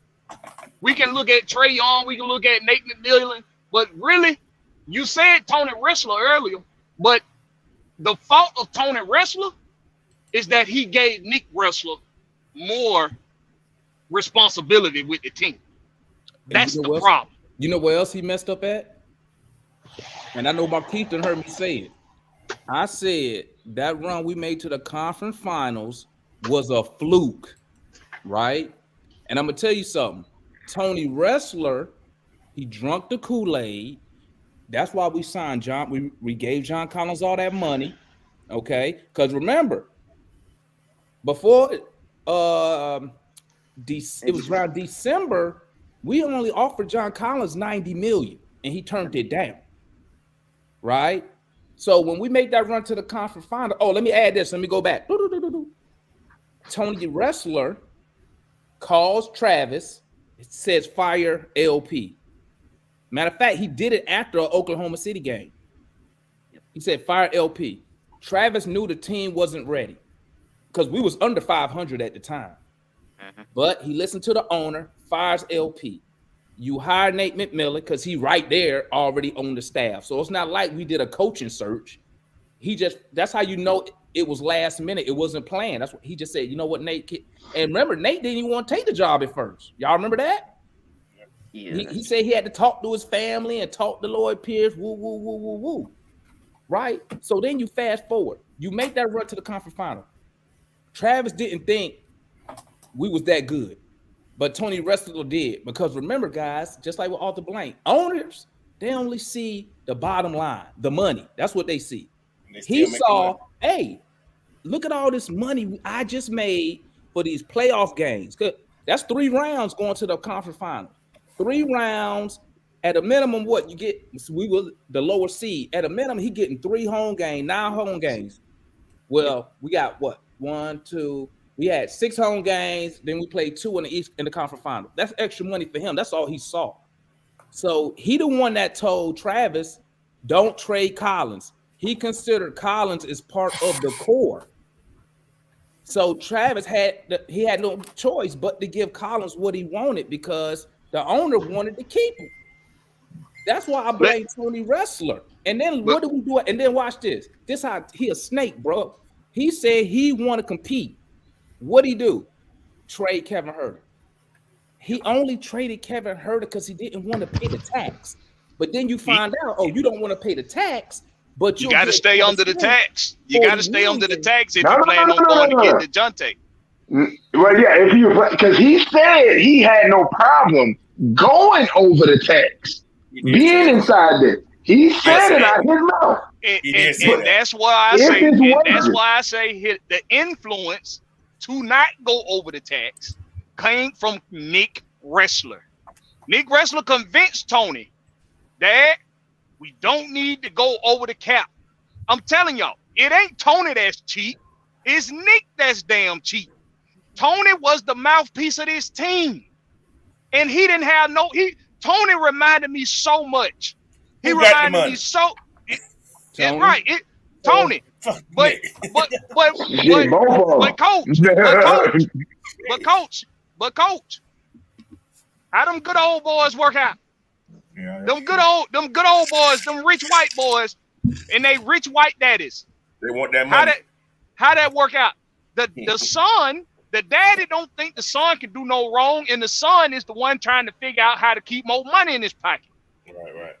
We can look at Trae Young, we can look at Nate McMillan, but really, you said Tony Wrestler earlier, but the fault of Tony Wrestler is that he gave Nick Wrestler more responsibility with the team. That's the problem. You know where else he messed up at? And I know Markeith done heard me say it. I said that run we made to the conference finals was a fluke, right? And I'm gonna tell you something. Tony Wrestler, he drunk the Kool-Aid. That's why we signed John. We gave John Collins all that money, okay? Because remember, before it was around December. We only offered John Collins $90 million, and he turned it down. Right. So when we made that run to the conference final, let me add this. Let me go back. Tony Wrestler calls Travis. It says fire LP. Matter of fact, he did it after an Oklahoma City game. He said fire LP. Travis knew the team wasn't ready because we was under 500 at the time. But he listened to the owner, fires LP. You hire Nate McMillan because he right there already on the staff. So it's not like we did a coaching search. That's how you know it was last minute. It wasn't planned. That's what he just said. You know what, Nate? And remember, Nate didn't even want to take the job at first. Y'all remember that? Yeah. He said he had to talk to his family and talk to Lloyd Pierce. Woo, woo, woo, woo, woo. Right? So then you fast forward. You make that run to the conference final. Travis didn't think we was that good, but Tony Wrestler did. Because remember, guys, just like with Arthur Blank, owners, they only see the bottom line, the money. That's what they see. He saw, hey, look at all this money I just made for these playoff games. That's 3 rounds going to the conference final. 3 rounds at a minimum. What you get? We were the lower seed. At a minimum, he getting 3 home games, 9 home games. Well, we got what? 1, 2. We had 6 home games. Then we played 2 in the East in the conference final. That's extra money for him. That's all he saw. So he the one that told Travis, don't trade Collins. He considered Collins as part of the core. So Travis had no choice but to give Collins what he wanted because the owner wanted to keep him. That's why I blame Tony Wrestler. And then what do we do? And then watch this. This how he a snake, bro. He said he want to compete. What'd he do? Trade Kevin Huerter. He only traded Kevin Huerter because he didn't want to pay the tax. But then you find out, you don't want to pay the tax, but you got to stay under the tax. You got to stay under the tax if you plan on going to get the Jonte. Well, yeah, because he said he had no problem going over the tax, being inside there. He said it out his mouth. And that's why I say the influence to not go over the tax came from Nick Wrestler. Nick Wrestler convinced Tony that we don't need to go over the cap. I'm telling y'all, it ain't Tony that's cheap. It's Nick that's damn cheap. Tony was the mouthpiece of this team. And he didn't have Tony reminded me so much. He reminded me so Tony. But coach, how them good old boys work out? Yeah, them good old boys, them rich white boys, and they rich white daddies. They want that money. How that work out? The son, the daddy don't think the son can do no wrong, and the son is the one trying to figure out how to keep more money in his pocket. Right.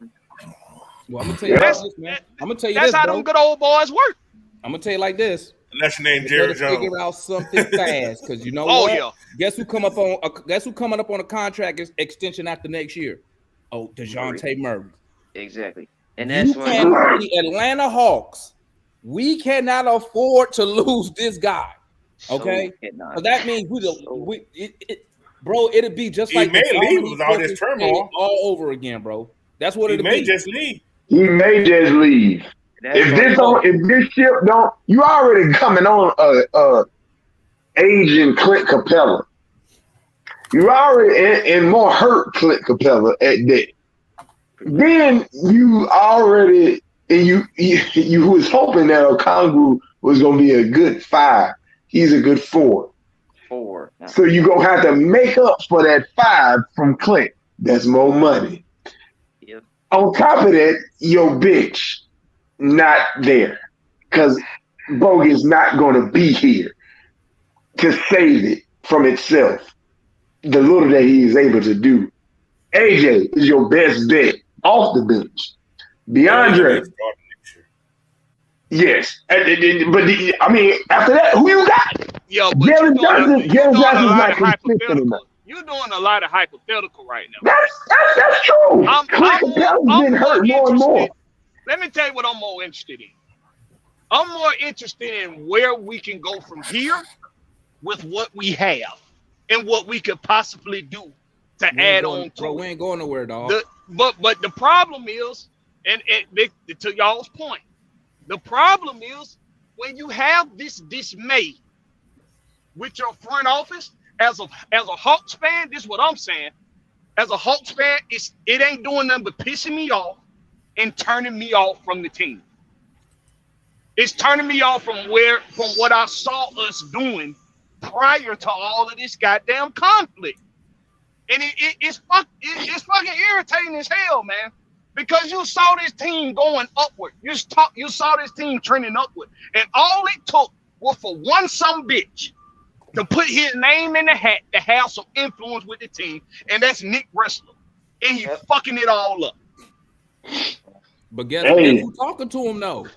Well, I'm gonna tell you this, man. I'm gonna tell you that's this, how them good old boys work. I'm gonna tell you like this. Unless your name Jerry Jones. Figure out something fast, because you know what? Yeah. Guess who coming up on a contract extension after next year? Oh, DeJounte Murray. Exactly. And that's the Atlanta Hawks. We cannot afford to lose this guy. Okay? So that means bro, it'd be just like he may leave with all this turmoil all over again, bro. That's what it'd be. He may just leave. He may just leave. If this ship don't, you already coming on aging Clint Capella. You already and more hurt Clint Capella at that. Then you already you was hoping that Okongwu was gonna be a good 5. He's a good 4. 4. So you gonna have to make up for that 5 from Clint. That's more money. Yep. On top of that, your bitch not there because Bogey's not going to be here to save it from itself. The little that he is able to do. AJ is your best bet off the bench. DeAndre, yes, but I mean after that, who you got? Yo, but Jalen Johnson's not consistent enough. You're doing a lot of hypothetical right now. That's true. Clint Capella's been hurt more and more. Let me tell you what I'm more interested in. I'm more interested in where we can go from here with what we have. and what we could possibly do to add on to bro, it. we ain't going nowhere, dog. But the problem is, and to y'all's point, the problem is when you have this dismay with your front office as a Hawks fan. This is what I'm saying. As a Hawks fan, it ain't doing nothing but pissing me off and turning me off from the team. It's turning me off from what I saw us doing prior to all of this goddamn conflict. And it's fucking irritating as hell, man. Because you saw this team going upward. You saw this team trending upward. And all it took was for one some bitch to put his name in the hat to have some influence with the team. And that's Nick Wrestler. And he's fucking it all up. But guess who's talking to him though?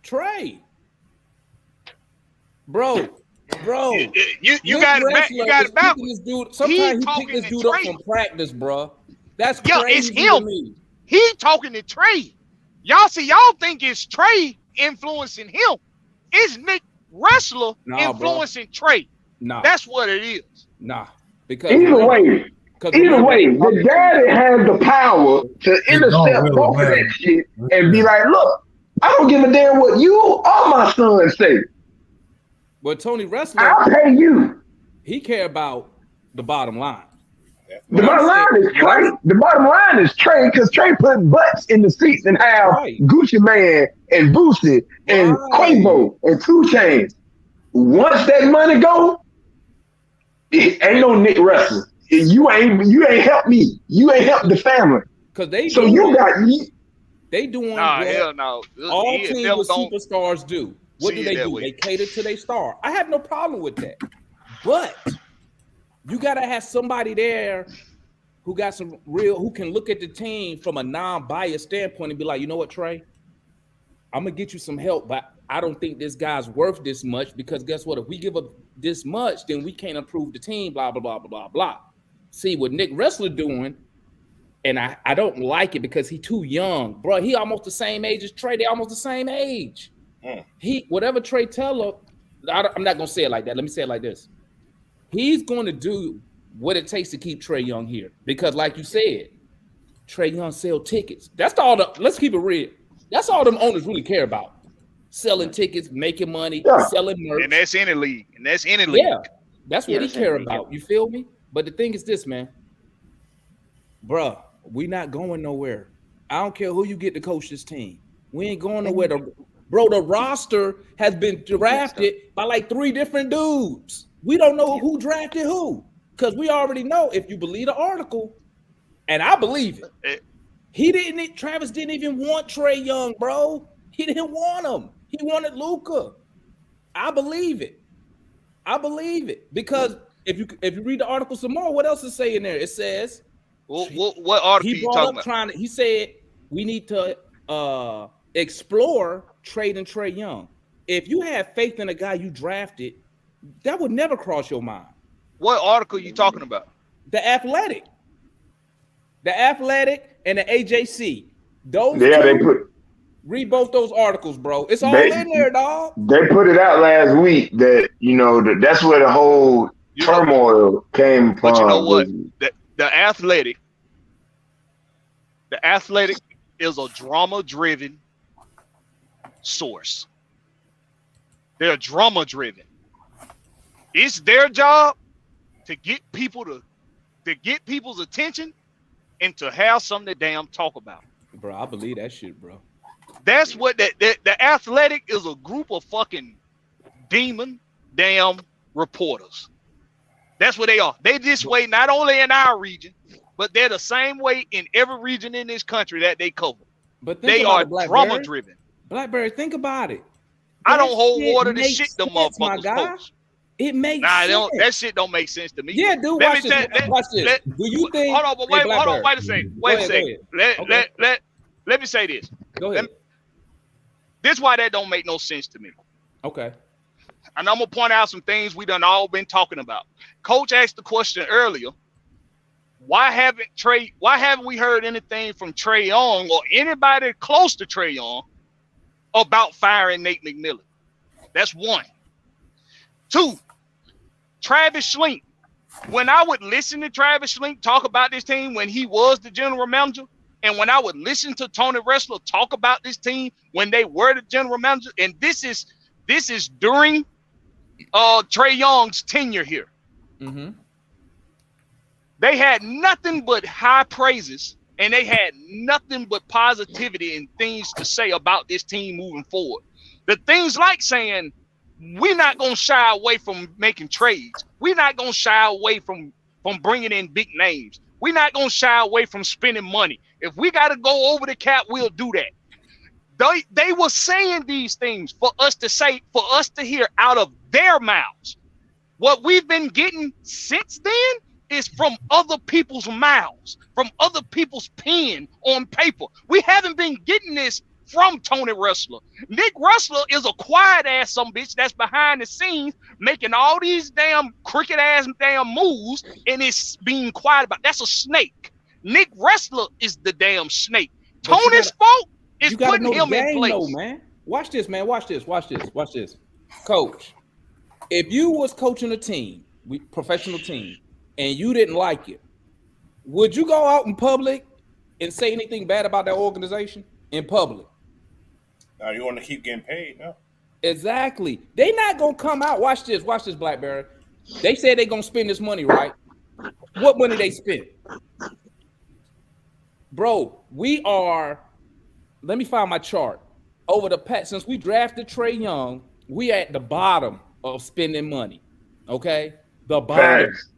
Trey. Bro. You got it backwards. Sometimes he pick this dude up from practice, bro. That's crazy. It's him. To me. He talking to Trey. Y'all think it's Trey influencing him. It's Nick Wrestler influencing Trey. Nah. That's what it is. Nah. Because either way, the guy that has the power to intercept both of that shit and be like, look, I don't give a damn what you or my son say. But Tony Wrestler, I'll pay you. He care about the bottom line. The bottom line is Trey. The bottom line is Trey, because Trey put butts in the seats and have Gucci Man and Boosie and Quavo and 2 Chainz. Once that money go, it ain't no Nick Wrestler. You ain't helped me. You ain't helped the family. Cause they doing hell no. All teams with superstars do. What do? They cater to their star. I have no problem with that. But you gotta have somebody there who got who can look at the team from a non-biased standpoint and be like, you know what, Trey? I'm gonna get you some help, but I don't think this guy's worth this much, because guess what? If we give up this much, then we can't improve the team, blah, blah, blah, blah, blah, blah. See what Nick Wrestler doing, and I don't like it because he's too young. Bro, he almost the same age as Trey. They almost the same age. Whatever Trey tell her, I'm not gonna say it like that. Let me say it like this. He's going to do what it takes to keep Trey Young here, because, like you said, Trey Young sell tickets. That's all. Let's keep it real. That's all them owners really care about: selling tickets, making money, selling merch. And that's any league. Yeah, that's what he care about. You feel me? But the thing is this, man, bruh, we not going nowhere. I don't care who you get to coach this team. We ain't going nowhere. Bro, the roster has been drafted by like 3 different dudes. We don't know who drafted who, because we already know, if you believe the article, and I believe it. Travis didn't even want Trey Young, bro. He didn't want him. He wanted Luka. I believe it. Because if you read the article some more, what else is saying there? It says, what article you talking about? He said we need to explore trading Trey Young. If you have faith in a guy you drafted, that would never cross your mind. What article you talking about? The Athletic and the AJC. Read both those articles, bro. It's all in there, dog. They put it out last week that, that's where the whole turmoil came from. But you know what? The Athletic is a drama-driven source. They're drama-driven. It's their job to get people to get people's attention and to have something to damn talk about. Bro, I believe that shit, bro. That's what the Athletic is, a group of fucking demon damn reporters. That's what they are. They this way not only in our region, but they're the same way in every region in this country that they cover. But they are drama driven. Blackberry, think about it. I don't hold water to shit them motherfuckers post. It makes sense. That shit don't make sense to me. Yeah, dude. Watch this. Do you think? Hold on, but wait a second. Wait a second. Let me say this. Go ahead. This is why that don't make no sense to me. Okay. And I'm gonna point out some things we done all been talking about. Coach asked the question earlier. Why haven't we heard anything from Trey Young or anybody close to Trey Young about firing Nate McMillan? That's one. 2, Travis Schlenk when I would listen to Travis Schlenk talk about this team when he was the general manager, and when I would listen to Tony Ressler talk about this team when they were the general manager, and this is during Trae Young's tenure here. Mm-hmm. They had nothing but high praises, and they had nothing but positivity and things to say about this team moving forward. The things like saying, we're not going to shy away from making trades. We're not going to shy away from bringing in big names. We're not going to shy away from spending money. If we got to go over the cap, we'll do that. They were saying these things for us to say, for us to hear out of their mouths. What we've been getting since then is from other people's mouths, from other people's pen on paper. We haven't been getting this from Tony Ressler. Nick Ressler is a quiet ass some bitch that's behind the scenes making all these damn crooked ass damn moves, and it's being quiet about. That's a snake. Nick Ressler is the damn snake. Tony's fault is putting him in place. Though, man. Watch this, man. Watch this. Coach, if you was coaching a team, professional team, and you didn't like it, would you go out in public and say anything bad about that organization in public? No, you want to keep getting paid, no? Exactly. They not gonna come out. Watch this, Blackberry. They said they gonna spend this money, right? What money they spent? Bro, we are. Let me find my chart. Over the past, since we drafted Trae Young, we at the bottom of spending money. Okay, the bottom. Thanks.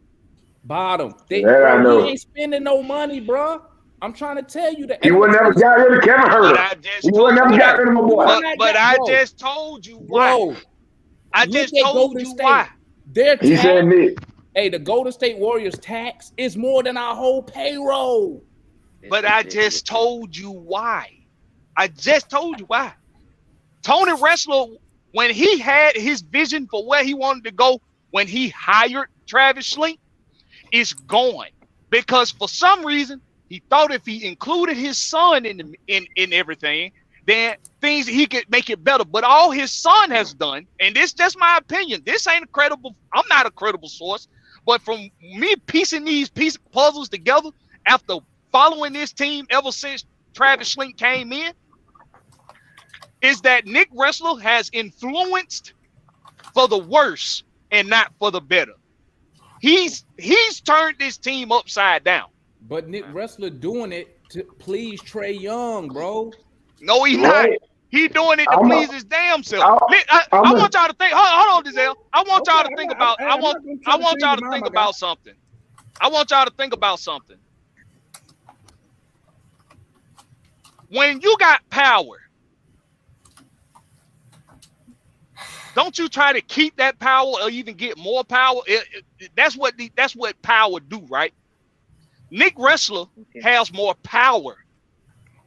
Bottom. I know. He ain't spending no money, bro. I'm trying to tell you that. He would never got rid of Kevin Herter. He would never got rid of my boy. But I just told you why. Bro, I just told you why. Their He tax, said Nick. hey, the Golden State Warriors tax is more than our whole payroll. But I just told you why. Tony Ressler, when he had his vision for where he wanted to go, when he hired Travis Schlenk, is gone. Because for some reason, he thought if he included his son in everything, then things he could make it better. But all his son has done, and this just my opinion, this ain't a credible, I'm not a credible source, but from me piecing these puzzles together after following this team ever since Travis Schlenk came in, is that Nick Ressler has influenced for the worse and not for the better. He's turned this team upside down. But Nick Ressler doing it to please Trae Young, bro. No, he's not. He doing it to please his damn self. I want y'all to think. Hold on, Giselle. I want y'all to think about. I want y'all to think about something. I want y'all to think about something. When you got power, don't you try to keep that power or even get more power? That's what power do, right? Nick Ressler has more power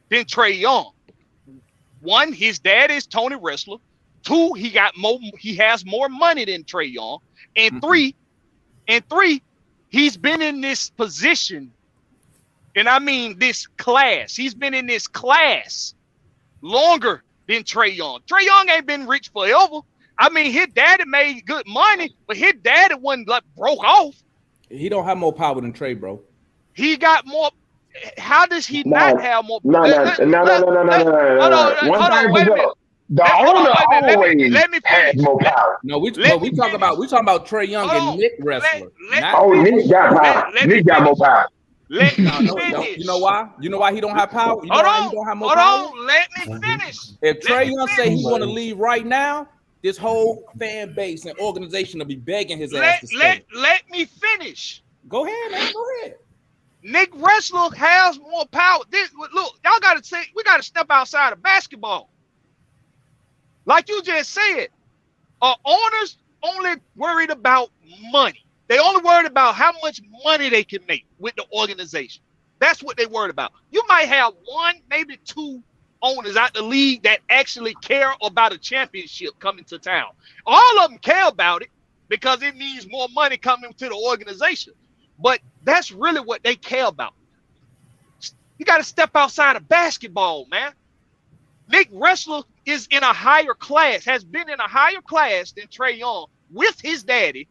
than Trae Young. One, his dad is Tony Ressler. Two, he has more money than Trae Young. And three, he's been in this position, and I mean this class. He's been in this class longer than Trae Young. Trae Young ain't been rich forever. I mean, his daddy made good money, but his daddy wasn't like broke off. He don't have more power than Trae, bro. He got more. How does he not have more? No. One thing is up. The owner always has more power. No, we talking about Trae Young and Nick Ressler. Nick got power. Nick got more power. Let me finish. You know why? You know why he don't have power? You know why he don't have more power? Hold on. Let me finish. If Trae Young say he want to leave right now, this whole fan base and organization will be begging his ass to stay. Let me finish. Go ahead, man. Go ahead. Nick Ressler has more power. Look, y'all gotta say we gotta step outside of basketball. Like you just said, owners only worried about money. They only worried about how much money they can make with the organization. That's what they worried about. You might have one, maybe two owners out the league that actually care about a championship coming to town. All of them care about it because it means more money coming to the organization. But that's really what they care about. You got to step outside of basketball, man. Nick Ressler is in a higher class, has been in a higher class than Trae Young with his daddy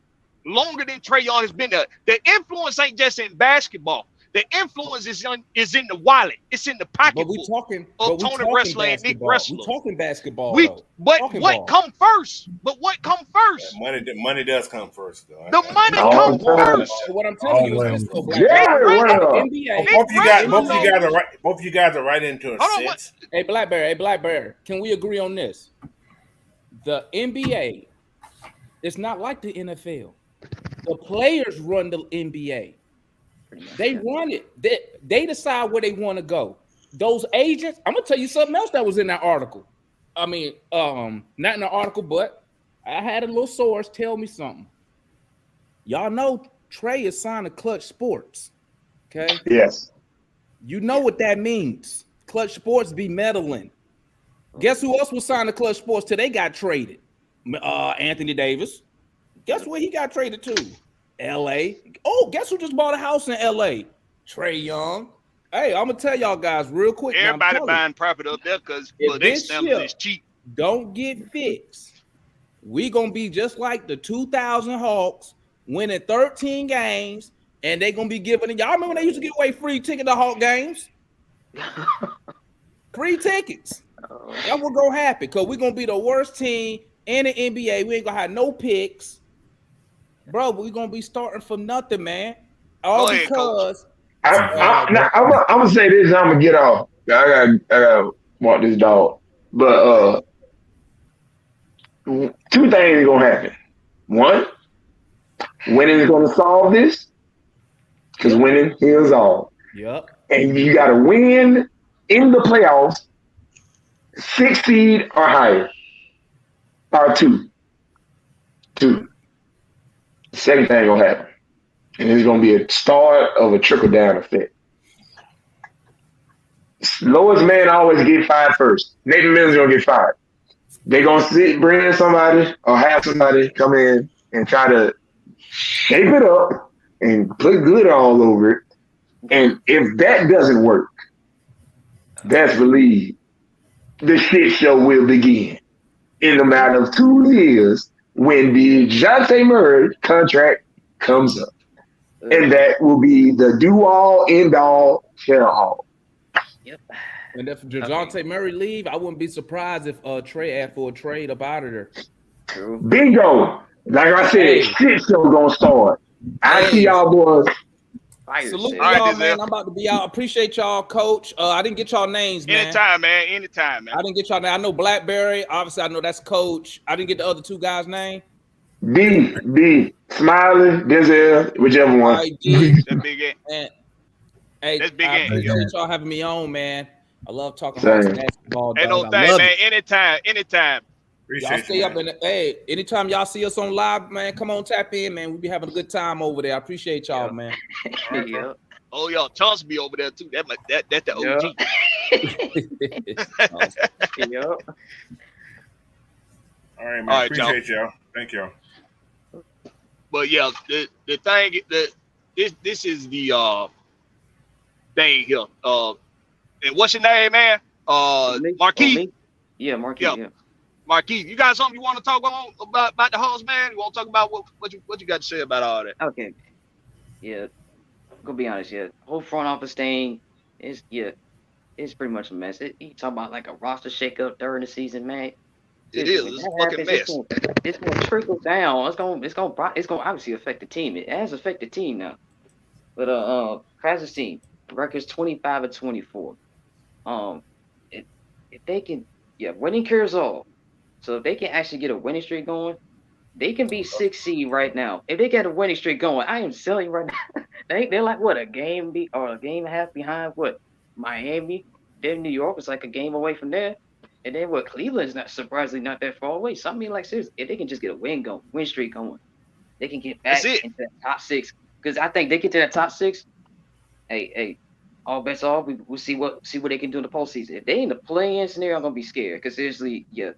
longer than Trae Young has been there. The influence ain't just in basketball. The influence is in the wallet. It's in the pocketbook of Tony Wrestler and Nick Wrestler. We talking basketball. What come first? But what come first? Yeah, money does come first, though. The money comes first. What I'm telling you is this, both of you guys are right into a sense. Hey, Blackberry, can we agree on this? The NBA is not like the NFL. The players run the NBA. They run it. They decide where they want to go. Those agents, I'm gonna tell you something else that was in that article. I mean, not in the article, but I had a little source tell me something. Y'all know Trae is signed to Clutch Sports. Okay. Yes. You know what that means. Clutch Sports be meddling. Guess who else was signed to Clutch Sports till they got traded? Anthony Davis. Guess where he got traded to? LA. Oh, guess who just bought a house in LA? Trae Young. Hey, I'm gonna tell y'all guys real quick. Everybody buying property up there because this shit is cheap. Don't get fixed. We gonna be just like the 2000 Hawks, winning 13 games, and they gonna be giving it. Y'all remember when they used to give away free ticket to Hawk games? Free tickets. That's what gonna happen because we're gonna be the worst team in the NBA. We ain't gonna have no picks. Bro, we're gonna be starting from nothing, man. All because I'm gonna say this. I'm gonna get off. I gotta walk this dog. But two things are gonna happen. One, winning is gonna solve this because winning heals all. Yep. And you gotta win in the playoffs, 6 seed or higher, or two. Second thing gonna happen, and it's gonna be a start of a trickle down effect. Lowest man always get fired first. Nathan Miller's gonna get fired. They gonna bring in somebody or have somebody come in and try to shape it up and put good all over it. And if that doesn't work, best believe the shit show will begin in a matter of 2 years. When the DeJounte Murray contract comes up. And that will be the do-all, end-all, tell-all. Yep. And if DeJounte Murray leave, I wouldn't be surprised if Trae asked for a trade up out of there. True. Bingo. Like I said, shit show gonna start. I see y'all boys. Salute y'all, man. I'm about to be out. Appreciate y'all, Coach. I didn't get y'all names, man. Anytime, man. I didn't get y'all name. I know Blackberry. Obviously, I know that's Coach. I didn't get the other 2 guys' name. B, Smiley, Denzel, whichever one. That big A. Hey, that's big I appreciate y'all having me on, man. I love talking about basketball. Ain't no thing, man. Anytime. Y'all stay up in anytime y'all see us on live, man, come on, tap in, man. We be having a good time over there. I appreciate y'all, man. Yeah. Oh, y'all, Charles be over there too. That's the OG. Yep. All right, man. Appreciate y'all. Thank y'all. But yeah, the thing this is the thing here. And what's your name, man? Marquis. Yeah, Marquis. Yeah. Marquis, you got something you want to talk about the Hawks, man? You want to talk about what you got to say about all that? Okay. Yeah. I'm gonna be honest. Yeah, whole front office thing is it's pretty much a mess. You talk about like a roster shakeup during the season, man. It is. It's a fucking mess. It's gonna trickle down. It's gonna obviously affect the team. It has affected the team now. But Crash's team, the record's 25-24. If they can, winning cures all. So if they can actually get a winning streak going, they can be 6 seed right now. If they get a winning streak going, I am telling you right now, they're like what, a game and a half behind what? Miami, then New York was like a game away from there. And then what, Cleveland's not surprisingly not that far away. So I mean, like seriously, if they can just get a win streak going, they can get back into the top 6. Because I think they get to that top 6. Hey, all bets off. We'll see what they can do in the postseason. If they in the play-in scenario, I'm gonna be scared. Because seriously, the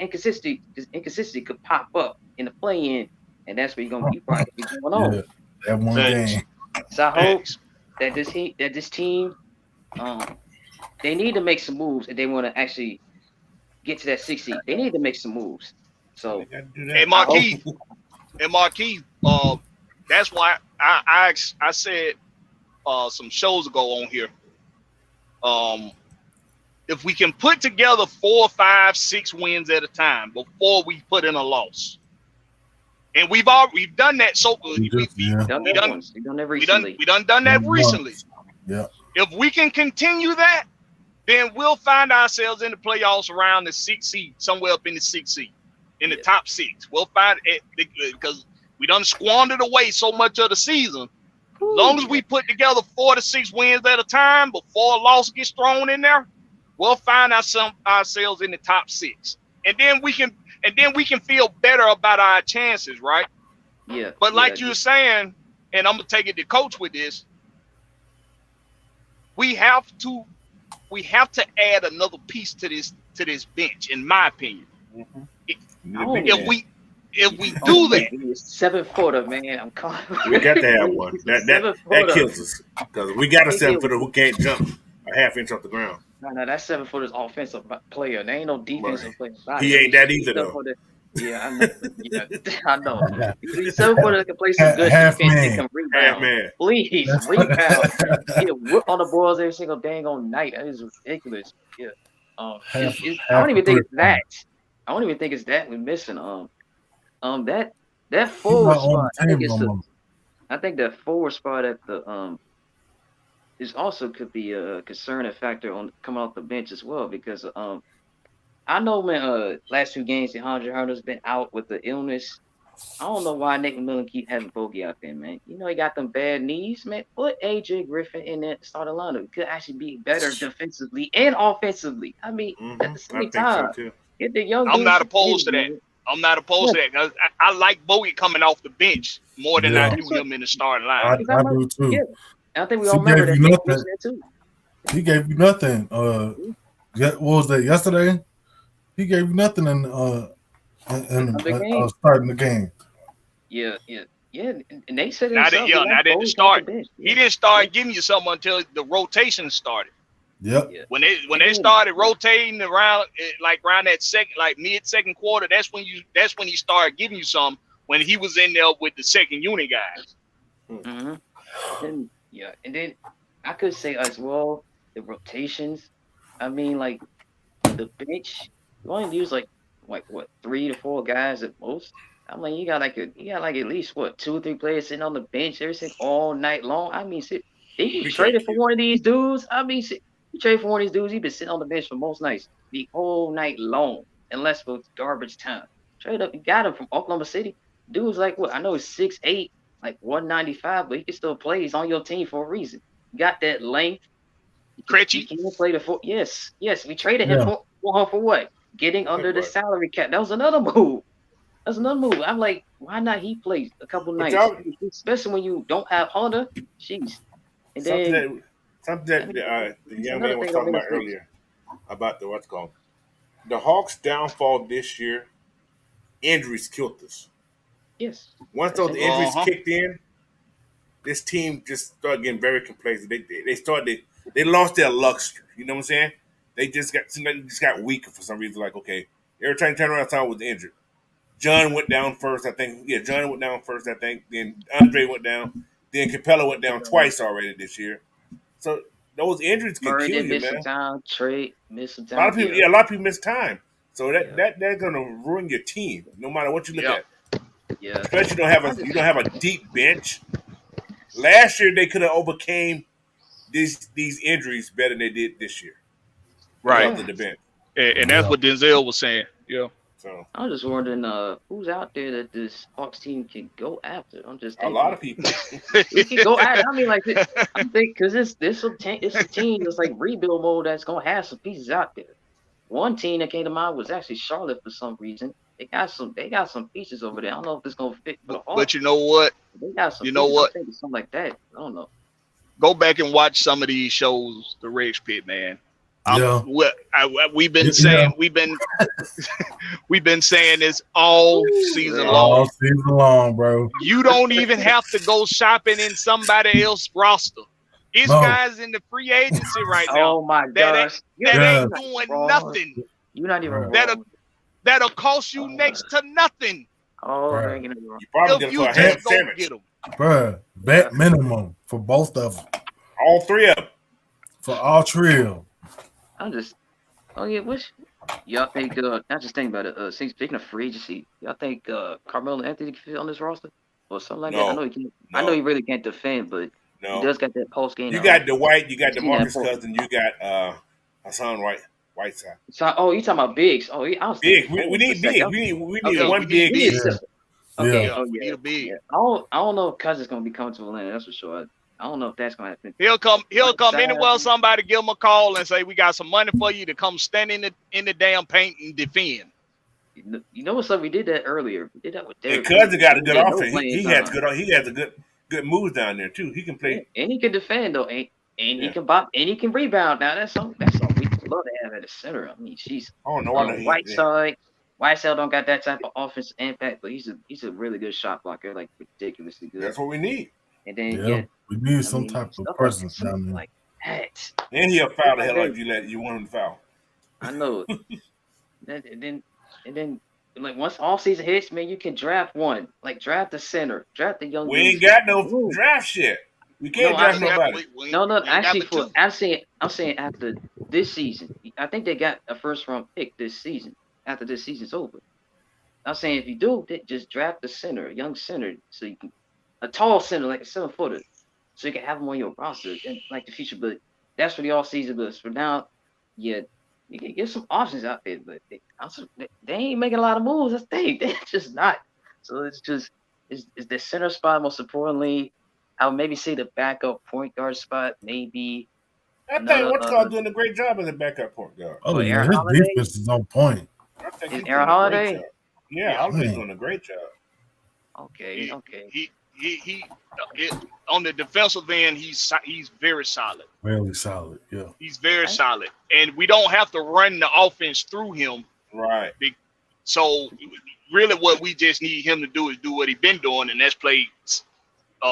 inconsistency could pop up in the play-in, and that's where you're gonna be probably going on. Yeah, that one game. So I hope that this team, they need to make some moves if they want to actually get to that 6 seed. They need to make some moves. So hey, Marquis, And Marquis, that's why I said some shows ago on here. If we can put together 4, 5, 6 wins at a time before we put in a loss, and we've done that so good. We done that recently. We done that recently. Yeah. If we can continue that, then we'll find ourselves in the playoffs around the 6th seed, somewhere up in the 6th seed, in the top 6. We'll find it because we done squandered away so much of the season. As long as we put together 4 to 6 wins at a time before a loss gets thrown in there, we'll find ourselves in the top 6, and then we can feel better about our chances, right? Yeah. But like you were saying, and I'm gonna take it to coach with this, we have to add another piece to this bench, in my opinion. Mm-hmm. If we do that, 7-footer, man, I'm calling. We got to have one. That kills us because we got a 7-footer who can't jump a half inch off the ground. No, that 7-footer is offensive player. There ain't no defensive player. He ain't that either though. Yeah, I know. Yeah, I know. 7-footer can play some good defense and can rebound. Please rebound. Get whipped on the balls every single dang on night. That is ridiculous. Yeah. I don't even think it's that. I don't even think it's that we're missing. That forward spot. I think that forward spot at the is also could be a concerning factor on coming off the bench as well, because I know, man, last 2 games DeAndre Hunter's been out with the illness. I don't know why Nick McMillan keep having Bogey out there, man. You know he got them bad knees, man. Put AJ Griffin in that starting lineup. He could actually be better defensively and offensively. I mean, at the same time, get the young. I'm not opposed to that. I'm not opposed to that because I like Bogey coming off the bench more than I do him in the starting line. I do too. Yeah. I think we all remember that too. He gave you nothing. What was that yesterday? He gave you nothing in starting the game. Yeah. And they said not at the start. He didn't start giving you something until the rotation started. Yep. Yeah. When they started rotating around that second, like mid-second quarter, that's when he started giving you some, when he was in there with the second unit guys. Mm-hmm. And then I could say as well the rotations. I mean, like the bench, you only use like what 3 to 4 guys at most. I'm like, you got like at least 2 or 3 players sitting on the bench everything all night long. I mean, if you traded for one of these dudes, you trade for one of these dudes, he's been sitting on the bench for most nights, the whole night long, unless for garbage time. Trade up, you got him from Oklahoma City. Dude's like what? I know he's 6'8", like 195, but he can still play. He's on your team for a reason. You got that length. Krejci. He can play the four. Yes. We traded him for what? Getting under the salary cap. That was another move. I'm like, why not he play a couple nights, especially when you don't have Hunter? Jeez. And then something that the young man was talking about earlier about the Hawks' downfall this year. Injuries killed us. Yes. Once those injuries kicked in, this team just started getting very complacent. They lost their luster. You know what I'm saying? They just got weaker for some reason. Like, okay, every time you turn around, someone was injured. John went down first, I think. Yeah, John went down first, I think. Then Andre went down. Then Capella went down twice already this year. So those injuries can kill you, man. Trade, miss some time. A lot of people miss time. So that's gonna ruin your team, no matter what you look at. Yeah. Especially you don't have a deep bench. Last year they could have overcame these injuries better than they did this year. Right. The bench. And that's what Denzel was saying. Yeah. So I'm just wondering who's out there that this Hawks team can go after. I'm just thinking. A lot of people. We can go after. I mean, like I'm thinking because it's a team that's like rebuild mode that's gonna have some pieces out there. One team that came to mind was actually Charlotte for some reason. They got some pieces over there. I don't know if it's gonna fit for the Hawks. But you know what? They got some. You know what? Something like that. I don't know. Go back and watch some of these shows, the Rex Pit, man. We've been saying we've been saying this all season long. All season long, bro. You don't even have to go shopping in somebody else's roster. It's guys in the free agency right now. Oh my gosh, that ain't doing nothing. You're not even that'll cost you next to nothing. Oh, Bruh. man, get him wrong. You probably If get you it for a ham just go sandwich. get him. Bruh, bet minimum for both of them. All three of them. For all three of them. I'm just. Oh yeah, which y'all think? Not just think about it. Speaking of free agency, y'all think Carmelo Anthony can fit on this roster or something like that? I know he can't. I know he really can't defend, but he does got that post game. You got Dwight. You got DeMarcus that Cousins. You got Hassan Whiteside. So, you talking about bigs? Oh, I was Big. thinking, We need big. We need Okay, one we big. we need Yeah. assist. Okay. Yeah. Oh We yeah. need a big. Yeah. I don't know if Cousins gonna be coming to Atlanta. That's for sure. I don't know if that's gonna happen. He'll come Whiteside. anywhere. Somebody give him a call and say, "We got some money for you to come stand in the damn paint and defend." You know what's up? We did that earlier. We did that with And Derek. Cousins got a good Yeah, no offense. playing He time. has good moves down there too. He can play. And he can defend though, and he can bop, and he can rebound. Now that's all we love to have at the center. I mean, she's I don't know why Whiteside don't got that type of offense impact, but he's a really good shot blocker, like ridiculously good. That's what we need. And then Yeah. We need some type of presence down there. like that. And he'll foul the hell out if you want him to foul. I know. and then like once all season hits, man, you can draft one. Like draft the center, draft the young. We ain't got no draft shit. We can't draft nobody. No. Actually, I'm saying after this season, I think they got a first round pick this season. After this season's over, I'm saying if you do, just draft the center, a young center, so you can a tall center like a 7-footer, so you can have them on your roster and like the future. But that's for the off season. But for now, yeah, you can get some options out there, but they ain't making a lot of moves. That's the thing. They're just not. So it's just is the center spot most importantly. I would maybe say the backup point guard spot, maybe. I think what's called doing a great job as a backup point guard. Oh yeah, his defense is on point. I think Is he's Aaron doing a great Holiday? job. Yeah, Holiday's doing a great job. Okay. He on the defensive end, he's very solid. Really solid, yeah. He's very solid, and we don't have to run the offense through him. Right. So really, what we just need him to do is do what he's been doing, and that's play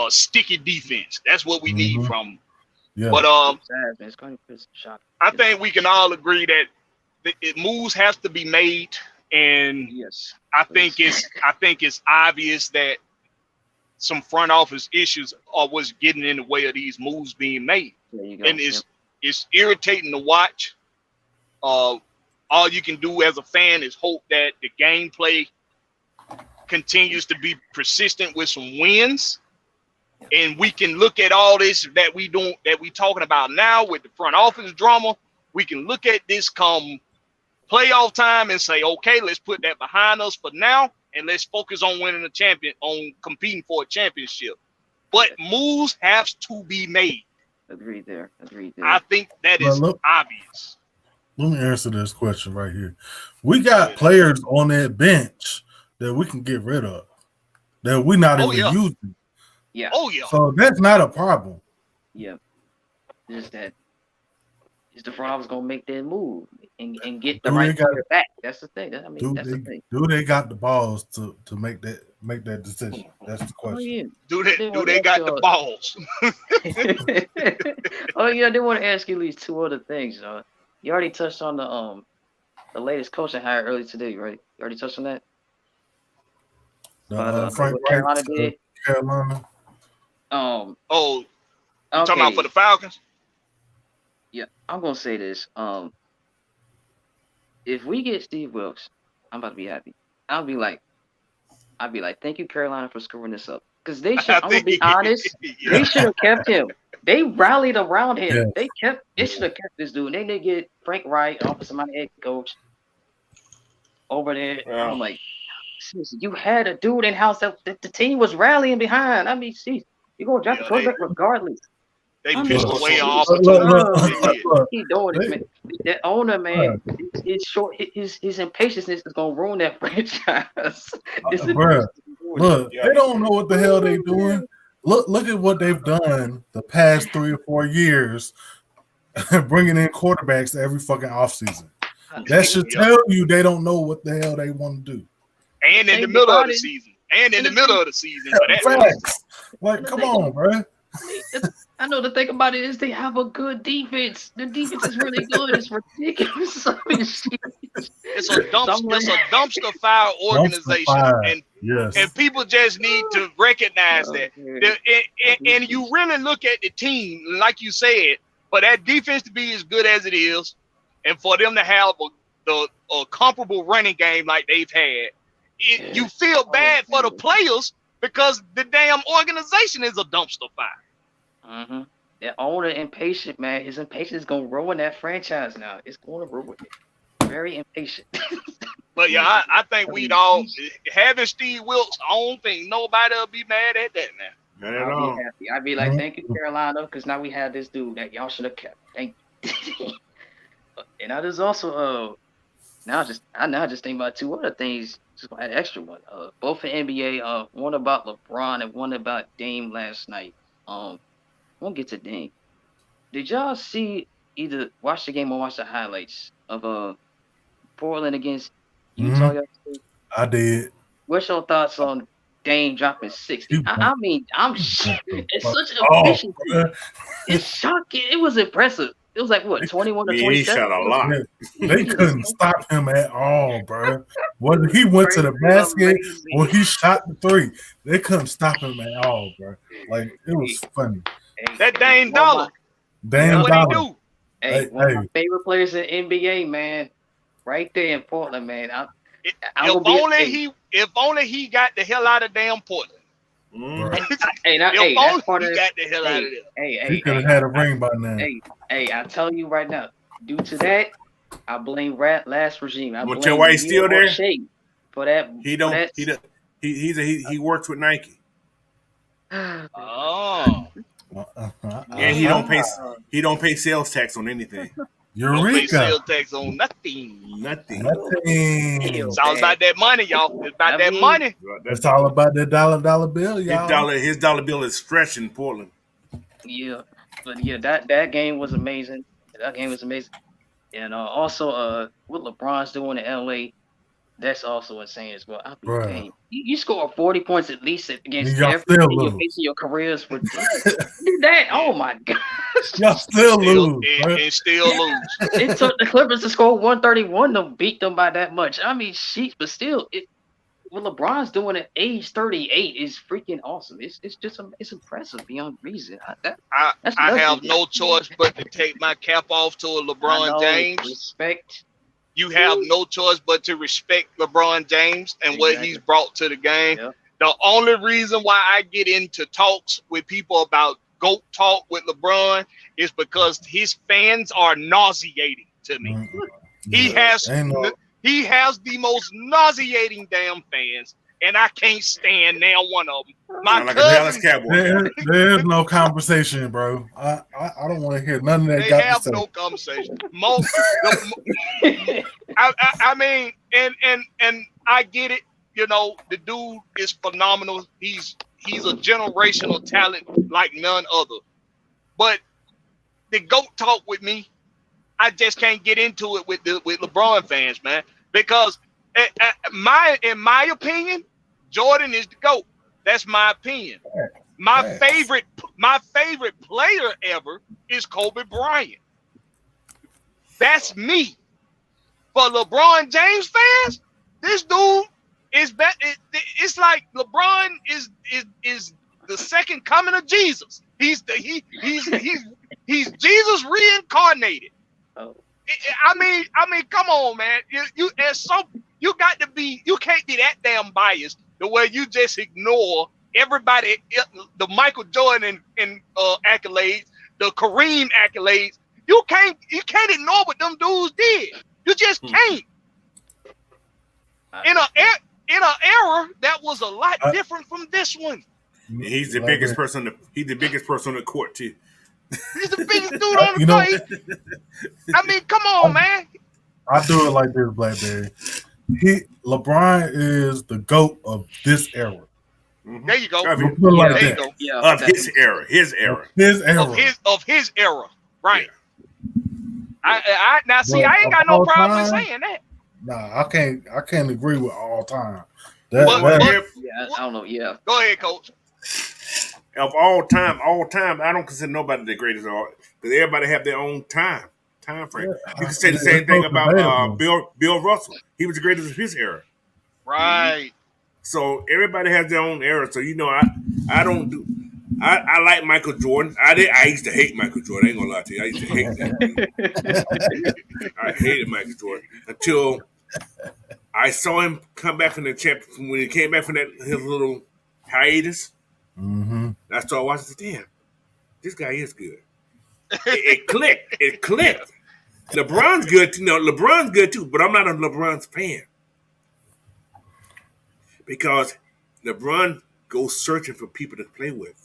sticky defense. That's what we need from him. Yeah. But it's going to be a shot. I think we can all agree that moves have to be made, and yes, I think it's obvious that some front office issues are what's getting in the way of these moves being made. And it's irritating to watch. All you can do as a fan is hope that the gameplay continues to be persistent with some wins. And we can look at all this that we talking about now with the front office drama. We can look at this come playoff time and say, okay, let's put that behind us for now, and let's focus on winning on competing for a championship. But moves have to be made. Agreed there. I think that is obvious. Let me answer this question right here. We got players on that bench that we can get rid of that we're not even using. Yeah. Oh yeah. So that's not a problem. Yeah. Just that. Is the front office gonna make that move and get the right player back? That's the thing. I mean, that's the thing. Do they got the balls to make that decision? That's the question. Oh, yeah. Do they got the balls? Oh yeah, they want to ask you at least two other things. You already touched on the latest coaching hire earlier today, right? You already touched on that. Frank Carolina Wright, did. Carolina. You talking about for the Falcons? Yeah, I'm gonna say this. If we get Steve Wilks, I'm about to be happy. I'll be like, thank you, Carolina, for screwing this up. Because they should. I'm gonna be honest. They should have kept him. They rallied around him. Yeah. They should have kept this dude. They get Frank Wright, offensive minded head coach, over there. Yeah. I'm like, seriously, you had a dude in house that the team was rallying behind. I mean, see, you're gonna draft a quarterback regardless. They pissed away off. Keep doing it, man. That owner, man, his impatience is gonna ruin that franchise. Look, they don't know what the hell they doing. Look at what they've done the past 3 or 4 years, bringing in quarterbacks every fucking offseason. That should tell you they don't know what the hell they want to do. And in the middle of the season. Facts. Like, come on, bro. I know the thing about it is they have a good defense. The defense is really good. It's ridiculous. It's a dumpster fire organization, and Yes. And people just need to recognize that. And you really look at the team, like you said, for that defense to be as good as it is, and for them to have a comparable running game like they've had, you feel bad for the players because the damn organization is a dumpster fire. Mm-hmm. The owner impatient, man. His impatience is gonna ruin that franchise now. It's gonna ruin it. Very impatient. But yeah, I think we'd all having Steve Wilks. I don't think nobody will be mad at that now. Not at I'll all. be happy. I'd be like, thank you, Carolina, because now we have this dude that y'all should have kept. Thank you. And I just also now I just think about two other things. Just gonna add an extra one. Both in NBA. One about LeBron and one about Dame last night. We'll get to Dame. Did y'all see either watch the game or watch the highlights of Portland against Utah yesterday? I did. What's your thoughts on Dame dropping 60? I mean, I'm shocked. It's such efficiency. It's shocking. It was impressive. It was like what, 21 to 27? He shot a lot. They couldn't stop him at all, bro. Whether he went to the basket or he shot the three, they couldn't stop him at all, bro. Like, it was funny. That Dame Dollar. Dame what Dollar. he do? Hey, one of my favorite players in NBA, man. Right there in Portland, man. If only he got the hell out of damn Portland. That's part of got the hell out of there. He could have had a ring by now. Hey, I tell you right now, due to that, I blame last regime. I blame why he's still there for that. He works with Nike. Oh. And he don't pay sales tax on anything. Eureka. Sales tax on nothing. Nothing. It's all about that money, y'all. It's about that money. It's all about that dollar bill, y'all. His dollar bill is stretching Portland. Yeah, but yeah, that game was amazing. And also, what LeBron's doing in LA, that's also insane as well. I mean, dang, you score 40 points at least against everything you're facing your careers for. Do that? Oh my gosh! Y'all still lose, and still lose. It took the Clippers to score 131 to beat them by that much. I mean, but still, what LeBron's doing at age 38 is freaking awesome. It's impressive beyond reason. I have no choice but to take my cap off to a LeBron James. Respect. You have no choice but to respect LeBron James and what he's brought to the game. Yep. The only reason why I get into talks with people about GOAT talk with LeBron is because his fans are nauseating to me. He has the most nauseating damn fans, and I can't stand now one of them. My cousin, there's no conversation, bro. I don't want to hear none of that. They have no conversation. I mean, and I get it. You know, the dude is phenomenal. He's a generational talent like none other. But the GOAT talk with me, I just can't get into it with LeBron fans, man. Because in my opinion, Jordan is the GOAT. That's my opinion. My favorite player ever is Kobe Bryant. That's me. For LeBron James fans, this dude is better. It's like LeBron is the second coming of Jesus. He's Jesus reincarnated. Oh. I mean, come on, man. You got to be. You can't be that damn biased the way you just ignore everybody. The Michael Jordan and accolades, the Kareem accolades. You can't ignore what them dudes did. You just can't. In an era that was a lot different from this one. He's the biggest person. He's the biggest person on the court too. He's the biggest dude on the plate. I mean, come on, man. I do it like this, Blackberry. LeBron is the GOAT of this era. Mm-hmm. There you go. There you go. Yeah, of his era. Of his era. Right. Yeah. Now see, I ain't got no problem with saying that. Nah, I can't agree with all time. I don't know. Yeah. Go ahead, Coach. Of all time, I don't consider nobody the greatest of all, because everybody have their own time frame. You can say the same thing about Bill Russell. He was the greatest of his era. Right. So everybody has their own era. So I don't do. I like Michael Jordan. I used to hate Michael Jordan. I ain't gonna lie to you. I used to hate that dude. I hated Michael Jordan until I saw him come back from the champion when he came back from his little hiatus. Mm-hmm. I started watching. I said, damn, this guy is good. It clicked. It clicked. LeBron's good. LeBron's good too. But I'm not a LeBron's fan because LeBron goes searching for people to play with.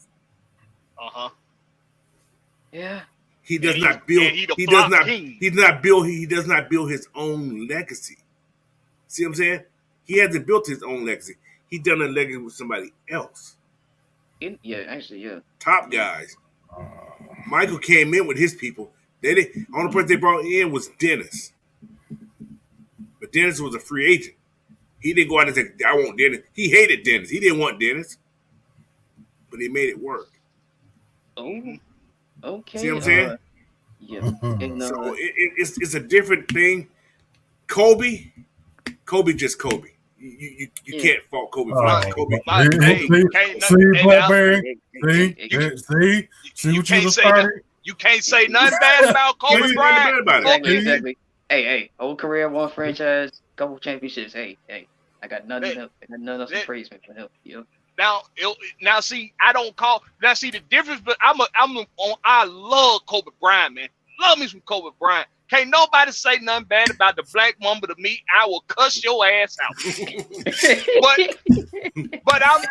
Yeah. He does not build. He does not build his own legacy. See what I'm saying? He hasn't built his own legacy. He done a legacy with somebody else. Yeah. Top guys. Michael came in with his people. Only person they brought in was Dennis. But Dennis was a free agent. He didn't go out and say, I want Dennis. He hated Dennis. He didn't want Dennis. But he made it work. Oh, okay. See what I'm saying? Yeah. So it's a different thing. Kobe just Kobe. You can't fault Kobe for that. Kobe. See, Blackberry. See what you started. You can't say nothing bad about Kobe Bryant. Exactly. Hey, whole career, one franchise, couple championships. Hey, I got nothing else to praise me for him. Yep. Now, see, I don't call. Now, see the difference. But I love Kobe Bryant, man. Love me some Kobe Bryant. Can't nobody say nothing bad about the black mamba to me. I will cuss your ass out. but I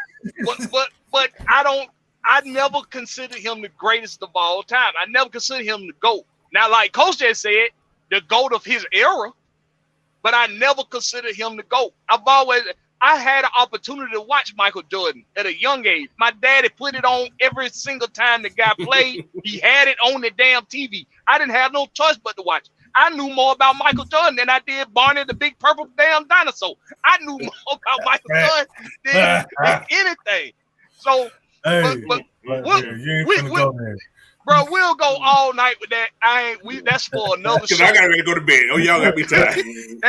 don't. I never consider him the greatest of all time. I never consider him the GOAT. Now, like Coach just said, the GOAT of his era, but I never consider him the GOAT. I had an opportunity to watch Michael Jordan at a young age. My daddy put it on every single time the guy played. He had it on the damn TV. I didn't have no choice but to watch. I knew more about Michael Jordan than I did Barney the big purple damn dinosaur. I knew more about Michael Jordan than anything. So, we'll go all night with that. That's for another show. I gotta go to bed. Oh, y'all got me tired. He's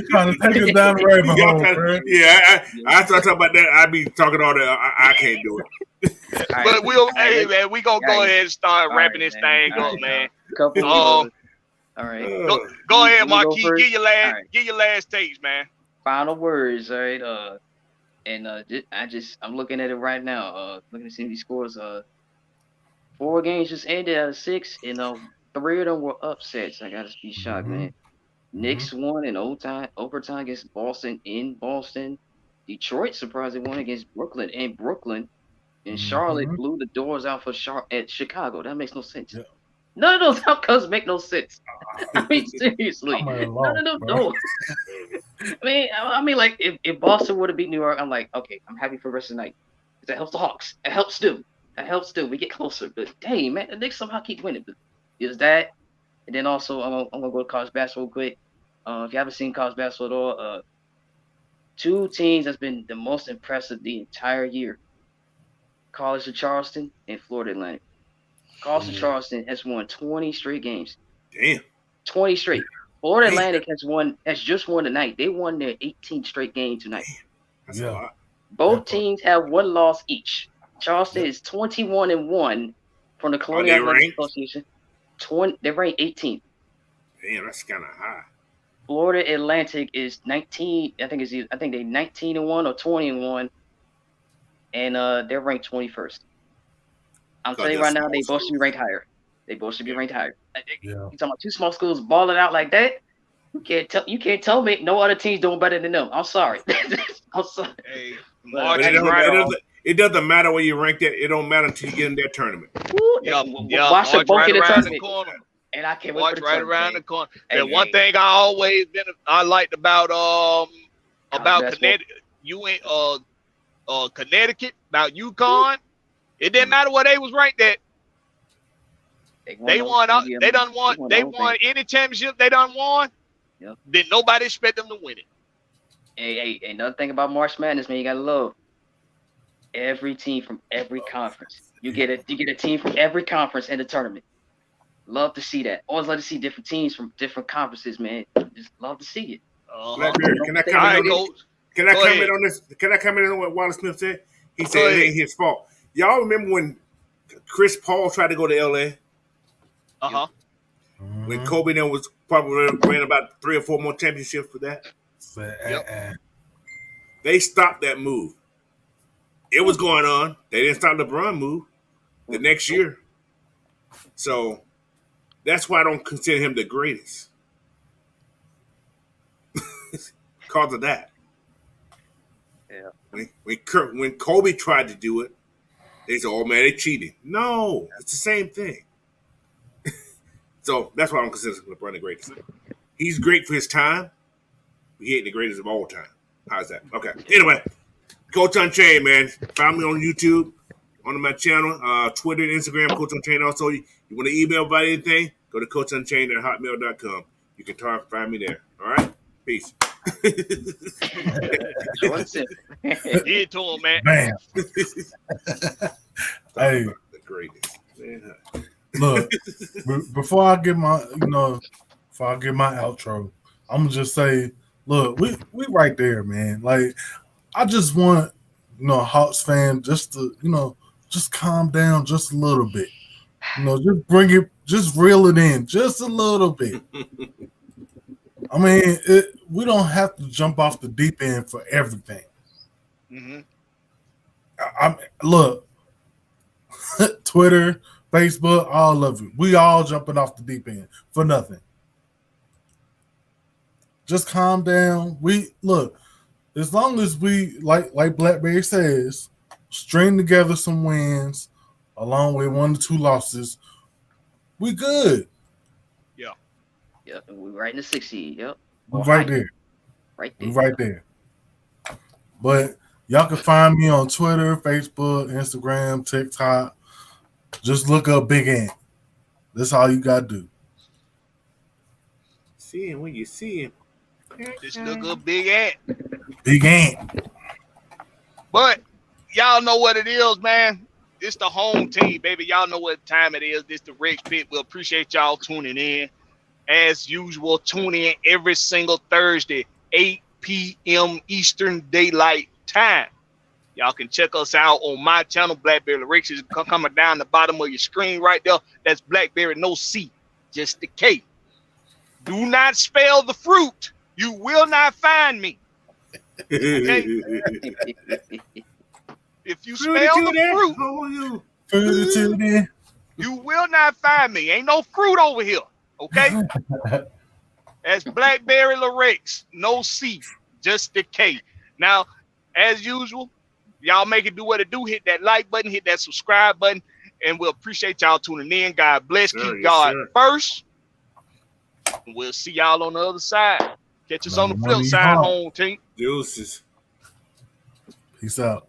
trying to take us down the rabbit hole, bro. Yeah, I start talking about that. I be talking all that. I can't do it. But we gonna go ahead and start wrapping this thing up, man. All right. Go ahead, Marquis. Give your last takes, man. Final words, all right. I'm looking at it right now. Looking to see these scores. 4 games just ended out of 6, and 3 of them were upsets. I gotta be shocked, man. Knicks won in overtime against Boston in Boston. Detroit surprisingly won against Brooklyn in Brooklyn. And Charlotte blew the doors out for Chicago. That makes no sense. Yeah. None of those outcomes make no sense. I mean, seriously. None of them don't. I mean, like, if Boston would have beat New York, I'm like, okay, I'm happy for the rest of the night. That helps the Hawks. It helps too. We get closer. But dang, man, the Knicks somehow keep winning. But there's that. And then also, I'm gonna go to college basketball quick. If you haven't seen college basketball at all, 2 teams that's been the most impressive the entire year: College of Charleston and Florida Atlantic. College of Charleston has won 20 straight games. Damn. 20 straight. Florida Atlantic has just won tonight. They won their 18th straight game tonight. That's a lot. Both teams have 1 loss each. Charleston is 21-1 from the Colonial Athletic Association. They're ranked 18th. Damn, that's kind of high. Florida Atlantic is 19. I think they're 19-1 or 20-1, and they're ranked 21st. I'm telling you right now, they both should be ranked higher. You talking about 2 small schools balling out like that? You can't tell me no other team's doing better than them. I'm sorry. I'm sorry. Hey, it doesn't matter where you rank that. It don't matter until you get in that tournament. Watch the right around the corner. And I can't watch right around the corner. And one thing I liked about Connecticut, Connecticut, about UConn, it didn't matter where they was ranked at. They won any championship they done won. Yep. Then nobody expect them to win it. Hey, another thing about March Madness, man, you gotta love every team from every conference. You get a team from every conference in the tournament. Love to see that. Always love to see different teams from different conferences, man. Just love to see it. Blackbeard, Can I Go comment ahead. on this? Can I comment on what Wallace Smith said? He said it ain't his fault. Y'all remember when Chris Paul tried to go to L.A.? Uh-huh. When Kobe then was probably ran about 3 or 4 more championships for that? Yep. They stopped that move. It was going on. They didn't stop LeBron move the next year. So that's why I don't consider him the greatest. Because of that. Yeah. When Kobe tried to do it, they said, "Oh man, they cheated." No, it's the same thing. So that's why I don't consider LeBron the greatest. He's great for his time, but he ain't the greatest of all time. How's that? Okay. Anyway, Coach Unchained, man. Find me on YouTube, on my channel, Twitter, and Instagram, Coach Unchained. Also, you want to email about anything, go to CoachUnchained@hotmail.com. You can find me there. All right? Peace. Get to him, man. Man. Hey. The greatest. Man. Look, before I get my outro, I'm gonna just say, look, we right there, man. Like, I just want, a Hawks fan just to, just calm down just a little bit. Just reel it in just a little bit. I mean, we don't have to jump off the deep end for everything. Mm-hmm. Look, Twitter, Facebook, all of it. We all jumping off the deep end for nothing. Just calm down. As long as we, like Blackberry says, string together some wins along with 1 or 2 losses, we good. Yeah. Yep, and we're right in the 6th seed. Yep. We're right there. Right there. We're right there. But y'all can find me on Twitter, Facebook, Instagram, TikTok. Just look up Big Ant. That's all you got to do. See him when you see him. Just look up Big Ant. Big Ant. But y'all know what it is, man. It's the home team, baby. Y'all know what time it is. This the Rex Pit. We appreciate y'all tuning in. As usual, tune in every single Thursday, 8 p.m. Eastern Daylight Time. Y'all can check us out on my channel, Blackberry Rex, is coming down the bottom of your screen right there. That's Blackberry, no C, just the K. Do not spell the fruit. You will not find me. Okay? If you spell the fruit, you will not find me. Ain't no fruit over here. Okay? That's Blackberry Rex, no C, just the K. Now, as usual, y'all make it do what it do. Hit that like button, hit that subscribe button, and we'll appreciate y'all tuning in. God bless. Keep God first. We'll see y'all on the other side. Catch us on the flip side, home team. Deuces. Peace out.